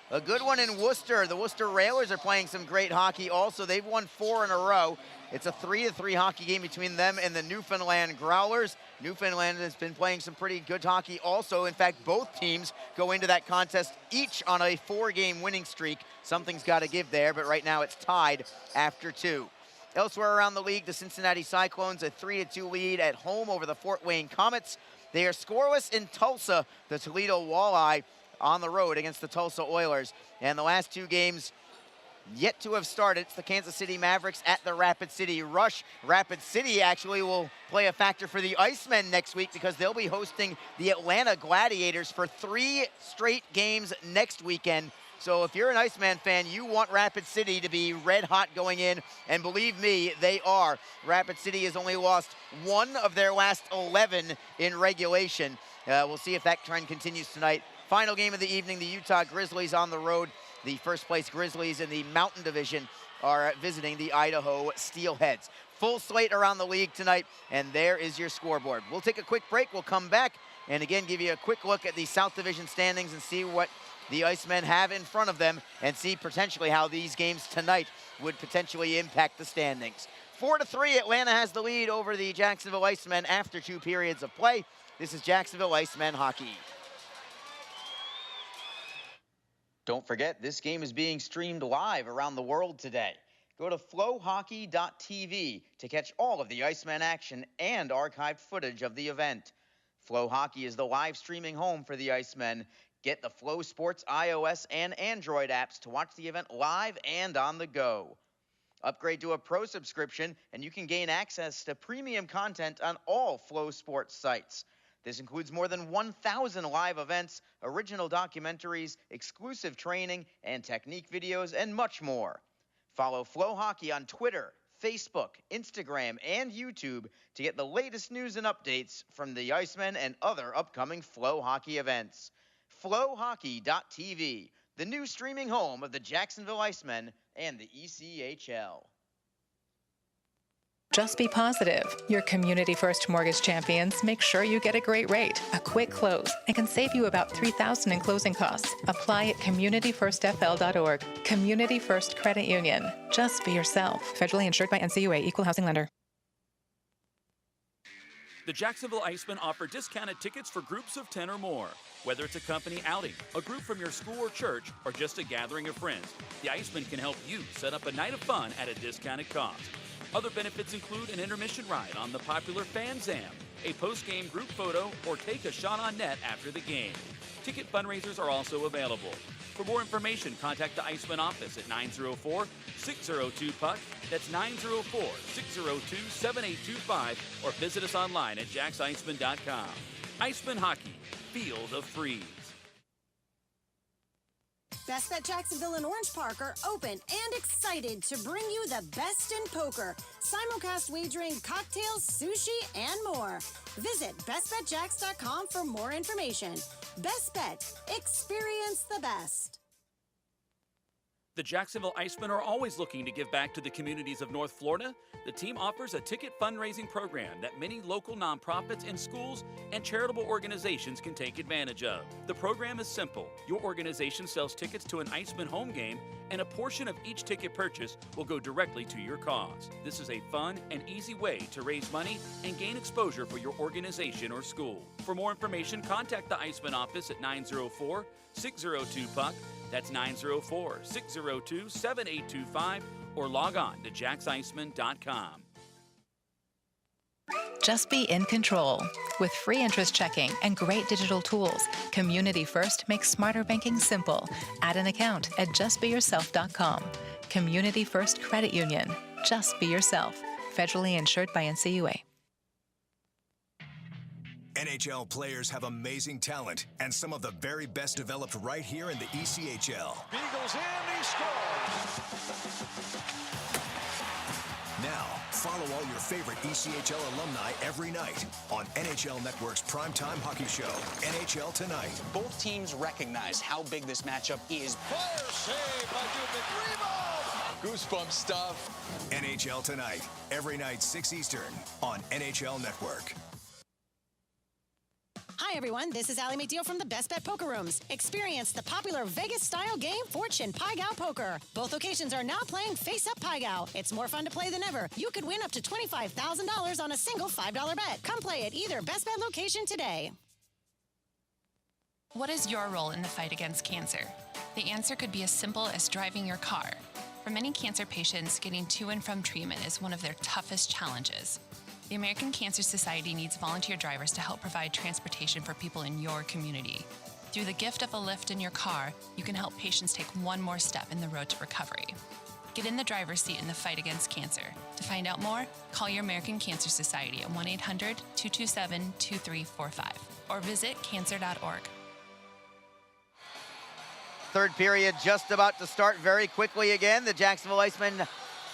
A good one in Worcester. The Worcester Railers are playing some great hockey also. They've won 4 in a row. It's a 3-3 hockey game between them and the Newfoundland Growlers. Newfoundland has been playing some pretty good hockey also. In fact, both teams go into that contest each on a 4-game winning streak. Something's got to give there, but right now it's tied after 2. Elsewhere around the league, the Cincinnati Cyclones, a 3-2 lead at home over the Fort Wayne Comets. They are scoreless in Tulsa, the Toledo Walleye on the road against the Tulsa Oilers. And the last 2 games yet to have started. It's the Kansas City Mavericks at the Rapid City Rush. Rapid City actually will play a factor for the Icemen next week because they'll be hosting the Atlanta Gladiators for 3 straight games next weekend. So if you're an Iceman fan, you want Rapid City to be red hot going in, and believe me, they are. Rapid City has only lost 1 of their last 11 in regulation. We'll see if that trend continues tonight. Final game of the evening, the Utah Grizzlies on the road. The first place Grizzlies in the Mountain Division are visiting the Idaho Steelheads. Full slate around the league tonight, and there is your scoreboard. We'll take a quick break. We'll come back and again give you a quick look at the South Division standings and see what the Icemen have in front of them and see potentially how these games tonight would potentially impact the standings. 4-3, Atlanta has the lead over the Jacksonville Icemen after 2 periods of play. This is Jacksonville Icemen hockey. Don't forget, this game is being streamed live around the world today. Go to flowhockey.tv to catch all of the Iceman action and archived footage of the event. Flow Hockey is the live streaming home for the Icemen. Get the Flow Sports iOS and Android apps to watch the event live and on the go. Upgrade to a pro subscription and you can gain access to premium content on all Flow Sports sites. This includes more than 1,000 live events, original documentaries, exclusive training, and technique videos, and much more. Follow Flow Hockey on Twitter, Facebook, Instagram, and YouTube to get the latest news and updates from the Icemen and other upcoming Flow Hockey events. FlowHockey.tv, the new streaming home of the Jacksonville Icemen and the ECHL. Just be positive. Your Community First Mortgage champions make sure you get a great rate, a quick close, and can save you about $3,000 in closing costs. Apply at communityfirstfl.org. Community First Credit Union. Just be yourself. Federally insured by NCUA, Equal Housing Lender. The Jacksonville Icemen offer discounted tickets for groups of 10 or more. Whether it's a company outing, a group from your school or church, or just a gathering of friends, the Icemen can help you set up a night of fun at a discounted cost. Other benefits include an intermission ride on the popular Fan Zam, a post-game group photo, or take a shot on net after the game. Ticket fundraisers are also available. For more information, contact the Icemen office at 904-602-PUCK. That's 904-602-7825, or visit us online at jacksicemen.com. Icemen Hockey, feel the freeze. Best Bet Jacksonville and Orange Park are open and excited to bring you the best in poker. Simulcast wagering, cocktails, sushi, and more. Visit bestbetjacks.com for more information. Best Bet. Experience the best. The Jacksonville Icemen are always looking to give back to the communities of North Florida. The team offers a ticket fundraising program that many local nonprofits and schools and charitable organizations can take advantage of. The program is simple. Your organization sells tickets to an Icemen home game, and a portion of each ticket purchase will go directly to your cause. This is a fun and easy way to raise money and gain exposure for your organization or school. For more information, contact the Icemen office at 904-602-PUCK. That's 904-602-7825, or log on to jacksicemen.com. Just be in control. With free interest checking and great digital tools, Community First makes smarter banking simple. Add an account at justbeyourself.com. Community First Credit Union. Just be yourself. Federally insured by NCUA. NHL players have amazing talent, and some of the very best developed right here in the ECHL. Beagles in, he scores. Now, follow all your favorite ECHL alumni every night on NHL Network's primetime hockey show, NHL Tonight. Both teams recognize how big this matchup is. Fire save by Dubnik. Rebound. Goosebump stuff. NHL Tonight, every night 6 Eastern on NHL Network. Hi, everyone. This is Allie McDeal from the Best Bet Poker Rooms. Experience the popular Vegas-style game, Fortune Pai Gow Poker. Both locations are now playing Face-Up Pai Gow. It's more fun to play than ever. You could win up to $25,000 on a single $5 bet. Come play at either Best Bet location today. What is your role in the fight against cancer? The answer could be as simple as driving your car. For many cancer patients, getting to and from treatment is one of their toughest challenges. The American Cancer Society needs volunteer drivers to help provide transportation for people in your community. Through the gift of a lift in your car, you can help patients take one more step in the road to recovery. Get in the driver's seat in the fight against cancer. To find out more, call your American Cancer Society at 1-800-227-2345 or visit cancer.org. Third period just about to start very quickly again. The Jacksonville Icemen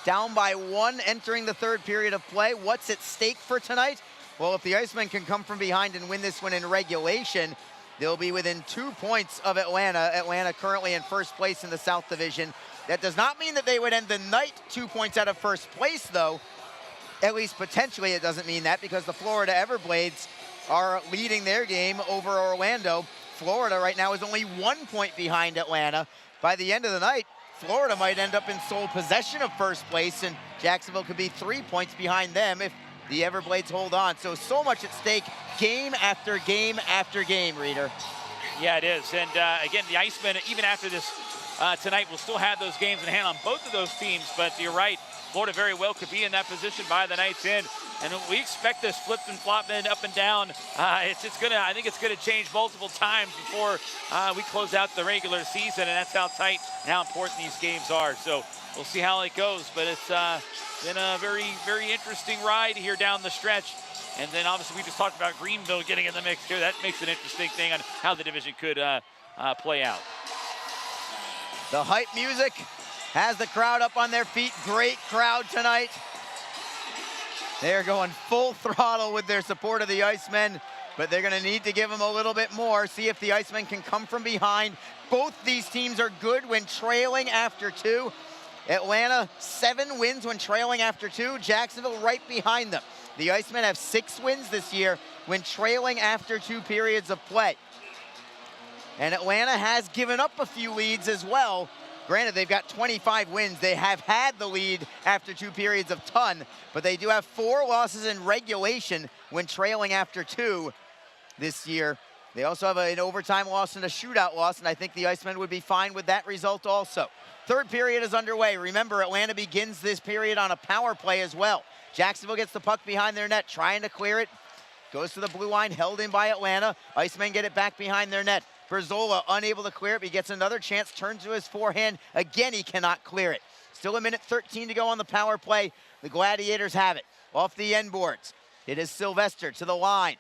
down by 1 entering the third period of play. What's at stake for tonight? Well, if the Icemen can come from behind and win this one in regulation, they'll be within 2 points of Atlanta. Atlanta currently in first place in the South Division. That does not mean that they would end the night 2 points out of first place, though. At least potentially it doesn't mean that, because the Florida Everblades are leading their game over Orlando. Florida right now is only 1 point behind Atlanta. By the end of the night, Florida might end up in sole possession of first place, and Jacksonville could be 3 points behind them if the Everblades hold on. So much at stake, game after game after game, Reader. Yeah, it is. And again, the Icemen, even after this tonight, will still have those games in hand on both of those teams. But you're right, Florida very well could be in that position by the night's end. And we expect this flip and flop and up and down. I think it's gonna change multiple times before we close out the regular season, and that's how tight and how important these games are. So we'll see how it goes, but it's been a very, very interesting ride here down the stretch. And then obviously we just talked about Greenville getting in the mix here. That makes an interesting thing on how the division could play out. The hype music has the crowd up on their feet. Great crowd tonight. They're going full throttle with their support of the Icemen, but they're going to need to give them a little bit more, see if the Icemen can come from behind. Both these teams are good when trailing after 2. Atlanta, 7 wins when trailing after 2. Jacksonville right behind them. The Icemen have 6 wins this year when trailing after 2 periods of play. And Atlanta has given up a few leads as well. Granted, they've got 25 wins. They have had the lead after 2 periods of ton, but they do have 4 losses in regulation when trailing after 2 this year. They also have an overtime loss and a shootout loss, and I think the Icemen would be fine with that result also. Third period is underway. Remember, Atlanta begins this period on a power play as well. Jacksonville gets the puck behind their net, trying to clear it. Goes to the blue line, held in by Atlanta. Icemen get it back behind their net. Berzola unable to clear it, but he gets another chance, turns to his forehand. Again, he cannot clear it. Still a minute 13 to go on the power play. The Gladiators have it. Off the end boards. It is Sylvester to the line.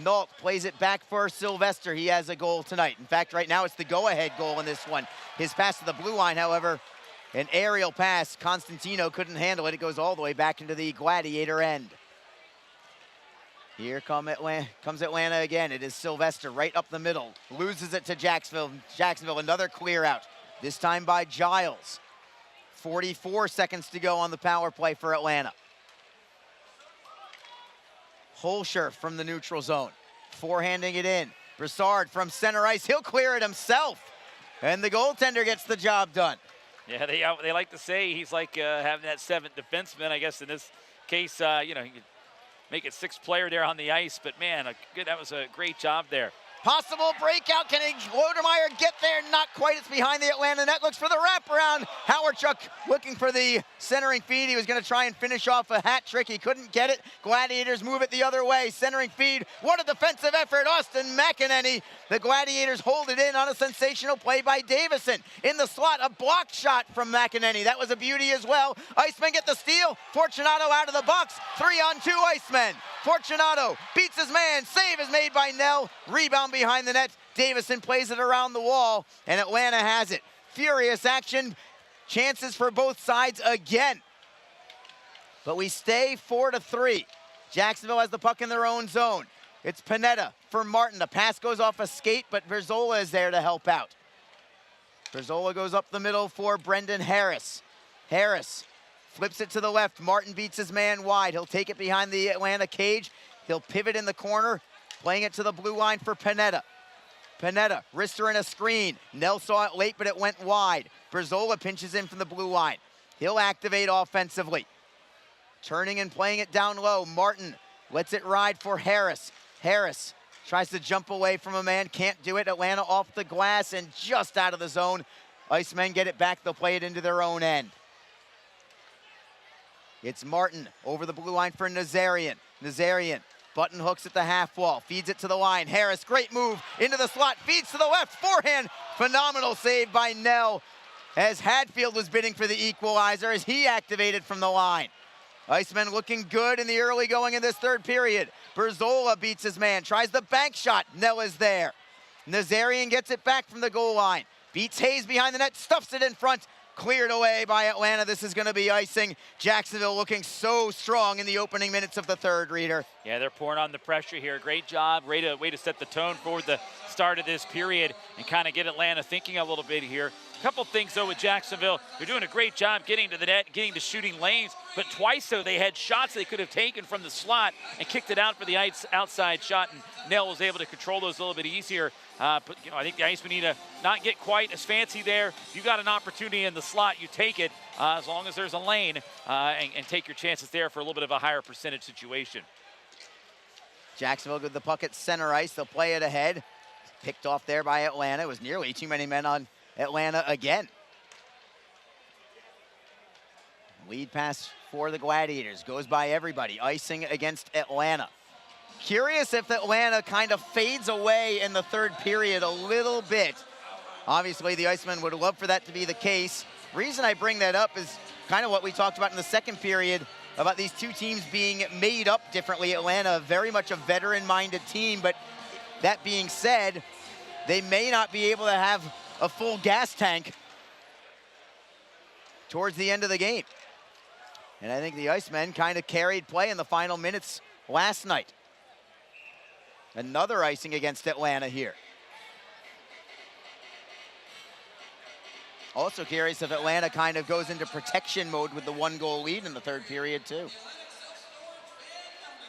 Nault plays it back for Sylvester. He has a goal tonight. In fact, right now it's the go-ahead goal in this one. His pass to the blue line, however, an aerial pass. Constantino couldn't handle it. It goes all the way back into the Gladiator end. Here comes Atlanta again. It is Sylvester right up the middle. Loses it to Jacksonville. Jacksonville, another clear out. This time by Giles. 44 seconds to go on the power play for Atlanta. Holscher from the neutral zone. Forehanding it in. Broussard from center ice. He'll clear it himself. And the goaltender gets the job done. Yeah, they like to say he's like having that 7th defenseman. I guess in this case, you know, he could make it 6th player there on the ice. But, man, that was a great job there. Possible breakout. Can Lodermeyer get there? Not quite. It's behind the Atlanta net. Looks for the wraparound. Howardchuk looking for the centering feed. He was going to try and finish off a hat trick. He couldn't get it. Gladiators move it the other way. Centering feed. What a defensive effort. Austin McEnany. The Gladiators hold it in on a sensational play by Davison. In the slot, a block shot from McEnany. That was a beauty as well. Icemen get the steal. Fortunato out of the box. 3-on-2 Icemen. Fortunato beats his man. Save is made by Nell. Rebound behind the net. Davison plays it around the wall, and Atlanta has it. Furious action. Chances for both sides again. But we stay 4-3. Jacksonville has the puck in their own zone. It's Panetta for Martin. The pass goes off a skate, but Verzola is there to help out. Verzola goes up the middle for Brendan Harris. Harris flips it to the left. Martin beats his man wide. He'll take it behind the Atlanta cage. He'll pivot in the corner, playing it to the blue line for Panetta. Panetta, wrister in a screen. Nell saw it late, but it went wide. Berzola pinches in from the blue line. He'll activate offensively. Turning and playing it down low. Martin lets it ride for Harris. Harris tries to jump away from a man, can't do it. Atlanta off the glass and just out of the zone. Icemen get it back. They'll play it into their own end. It's Martin over the blue line for Nazarian. Nazarian button hooks at the half wall, feeds it to the line. Harris, great move into the slot, feeds to the left, forehand. Phenomenal save by Nell as Hadfield was bidding for the equalizer as he activated from the line. Icemen looking good in the early going in this third period. Berzola beats his man, tries the bank shot. Nell is there. Nazarian gets it back from the goal line. Beats Hayes behind the net, stuffs it in front. Cleared away by Atlanta. This is going to be icing. Jacksonville looking so strong in the opening minutes of the third, Reader. Yeah, they're pouring on the pressure here. Great job. Way to set the tone for the start of this period and kind of get Atlanta thinking a little bit here. A couple things, though, with Jacksonville. They're doing a great job getting to the net, getting to shooting lanes, but twice, though, they had shots they could have taken from the slot and kicked it out for the outside shot, and Nell was able to control those a little bit easier. But, you know, I think the Icemen need to not get quite as fancy there. You got an opportunity in the slot, you take it as long as there's a lane and take your chances there for a little bit of a higher percentage situation. Jacksonville with the puck at center ice. They'll play it ahead. Picked off there by Atlanta. It was nearly too many men on Atlanta again. Lead pass for the Gladiators. Goes by everybody. Icing against Atlanta. Curious if Atlanta kind of fades away in the third period a little bit. Obviously, the Icemen would love for that to be the case. Reason I bring that up is kind of what we talked about in the second period about these two teams being made up differently. Atlanta, very much a veteran-minded team, but that being said, they may not be able to have a full gas tank towards the end of the game. And I think the Icemen kind of carried play in the final minutes last night. Another icing against Atlanta here. Also curious if Atlanta kind of goes into protection mode with the 1-goal lead in the third period too.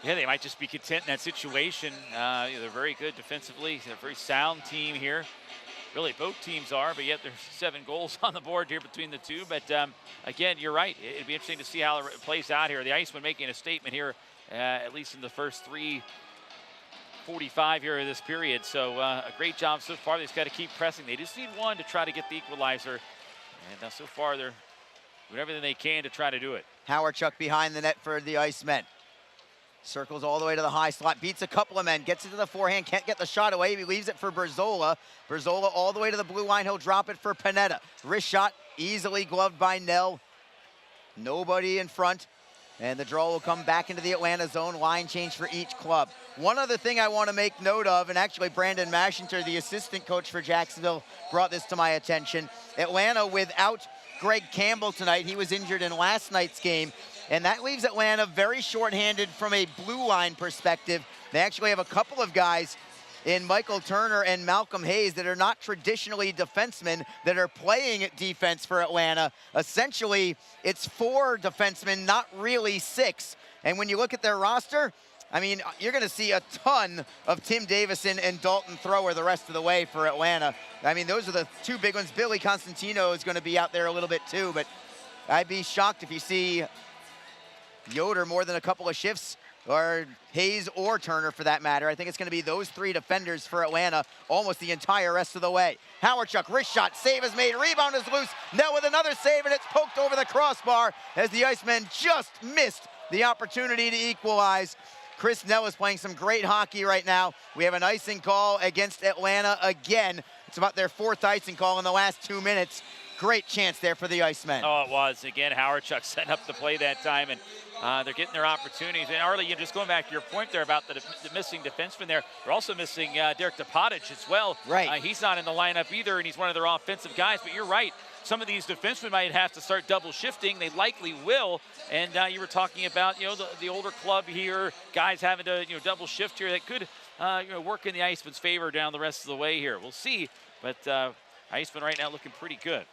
Yeah, they might just be content in that situation. They're very good defensively. They're a very sound team here. Really, both teams are, but yet there's 7 goals on the board here between the two. But again, you're right. It'd be interesting to see how it plays out here. The Icemen making a statement here, at least in the first 3:45 here of this period. So a great job so far. They've got to keep pressing. They just need one to try to get the equalizer. And so far, they're doing everything they can to try to do it. Howardchuk behind the net for the Icemen. Circles all the way to the high slot, beats a couple of men, gets it to the forehand, can't get the shot away. He leaves it for Berzola. Berzola all the way to the blue line. He'll drop it for Panetta. Wrist shot, easily gloved by Nell. Nobody in front. And the draw will come back into the Atlanta zone. Line change for each club. One other thing I want to make note of, and actually Brandon Mashinter, the assistant coach for Jacksonville, brought this to my attention. Atlanta without Greg Campbell tonight. He was injured in last night's game. And that leaves Atlanta very shorthanded from a blue line perspective. They actually have a couple of guys in Michael Turner and Malcolm Hayes that are not traditionally defensemen that are playing at defense for Atlanta. Essentially, it's 4 defensemen, not really 6. And when you look at their roster, I mean, you're going to see a ton of Tim Davison and Dalton Thrower the rest of the way for Atlanta. I mean, those are the 2 big ones. Billy Constantino is going to be out there a little bit too, but I'd be shocked if you see Yoder more than a couple of shifts, or Hayes or Turner for that matter. I think it's going to be those 3 defenders for Atlanta almost the entire rest of the way. Howardchuk, wrist shot, save is made, rebound is loose. Nell with another save, and it's poked over the crossbar as the Icemen just missed the opportunity to equalize. Chris Nell is playing some great hockey right now. We have an icing call against Atlanta again. It's about their 4th icing call in the last 2 minutes. Great chance there for the Icemen. Oh, it was. Again, Howardchuk setting up the play that time, and they're getting their opportunities. And Arlie, you're just going back to your point there about the missing defenseman there. They're also missing Derek DePottage as well. Right. He's not in the lineup either, and he's one of their offensive guys. But you're right. Some of these defensemen might have to start double shifting. They likely will. And you were talking about, the older club here, guys having to, double shift here. That could, work in the Icemen's favor down the rest of the way here. We'll see. But Icemen right now looking pretty good.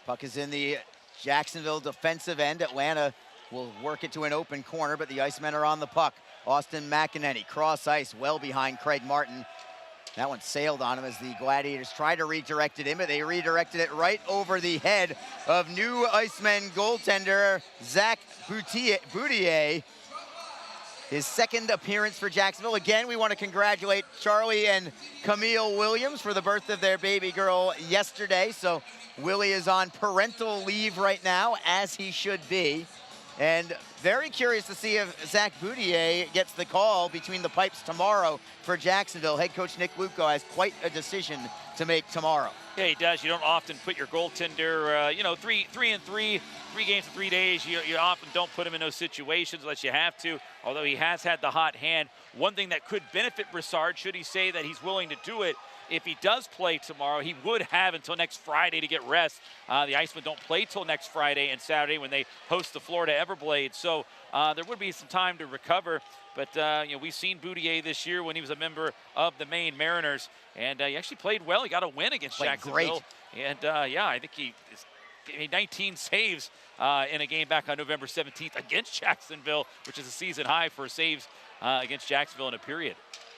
Puck is in the Jacksonville defensive end. Atlanta will work it to an open corner, but the Icemen are on the puck. Austin McEnany, cross ice, well behind Craig Martin. That one sailed on him as the Gladiators tried to redirect it in, but they redirected it right over the head of new Icemen goaltender Zach Boutier. His 2nd appearance for Jacksonville. Again, we want to congratulate Charlie and Camille Williams for the birth of their baby girl yesterday. So Willie is on parental leave right now, as he should be. And very curious to see if Zach Boutier gets the call between the pipes tomorrow for Jacksonville. Head coach Nick Luco has quite a decision to make tomorrow. Yeah, he does. You don't often put your goaltender, 3 games in 3 days. You often don't put him in those situations unless you have to, although he has had the hot hand. One thing that could benefit Broussard, should he say that he's willing to do it, if he does play tomorrow, he would have until next Friday to get rest. The Icemen don't play till next Friday and Saturday when they host the Florida Everblades. So there would be some time to recover. But, we've seen Boutier this year when he was a member of the Maine Mariners. And he actually played well. He got a win against Jacksonville. Great. And, I think he made 19 saves in a game back on November 17th against Jacksonville, which is a season high for saves against Jacksonville in a period.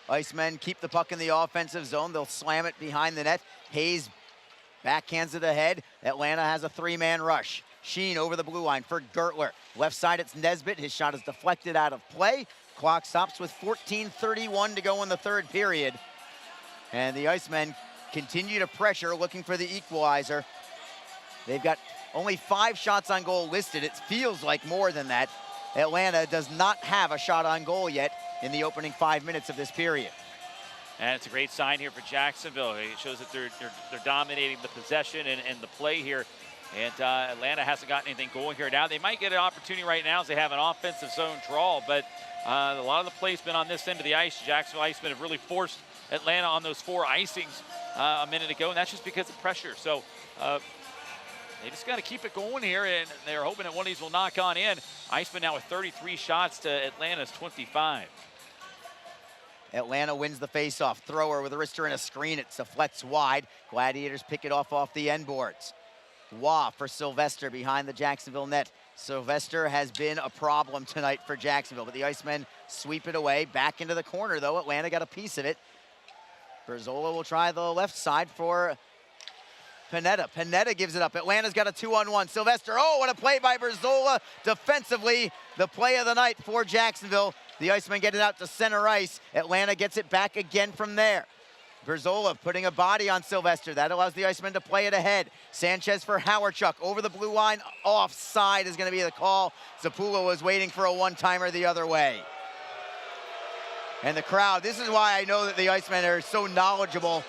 Icemen keep the puck in the offensive zone. They'll slam it behind the net. Hayes backhands it ahead. Atlanta has a 3-man rush. Sheen over the blue line for Gertler. Left side, it's Nesbitt. His shot is deflected out of play. Clock stops with 14:31 to go in the third period. And the Icemen continue to pressure, looking for the equalizer. They've got only 5 shots on goal listed. It feels like more than that. Atlanta does not have a shot on goal yet in the opening 5 minutes of this period. And it's a great sign here for Jacksonville. It shows that they're dominating the possession and the play here. And Atlanta hasn't gotten anything going here now. They might get an opportunity right now as they have an offensive zone draw, but a lot of the play's been on this end of the ice. Jacksonville Icemen have really forced Atlanta on those 4 icings a minute ago, and that's just because of pressure. So They just got to keep it going here, and they're hoping that one of these will knock on in. Icemen now with 33 shots to Atlanta's 25. Atlanta wins the faceoff. Thrower with a wrister and a screen. It deflects wide. Gladiators pick it off the end boards. Wah for Sylvester behind the Jacksonville net. Sylvester has been a problem tonight for Jacksonville, but the Icemen sweep it away. Back into the corner, though. Atlanta got a piece of it. Berzola will try the left side for Panetta. Panetta gives it up. Atlanta's got a 2-on-1. Sylvester, oh, what a play by Berzola. Defensively, the play of the night for Jacksonville. The Icemen get it out to center ice. Atlanta gets it back again from there. Berzola putting a body on Sylvester. That allows the Icemen to play it ahead. Sanchez for Howardchuk. Over the blue line. Offside is going to be the call. Zappulo was waiting for a one-timer the other way. And the crowd, this is why I know that the Icemen are so knowledgeable,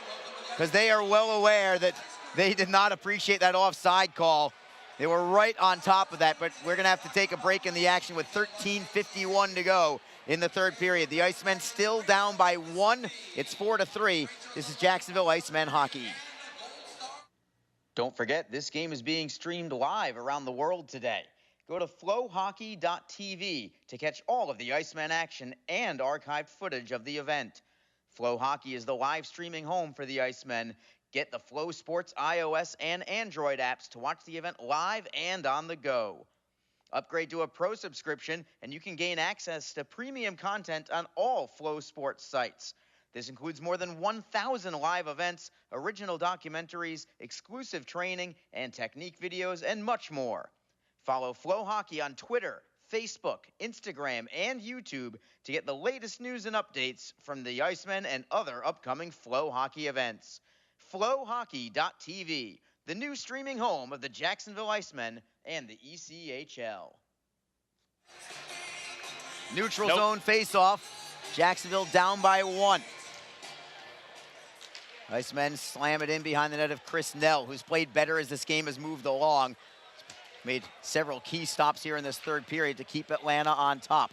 because they are well aware that they did not appreciate that offside call. They were right on top of that, but we're going to have to take a break in the action with 13:51 to go in the third period. The Icemen still down by 1. It's 4-3. This is Jacksonville Icemen hockey. Don't forget, this game is being streamed live around the world today. Go to flowhockey.tv to catch all of the Icemen action and archived footage of the event. Flow Hockey is the live streaming home for the Icemen. Get the Flow Sports iOS and Android apps to watch the event live and on the go. Upgrade to a pro subscription, and you can gain access to premium content on all Flow Sports sites. This includes more than 1,000 live events, original documentaries, exclusive training, and technique videos, and much more. Follow Flow Hockey on Twitter, Facebook, Instagram, and YouTube to get the latest news and updates from the Icemen and other upcoming Flow Hockey events. Flowhockey.tv, the new streaming home of the Jacksonville Icemen and the ECHL. Neutral zone face-off. Jacksonville down by 1. Icemen slam it in behind the net of Chris Nell, who's played better as this game has moved along. Made several key stops here in this third period to keep Atlanta on top.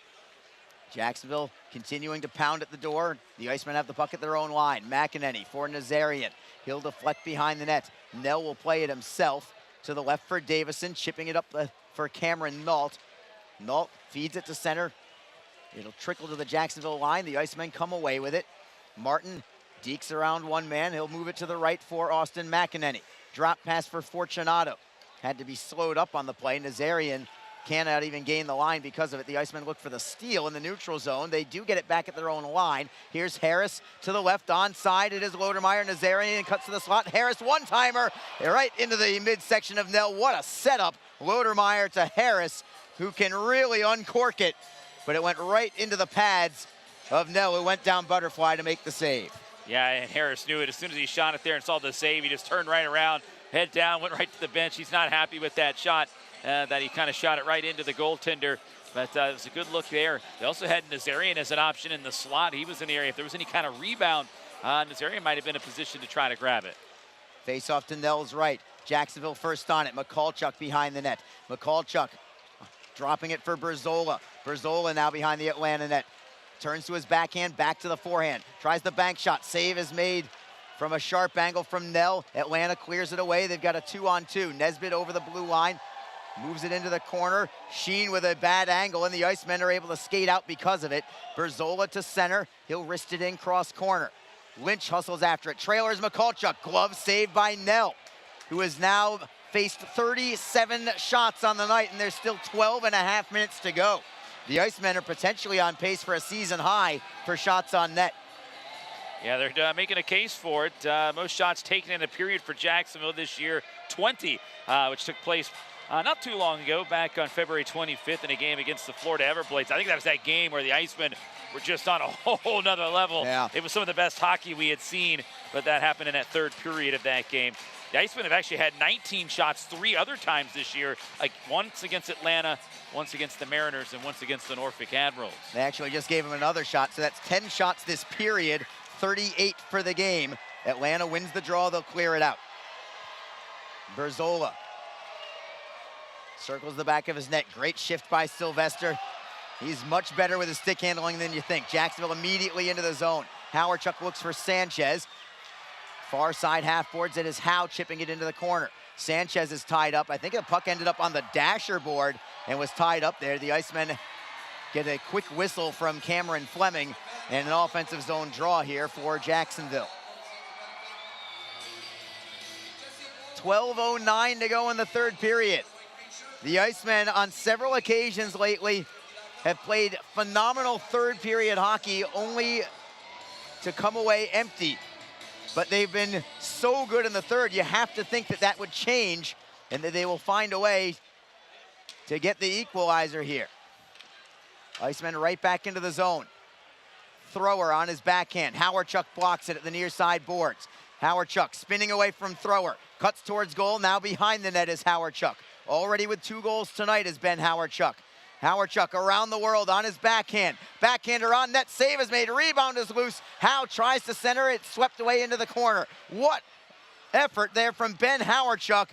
Jacksonville continuing to pound at the door. The Icemen have the puck at their own line. McEnany for Nazarian. He'll deflect behind the net. Nell will play it himself to the left for Davison, chipping it up for Cameron Nault. Nault feeds it to center. It'll trickle to the Jacksonville line. The Icemen come away with it. Martin dekes around one man. He'll move it to the right for Austin McEnany. Drop pass for Fortunato. Had to be slowed up on the play. Nazarian cannot even gain the line because of it. The Icemen look for the steal in the neutral zone. They do get it back at their own line. Here's Harris to the left, onside. It is Lodermeyer. Nazarian cuts to the slot. Harris, one-timer, right into the midsection of Nell. What a setup. Lodermeyer to Harris, who can really uncork it, but it went right into the pads of Nell, who went down butterfly to make the save. Yeah, and Harris knew it. As soon as he shot it there and saw the save, he just turned right around, head down, went right to the bench. He's not happy with that shot. That he kind of shot it right into the goaltender, but it was a good look there. They also had Nazarian as an option in the slot. He was in the area. If there was any kind of rebound, Nazarian might have been in a position to try to grab it. Face off to Nell's right. Jacksonville first on it. McCallchuk behind the net. McCallchuk dropping it for Berzola. Berzola now behind the Atlanta net. Turns to his backhand, back to the forehand. Tries the bank shot. Save is made from a sharp angle from Nell. Atlanta clears it away. They've got a 2-on-2. Nesbitt over the blue line. Moves it into the corner. Sheen with a bad angle, and the Icemen are able to skate out because of it. Berzola to center. He'll wrist it in cross corner. Lynch hustles after it. Trailers McCallchuk. Glove saved by Nell, who has now faced 37 shots on the night, and there's still 12.5 minutes to go. The Icemen are potentially on pace for a season high for shots on net. Yeah, they're making a case for it. Most shots taken in a period for Jacksonville this year, 20, which took place not too long ago, back on February 25th in a game against the Florida Everblades. I think that was that game where the Icemen were just on a whole nother level. Yeah. It was some of the best hockey we had seen, but that happened in that third period of that game. The Icemen have actually had 19 shots 3 other times this year, like once against Atlanta, once against the Mariners, and once against the Norfolk Admirals. They actually just gave him another shot, so that's 10 shots this period, 38 for the game. Atlanta wins the draw, they'll clear it out. Berzola circles the back of his net. Great shift by Sylvester. He's much better with his stick handling than you think. Jacksonville immediately into the zone. Howardchuk looks for Sanchez. Far side half boards, it is Howe chipping it into the corner. Sanchez is tied up. I think the puck ended up on the dasher board and was tied up there. The Icemen get a quick whistle from Cameron Fleming and an offensive zone draw here for Jacksonville. 12:09 to go in the third period. The Icemen on several occasions lately have played phenomenal third period hockey only to come away empty. But they've been so good in the third, you have to think that that would change and that they will find a way to get the equalizer here. Icemen right back into the zone. Thrower on his backhand. Howardchuk blocks it at the near side boards. Howardchuk spinning away from Thrower. Cuts towards goal. Now behind the net is Howardchuk. Already with 2 goals tonight is Ben Howardchuk. Howardchuk around the world on his backhand. Backhander on net. Save is made. Rebound is loose. Howe tries to center it. Swept away into the corner. What effort there from Ben Howardchuk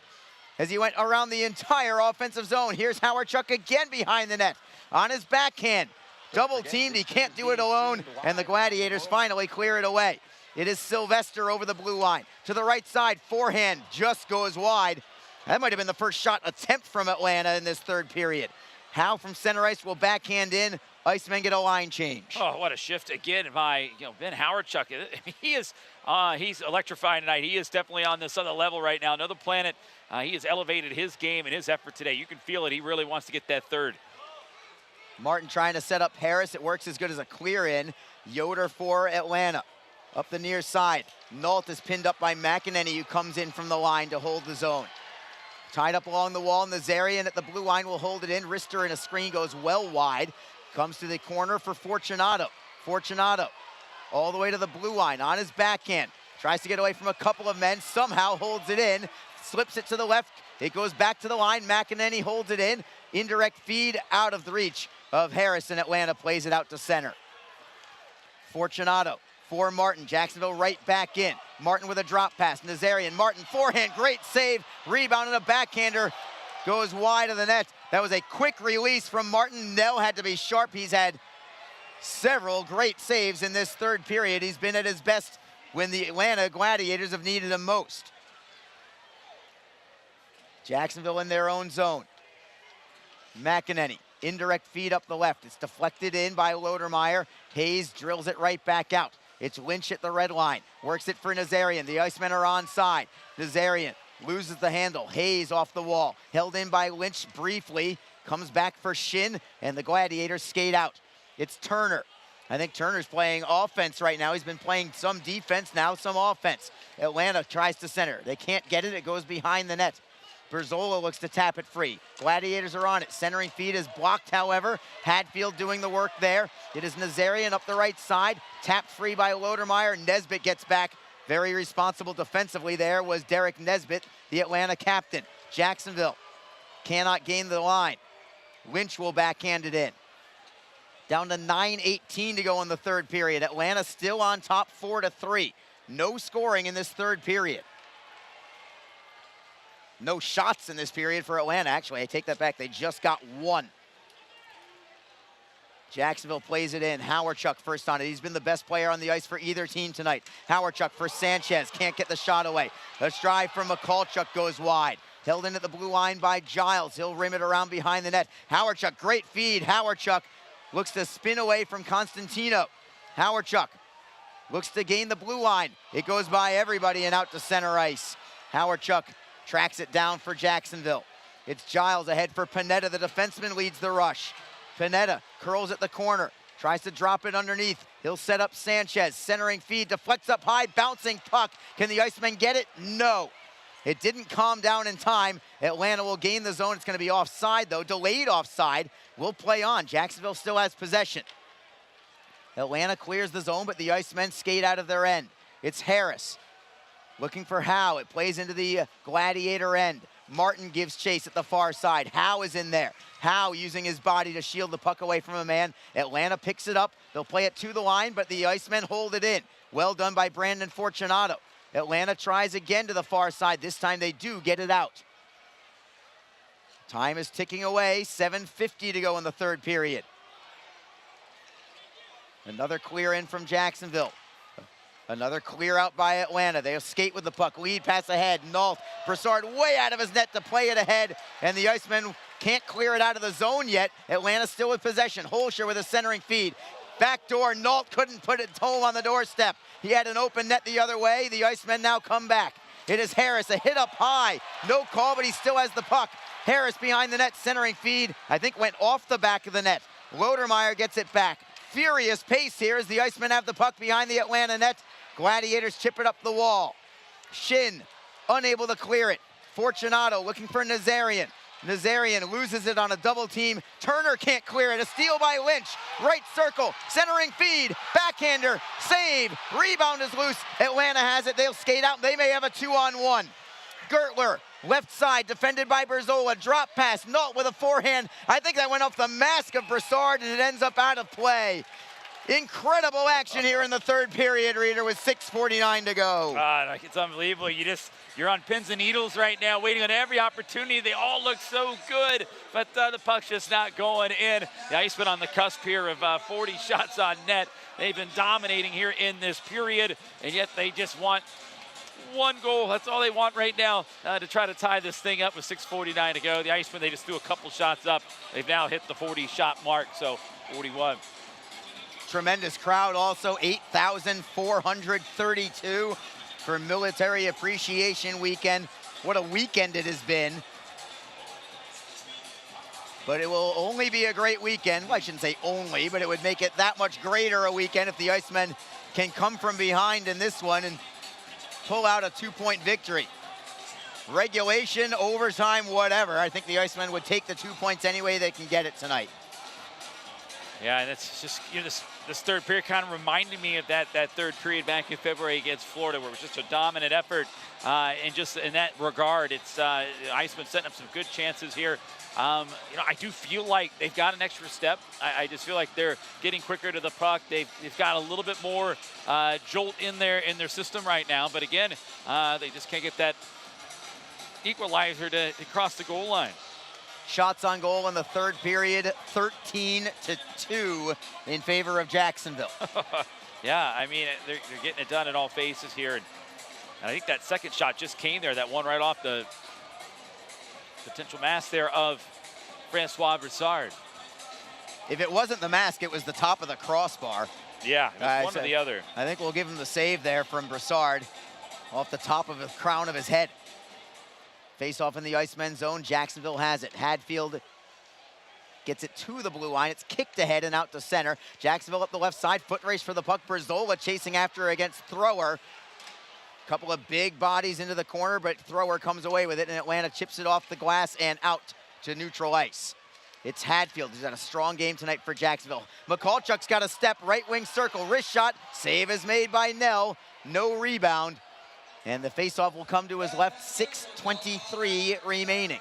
as he went around the entire offensive zone. Here's Howardchuk again behind the net. On his backhand. Double teamed. He can't do it alone. And the Gladiators finally clear it away. It is Sylvester over the blue line. To the right side. Forehand just goes wide. That might have been the first shot attempt from Atlanta in this third period. Howe from center ice will backhand in. Icemen get a line change. Oh, what a shift again by Ben Howardchuk. He's electrifying tonight. He is definitely on this other level right now. Another planet. He has elevated his game and his effort today. You can feel it. He really wants to get that third. Martin trying to set up Harris. It works as good as a clear in. Yoder for Atlanta. Up the near side. Nault is pinned up by McEnany, who comes in from the line to hold the zone. Tied up along the wall, Nazarian at the blue line will hold it in. Rister in a screen goes well wide. Comes to the corner for Fortunato. Fortunato all the way to the blue line on his backhand. Tries to get away from a couple of men. Somehow holds it in. Slips it to the left. It goes back to the line. McEnany holds it in. Indirect feed out of the reach of Harris, and Atlanta plays it out to center. Fortunato for Martin. Jacksonville right back in. Martin with a drop pass. Nazarian. Martin forehand. Great save. Rebound and a backhander. Goes wide of the net. That was a quick release from Martin. Nell had to be sharp. He's had several great saves in this third period. He's been at his best when the Atlanta Gladiators have needed him most. Jacksonville in their own zone. McEnany. Indirect feed up the left. It's deflected in by Lodermeyer. Hayes drills it right back out. It's Lynch at the red line. Works it for Nazarian. The Icemen are onside. Nazarian loses the handle. Hayes off the wall. Held in by Lynch briefly. Comes back for Shin, and the Gladiators skate out. It's Turner. I think Turner's playing offense right now. He's been playing some defense, now some offense. Atlanta tries to center. They can't get it. It goes behind the net. Berzola looks to tap it free. Gladiators are on it. Centering feed is blocked, however. Hadfield doing the work there. It is Nazarian up the right side. Tapped free by Lodermeyer. Nesbitt gets back. Very responsible defensively there was Derek Nesbitt, the Atlanta captain. Jacksonville cannot gain the line. Lynch will backhand it in. Down to 9:18 to go in the third period. Atlanta still on top 4-3. No scoring in this third period. No shots in this period for Atlanta. Actually, I take that back. They just got one. Jacksonville plays it in. Howardchuk first on it. He's been the best player on the ice for either team tonight. Howardchuk for Sanchez. Can't get the shot away. A drive from McCallchuk goes wide. Held in at the blue line by Giles. He'll rim it around behind the net. Howardchuk, great feed. Howardchuk looks to spin away from Constantino. Howardchuk looks to gain the blue line. It goes by everybody and out to center ice. Howardchuk tracks it down for Jacksonville. It's Giles ahead for Panetta. The defenseman leads the rush. Panetta curls at the corner. Tries to drop it underneath. He'll set up Sanchez. Centering feed. Deflects up high. Bouncing puck. Can the Icemen get it? No. It didn't calm down in time. Atlanta will gain the zone. It's going to be offside, though. Delayed offside. Will play on. Jacksonville still has possession. Atlanta clears the zone, but the Icemen skate out of their end. It's Harris. Looking for Howe. It plays into the Gladiator end. Martin gives chase at the far side. Howe is in there. Howe using his body to shield the puck away from a man. Atlanta picks it up. They'll play it to the line, but the Icemen hold it in. Well done by Brandon Fortunato. Atlanta tries again to the far side. This time they do get it out. Time is ticking away. 7:50 to go in the third period. Another clear in from Jacksonville. Another clear out by Atlanta. They'll skate with the puck. Lead pass ahead. Nault. Broussard way out of his net to play it ahead. And the Icemen can't clear it out of the zone yet. Atlanta still with possession. Holscher with a centering feed. Backdoor. Nault couldn't put it home on the doorstep. He had an open net the other way. The Icemen now come back. It is Harris. A hit up high. No call, but he still has the puck. Harris behind the net. Centering feed. I think went off the back of the net. Lodermeyer gets it back. Furious pace here as the Icemen have the puck behind the Atlanta net. Gladiators chip it up the wall. Shin, unable to clear it. Fortunato looking for Nazarian. Nazarian loses it on a double team. Turner can't clear it. A steal by Lynch. Right circle, centering feed, backhander, save. Rebound is loose. Atlanta has it. They'll skate out. They may have a 2-on-1. Gertler, left side, defended by Berzola. Drop pass, Nault with a forehand. I think that went off the mask of Broussard, and it ends up out of play. Incredible action here in the third period, Reader, with 6:49 to go. God, it's unbelievable. You're on pins and needles right now, waiting on every opportunity. They all look so good, but the puck's just not going in. The Icemen on the cusp here of 40 shots on net. They've been dominating here in this period, and yet they just want one goal. That's all they want right now to try to tie this thing up with 6:49 to go. The Icemen, they just threw a couple shots up. They've now hit the 40-shot mark, so 41. Tremendous crowd also, 8,432 for Military Appreciation Weekend. What a weekend it has been. But it will only be a great weekend. Well, I shouldn't say only, but it would make it that much greater a weekend if the Icemen can come from behind in this one and pull out a 2-point victory. Regulation, overtime, whatever. I think the Icemen would take the 2 points any way they can get it tonight. Yeah, and it's just, this third period kind of reminded me of that third period back in February against Florida, where it was just a dominant effort. And just in that regard, it's Icemen setting up some good chances here. I do feel like they've got an extra step. I just feel like they're getting quicker to the puck. They've got a little bit more jolt in their system right now. But again, they just can't get that equalizer to cross the goal line. Shots on goal in the third period, 13-2 in favor of Jacksonville. Yeah, I mean, they're getting it done at all faces here. And I think that second shot just came there, that one right off the potential mask there of Francois Broussard. If it wasn't the mask, it was the top of the crossbar. Yeah, it was one or the other. I think we'll give him the save there from Broussard off the top of the crown of his head. Face off in the Icemen zone. Jacksonville has it. Hadfield gets it to the blue line. It's kicked ahead and out to center. Jacksonville up the left side. Foot race for the puck. Berzola chasing after against Thrower. Couple of big bodies into the corner, but Thrower comes away with it, and Atlanta chips it off the glass and out to neutral ice. It's Hadfield, who's had a strong game tonight for Jacksonville. Mikulchuk's got a step, right wing circle, wrist shot. Save is made by Nell. No rebound. And the faceoff will come to his left, 6:23 remaining.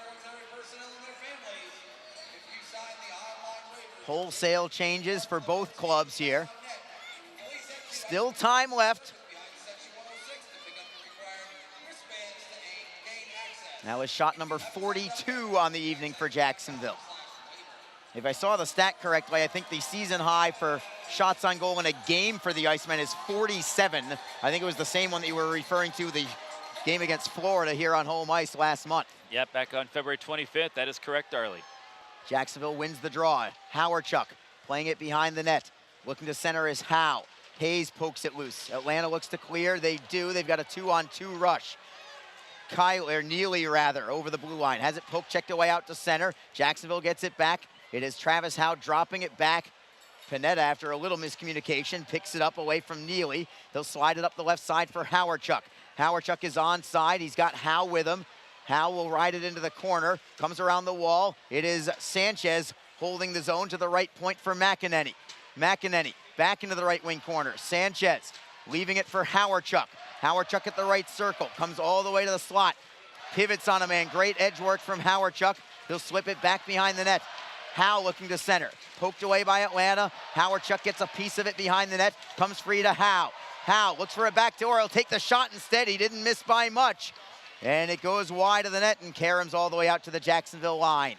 Wholesale changes for both clubs here. Still time left. That was shot number 42 on the evening for Jacksonville. If I saw the stat correctly, I think the season high for shots on goal in a game for the Icemen is 47. I think it was the same one that you were referring to, the game against Florida here on home ice last month. Yep, back on February 25th. That is correct, Arlie. Jacksonville wins the draw. Howardchuk playing it behind the net. Looking to center is Howe. Hayes pokes it loose. Atlanta looks to clear. They do. They've got a 2-on-2 rush. Neely over the blue line. Has it poke checked away out to center. Jacksonville gets it back. It is Travis Howe dropping it back. Panetta, after a little miscommunication, picks it up away from Neely. They'll slide it up the left side for Howardchuk. Howardchuk is onside. He's got Howe with him. Howe will ride it into the corner. Comes around the wall. It is Sanchez holding the zone to the right point for McEnany. McEnany back into the right wing corner. Sanchez leaving it for Howardchuk. Howardchuk at the right circle. Comes all the way to the slot. Pivots on a man. Great edge work from Howardchuk. He'll slip it back behind the net. Howe looking to center. Poked away by Atlanta. Howardchuk gets a piece of it behind the net. Comes free to Howe. Howe looks for a backdoor. He'll take the shot instead. He didn't miss by much. And it goes wide of the net, and Karam's all the way out to the Jacksonville line.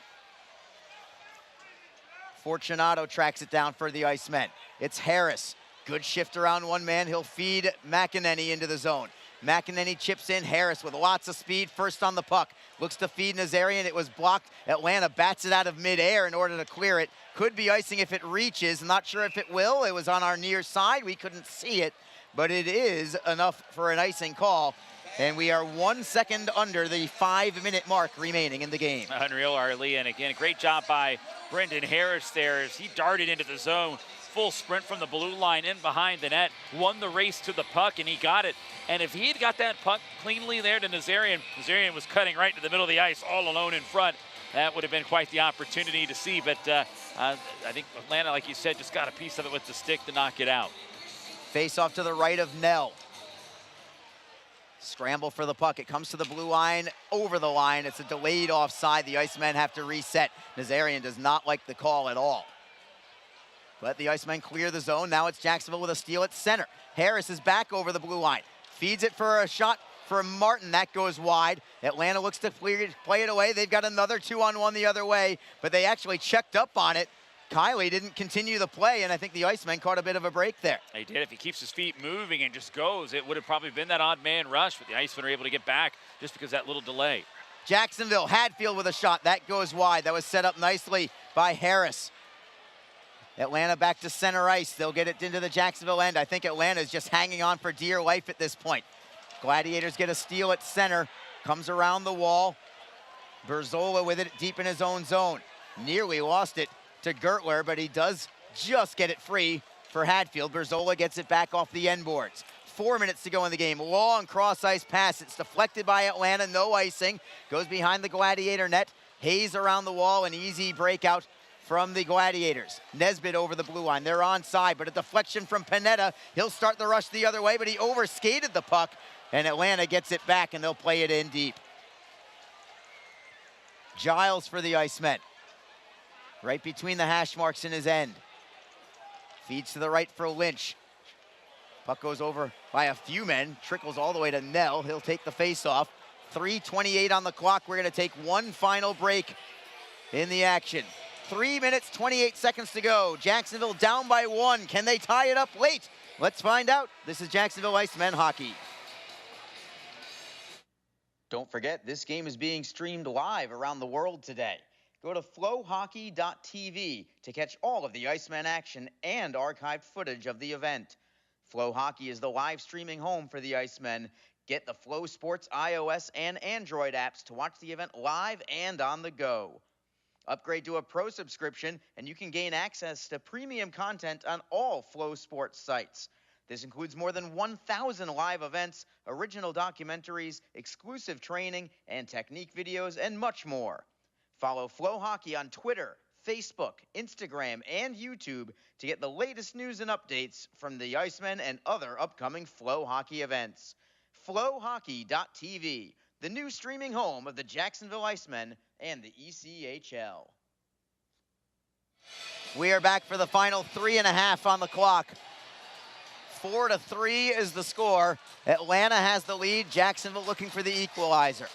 Fortunato tracks it down for the Icemen. It's Harris. Good shift around one man. He'll feed McEnany into the zone. McEnany chips in. Harris with lots of speed, first on the puck. Looks to feed Nazarian. It was blocked. Atlanta bats it out of midair in order to clear it. Could be icing if it reaches. Not sure if it will. It was on our near side. We couldn't see it, but it is enough for an icing call. And we are 1 second under the 5-minute mark remaining in the game. Unreal, Arlie, and again, a great job by Brendan Harris there as he darted into the zone. Full sprint from the blue line in behind the net, won the race to the puck, and he got it. And if he had got that puck cleanly there to Nazarian, Nazarian was cutting right to the middle of the ice all alone in front. That would have been quite the opportunity to see, but I think Atlanta, like you said, just got a piece of it with the stick to knock it out. Face off to the right of Nell. Scramble for the puck. It comes to the blue line, over the line. It's a delayed offside. The Icemen have to reset. Nazarian does not like the call at all. Let the Icemen clear the zone. Now it's Jacksonville with a steal at center. Harris is back over the blue line. Feeds it for a shot for Martin. That goes wide. Atlanta looks to play it away. They've got another 2-on-1 the other way, but they actually checked up on it. Kiley didn't continue the play, and I think the Icemen caught a bit of a break there. He did. If he keeps his feet moving and just goes, it would have probably been that odd man rush, but the Icemen are able to get back just because of that little delay. Jacksonville, Hadfield with a shot. That goes wide. That was set up nicely by Harris. Atlanta back to center ice. They'll get it into the Jacksonville end. I think Atlanta is just hanging on for dear life at this point. Gladiators get a steal at center. Comes around the wall. Berzola with it deep in his own zone. Nearly lost it to Gertler, but he does just get it free for Hadfield. Berzola gets it back off the end boards. 4 minutes to go in the game. Long cross-ice pass. It's deflected by Atlanta. No icing. Goes behind the Gladiator net. Hayes around the wall. An easy breakout from the Gladiators. Nesbitt over the blue line. They're onside, but a deflection from Panetta. He'll start the rush the other way, but he overskated the puck, and Atlanta gets it back, and they'll play it in deep. Giles for the Icemen. Right between the hash marks in his end. Feeds to the right for Lynch. Puck goes over by a few men. Trickles all the way to Nell. He'll take the face-off. 3:28 on the clock. We're going to take one final break in the action. 3 minutes, 28 seconds to go. Jacksonville down by 1. Can they tie it up late? Let's find out. This is Jacksonville Icemen hockey. Don't forget, this game is being streamed live around the world today. Go to flowhockey.tv to catch all of the Icemen action and archived footage of the event. Flow Hockey is the live streaming home for the Icemen. Get the Flow Sports iOS and Android apps to watch the event live and on the go. Upgrade to a pro subscription, and you can gain access to premium content on all Flow Sports sites. This includes more than 1,000 live events, original documentaries, exclusive training, and technique videos, and much more. Follow Flow Hockey on Twitter, Facebook, Instagram, and YouTube to get the latest news and updates from the Icemen and other upcoming Flow Hockey events. Flowhockey.tv, the new streaming home of the Jacksonville Icemen and the ECHL. We are back for the final 3.5 on the clock. 4-3 is the score. Atlanta has the lead. Jacksonville looking for the equalizer.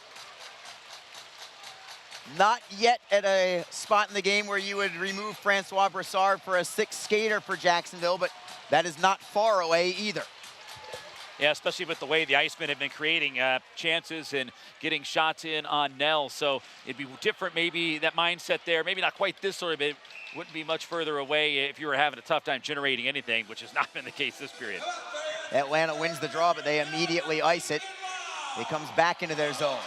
Not yet at a spot in the game where you would remove Francois Brassard for a sixth skater for Jacksonville, but that is not far away either. Yeah, especially with the way the Icemen have been creating chances and getting shots in on Nell. So it'd be different, maybe that mindset there. Maybe not quite this sort of it. Wouldn't be much further away if you were having a tough time generating anything, which has not been the case this period. Atlanta wins the draw, but they immediately ice it. It comes back into their zone.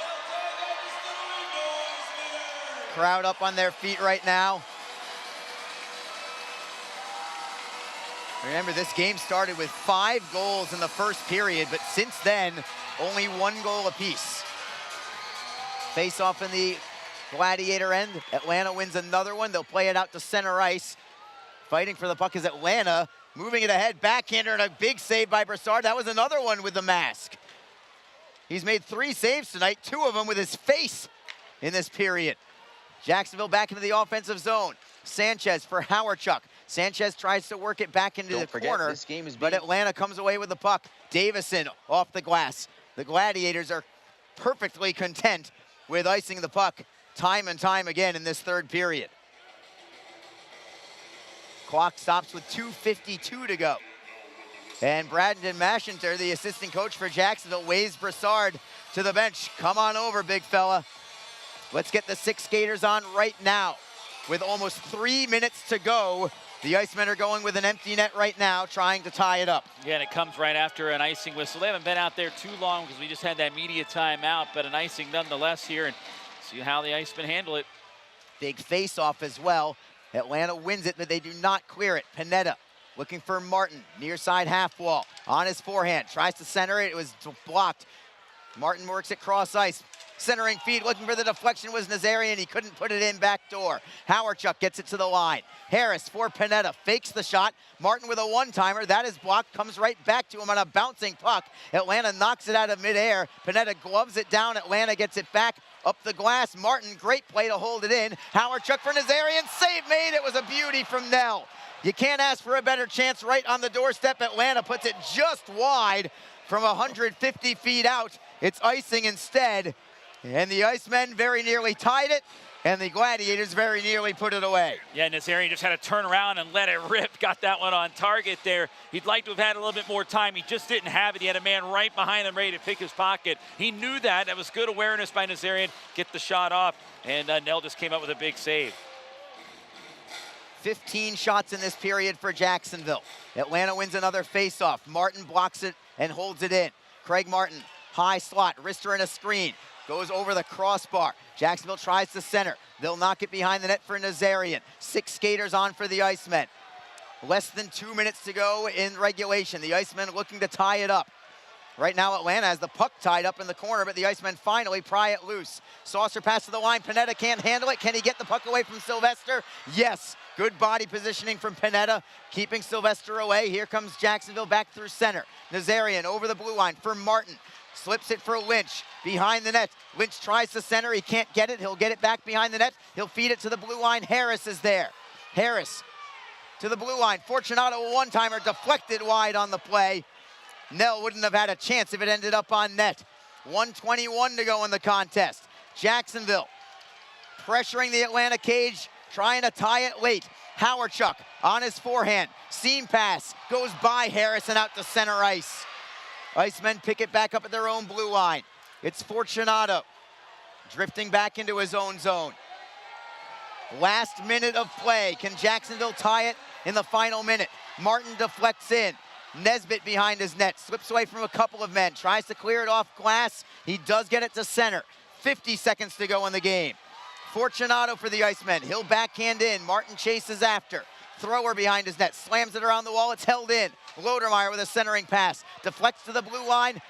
Crowd up on their feet right now. Remember, this game started with 5 goals in the first period, but since then, only 1 goal apiece. Face off in the Gladiator end. Atlanta wins another one. They'll play it out to center ice. Fighting for the puck is Atlanta. Moving it ahead, backhander, and a big save by Brassard. That was another one with the mask. He's made 3 saves tonight, 2 of them with his face in this period. Jacksonville back into the offensive zone. Sanchez for Howardchuk. Sanchez tries to work it back into the corner, this game is but Atlanta comes away with the puck. Davison off the glass. The Gladiators are perfectly content with icing the puck time and time again in this third period. Clock stops with 2:52 to go. And Brandon Mashinter, the assistant coach for Jacksonville, waves Broussard to the bench. Come on over, big fella. Let's get the 6 skaters on right now. With almost 3 minutes to go, the Icemen are going with an empty net right now, trying to tie it up. Yeah, and it comes right after an icing whistle. They haven't been out there too long because we just had that media timeout, but an icing nonetheless here, and see how the Icemen handle it. Big face-off as well. Atlanta wins it, but they do not clear it. Pineda looking for Martin, near side half wall. On his forehand, tries to center it. It was blocked. Martin works it cross ice. Centering feed, looking for the deflection was Nazarian. He couldn't put it in back door. Howardchuk gets it to the line. Harris for Pineda, fakes the shot. Martin with a one-timer, that is blocked, comes right back to him on a bouncing puck. Atlanta knocks it out of midair. Pineda gloves it down. Atlanta gets it back up the glass. Martin, great play to hold it in. Howardchuk for Nazarian, save made. It was a beauty from Nell. You can't ask for a better chance right on the doorstep. Atlanta puts it just wide from 150 feet out. It's icing instead. And the Icemen very nearly tied it, and the Gladiators very nearly put it away. Yeah, Nazarian just had to turn around and let it rip. Got that one on target there. He'd like to have had a little bit more time. He just didn't have it. He had a man right behind him ready to pick his pocket. He knew that. That was good awareness by Nazarian. Get the shot off, and Nell just came up with a big save. 15 shots in this period for Jacksonville. Atlanta wins another faceoff. Martin blocks it and holds it in. Craig Martin, high slot, wrister in a screen. Goes over the crossbar. Jacksonville tries to center. They'll knock it behind the net for Nazarian. 6 skaters on for the Icemen. Less than 2 minutes to go in regulation. The Icemen looking to tie it up. Right now Atlanta has the puck tied up in the corner, but the Icemen finally pry it loose. Saucer pass to the line. Pineda can't handle it. Can he get the puck away from Sylvester? Yes. Good body positioning from Pineda, keeping Sylvester away. Here comes Jacksonville back through center. Nazarian over the blue line for Martin. Slips it for Lynch, behind the net. Lynch tries to center, he can't get it. He'll get it back behind the net. He'll feed it to the blue line. Harris is there. Harris to the blue line. Fortunato, one-timer, deflected wide on the play. Nell wouldn't have had a chance if it ended up on net. 1:21 to go in the contest. Jacksonville pressuring the Atlanta cage, trying to tie it late. Howardchuk on his forehand. Seam pass, goes by Harris and out to center ice. Icemen pick it back up at their own blue line. It's Fortunato drifting back into his own zone. Last minute of play. Can Jacksonville tie it in the final minute? Martin deflects in. Nesbitt behind his net. Slips away from a couple of men. Tries to clear it off glass. He does get it to center. 50 seconds to go in the game. Fortunato for the Icemen. He'll backhand in. Martin chases after. Thrower behind his net, slams it around the wall, it's held in. Lodermeyer with a centering pass, deflects to the blue line,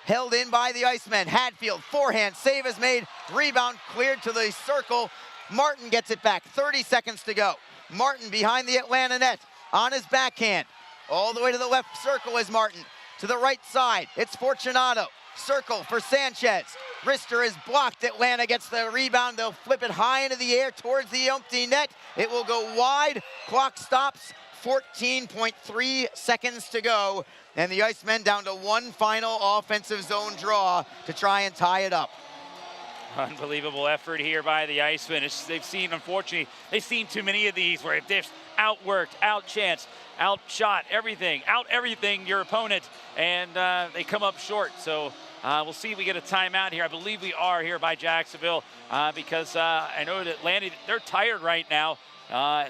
held in by the Icemen. Hadfield, forehand, save is made, rebound cleared to the circle. Martin gets it back, 30 seconds to go. Martin behind the Atlanta net, on his backhand. All the way to the left circle is Martin. To the right side, it's Fortunato. Circle for Sanchez. Wrister is blocked. Atlanta gets the rebound. They'll flip it high into the air towards the empty net. It will go wide. Clock stops. 14.3 seconds to go. And the Icemen down to one final offensive zone draw to try and tie it up. Unbelievable effort here by the Icemen. They've seen, unfortunately, they've seen too many of these where they've outworked, outchanced, outshot everything, out everything your opponent, and they come up short. So we'll see if we get a timeout here. I believe we are here by Jacksonville because I know that Atlanta, they're tired right now.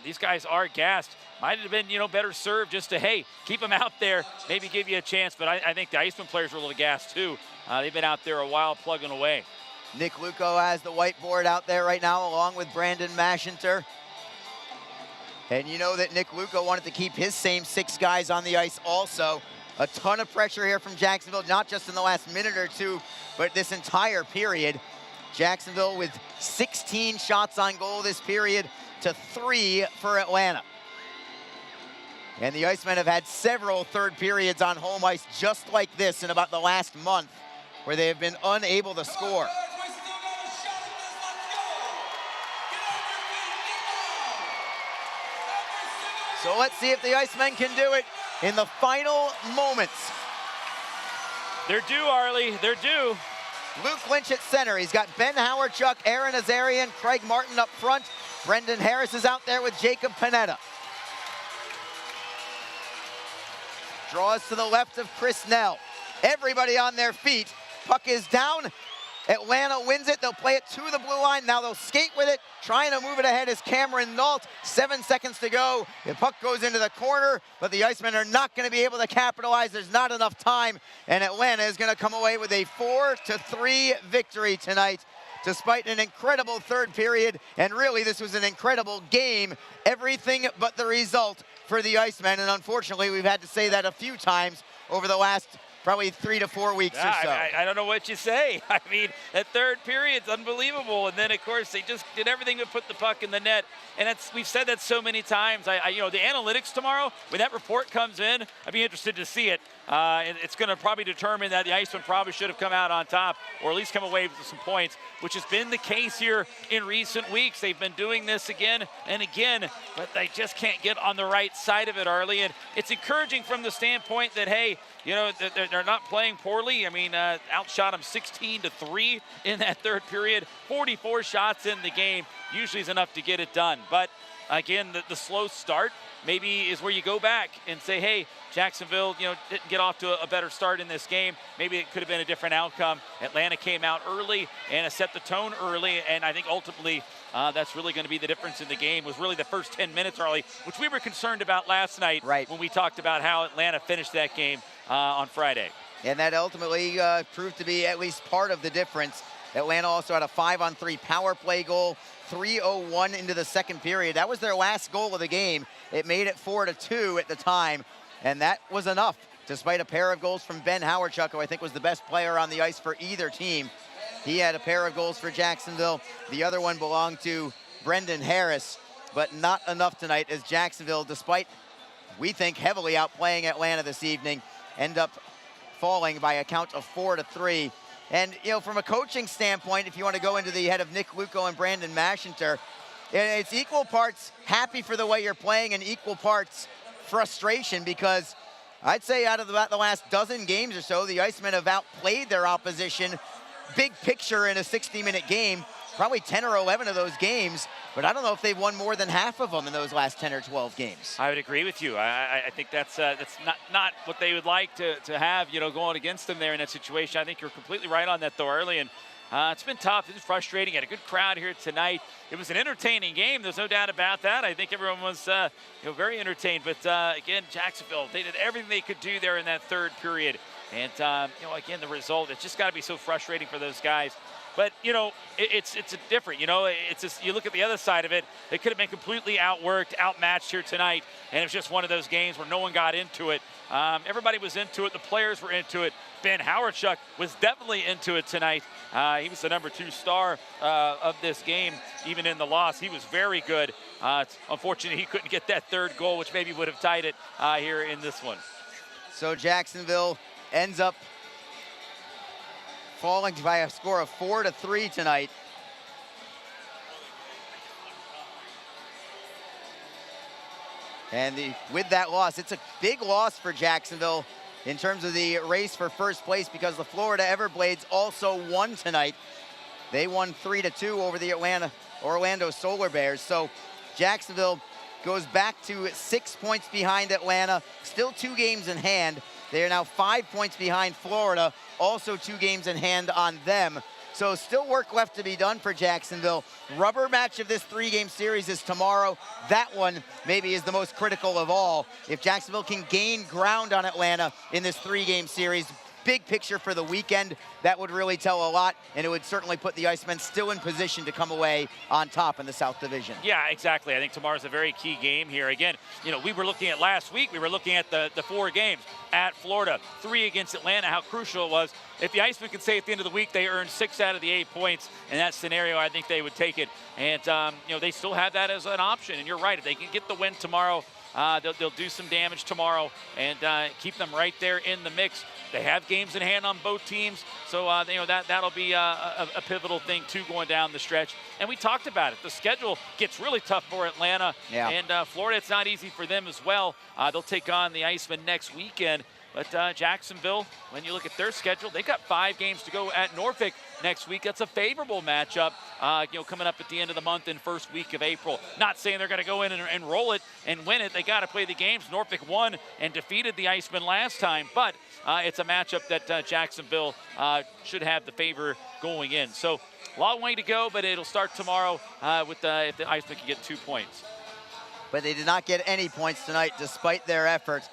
These guys are gassed. Might have been, better served just to, hey, keep them out there, maybe give you a chance. But I think the Icemen players were a little gassed too. They've been out there a while plugging away. Nick Luco has the whiteboard out there right now along with Brandon Mashinter. And you know that Nick Luco wanted to keep his same 6 guys on the ice also. A ton of pressure here from Jacksonville, not just in the last minute or two, but this entire period. Jacksonville with 16 shots on goal this period to 3 for Atlanta. And the Icemen have had several third periods on home ice just like this in about the last month where they have been unable to score. So let's see if the Icemen can do it in the final moments. They're due, Arlie, they're due. Luke Lynch at center. He's got Ben Howardchuk, Aaron Azarian, Craig Martin up front. Brendan Harris is out there with Jacob Pineda. Draws to the left of Chris Nell. Everybody on their feet. Puck is down. Atlanta wins it. They'll play it to the blue line. Now they'll skate with it. Trying to move it ahead is Cameron Nault. 7 seconds to go. The puck goes into the corner, but the Icemen are not going to be able to capitalize. There's not enough time, and Atlanta is going to come away with a 4-3 victory tonight, despite an incredible third period. And really, this was an incredible game. Everything but the result for the Icemen, and unfortunately, we've had to say that a few times over the last probably 3 to 4 weeks or so. I don't know what you say. I mean, that third period's unbelievable. And then, of course, they just did everything to put the puck in the net. And we've said that so many times. You know, the analytics tomorrow, when that report comes in, I'd be interested to see it. It's going to probably determine that the Icemen probably should have come out on top, or at least come away with some points, which has been the case here in recent weeks. They've been doing this again and again, but they just can't get on the right side of it, Arlie. And it's encouraging from the standpoint that, hey, you know, they're not playing poorly. I mean, outshot them 16-3 in that third period. 44 shots in the game usually is enough to get it done. But again, the slow start maybe is where you go back and say, hey, Jacksonville, you know, didn't get off to a better start in this game. Maybe it could have been a different outcome. Atlanta came out early and set the tone early, and I think ultimately that's really going to be the difference in the game. Was really the first 10 minutes, Arlie, which we were concerned about last night when we talked about how Atlanta finished that game on Friday. And that ultimately proved to be at least part of the difference. Atlanta also had a 5-on-3 power play goal, 3:01 into the second period. That was their last goal of the game. It made it 4-2 at the time, and that was enough, despite a pair of goals from Ben Howardchuk, who I think was the best player on the ice for either team. He had a pair of goals for Jacksonville. The other one belonged to Brendan Harris, but not enough tonight, as Jacksonville, despite, we think, heavily outplaying Atlanta this evening, end up falling by a count of 4-3. And, you know, from a coaching standpoint, if you want to go into the head of Nick Luco and Brandon Mashinter, it's equal parts happy for the way you're playing and equal parts frustration, because I'd say out of about the last dozen games or so, the Icemen have outplayed their opposition. Big picture in a 60-minute game, probably 10 or 11 of those games, but I don't know if they've won more than half of them in those last 10 or 12 games. I would agree with you. I think that's not what they would like to have, you know, going against them there in that situation. I think you're completely right on that, though, Early. And it's been tough. It's frustrating. Had a good crowd here tonight. It was an entertaining game. There's no doubt about that. I think everyone was you know, very entertained. But, again, Jacksonville, they did everything they could do there in that third period. And, you know, again, the result, it's just got to be so frustrating for those guys. But, you know, it's different, you know, it's just, you look at the other side of it, they could have been completely outworked, outmatched here tonight, and it was just one of those games where no one got into it. Everybody was into it, the players were into it. Ben Howardchuk was definitely into it tonight. He was the #2 star of this game, even in the loss. He was very good. It's unfortunate he couldn't get that third goal, which maybe would have tied it here in this one. So Jacksonville ends up falling by a score of 4-3 tonight. And with that loss, it's a big loss for Jacksonville in terms of the race for first place, because the Florida Everblades also won tonight. They won 3-2 over the Orlando Solar Bears. So Jacksonville goes back to 6 points behind Atlanta, still 2 games in hand. They are now 5 points behind Florida, also 2 games in hand on them. So still work left to be done for Jacksonville. Rubber match of this 3-game series is tomorrow. That one maybe is the most critical of all. If Jacksonville can gain ground on Atlanta in this 3-game series, big picture for the weekend, that would really tell a lot, and it would certainly put the Icemen still in position to come away on top in the South Division. Yeah, exactly. I think tomorrow's a very key game here. Again, you know, we were looking at last week, we were looking at the 4 games at Florida, 3 against Atlanta, how crucial it was. If the Icemen could say at the end of the week they earned 6 out of the 8 points in that scenario, I think they would take it. And, you know, they still have that as an option. And you're right, if they can get the win tomorrow, they'll do some damage tomorrow and keep them right there in the mix. They have games in hand on both teams, so you know, that'll be a pivotal thing too going down the stretch. And we talked about it. The schedule gets really tough for Atlanta, and Florida. It's not easy for them as well. They'll take on the Icemen next weekend. But Jacksonville, when you look at their schedule, they've got 5 games to go at Norfolk next week. That's a favorable matchup, coming up at the end of the month and first week of April. Not saying they're going to go in and roll it and win it. They got to play the games. Norfolk won and defeated the Icemen last time, but it's a matchup that Jacksonville should have the favor going in. So long way to go, but it'll start tomorrow if the Icemen can get 2 points. But they did not get any points tonight despite their efforts.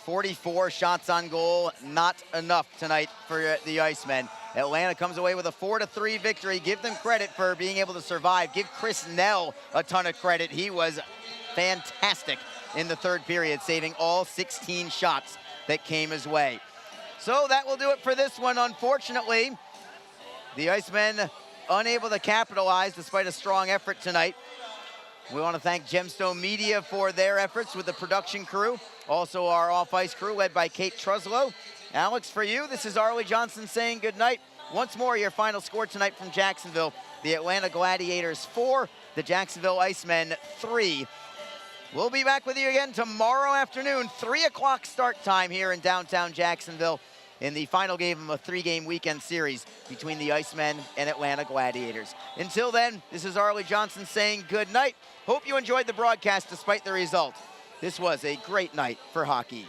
44 shots on goal, not enough tonight for the Icemen. Atlanta comes away with a 4-3 victory. Give them credit for being able to survive. Give Chris Nell a ton of credit. He was fantastic in the third period, saving all 16 shots that came his way. So that will do it for this one. Unfortunately, the Icemen unable to capitalize despite a strong effort tonight. We want to thank Gemstone Media for their efforts with the production crew. Also our off-ice crew led by Kate Truslow. Alex, for you, this is Arlie Johnson saying good night. Once more, your final score tonight from Jacksonville. The Atlanta Gladiators 4, the Jacksonville Icemen 3. We'll be back with you again tomorrow afternoon, 3 o'clock start time here in downtown Jacksonville in the final game of a 3-game weekend series between the Icemen and Atlanta Gladiators. Until then, this is Arlie Johnson saying good night. Hope you enjoyed the broadcast despite the result. This was a great night for hockey.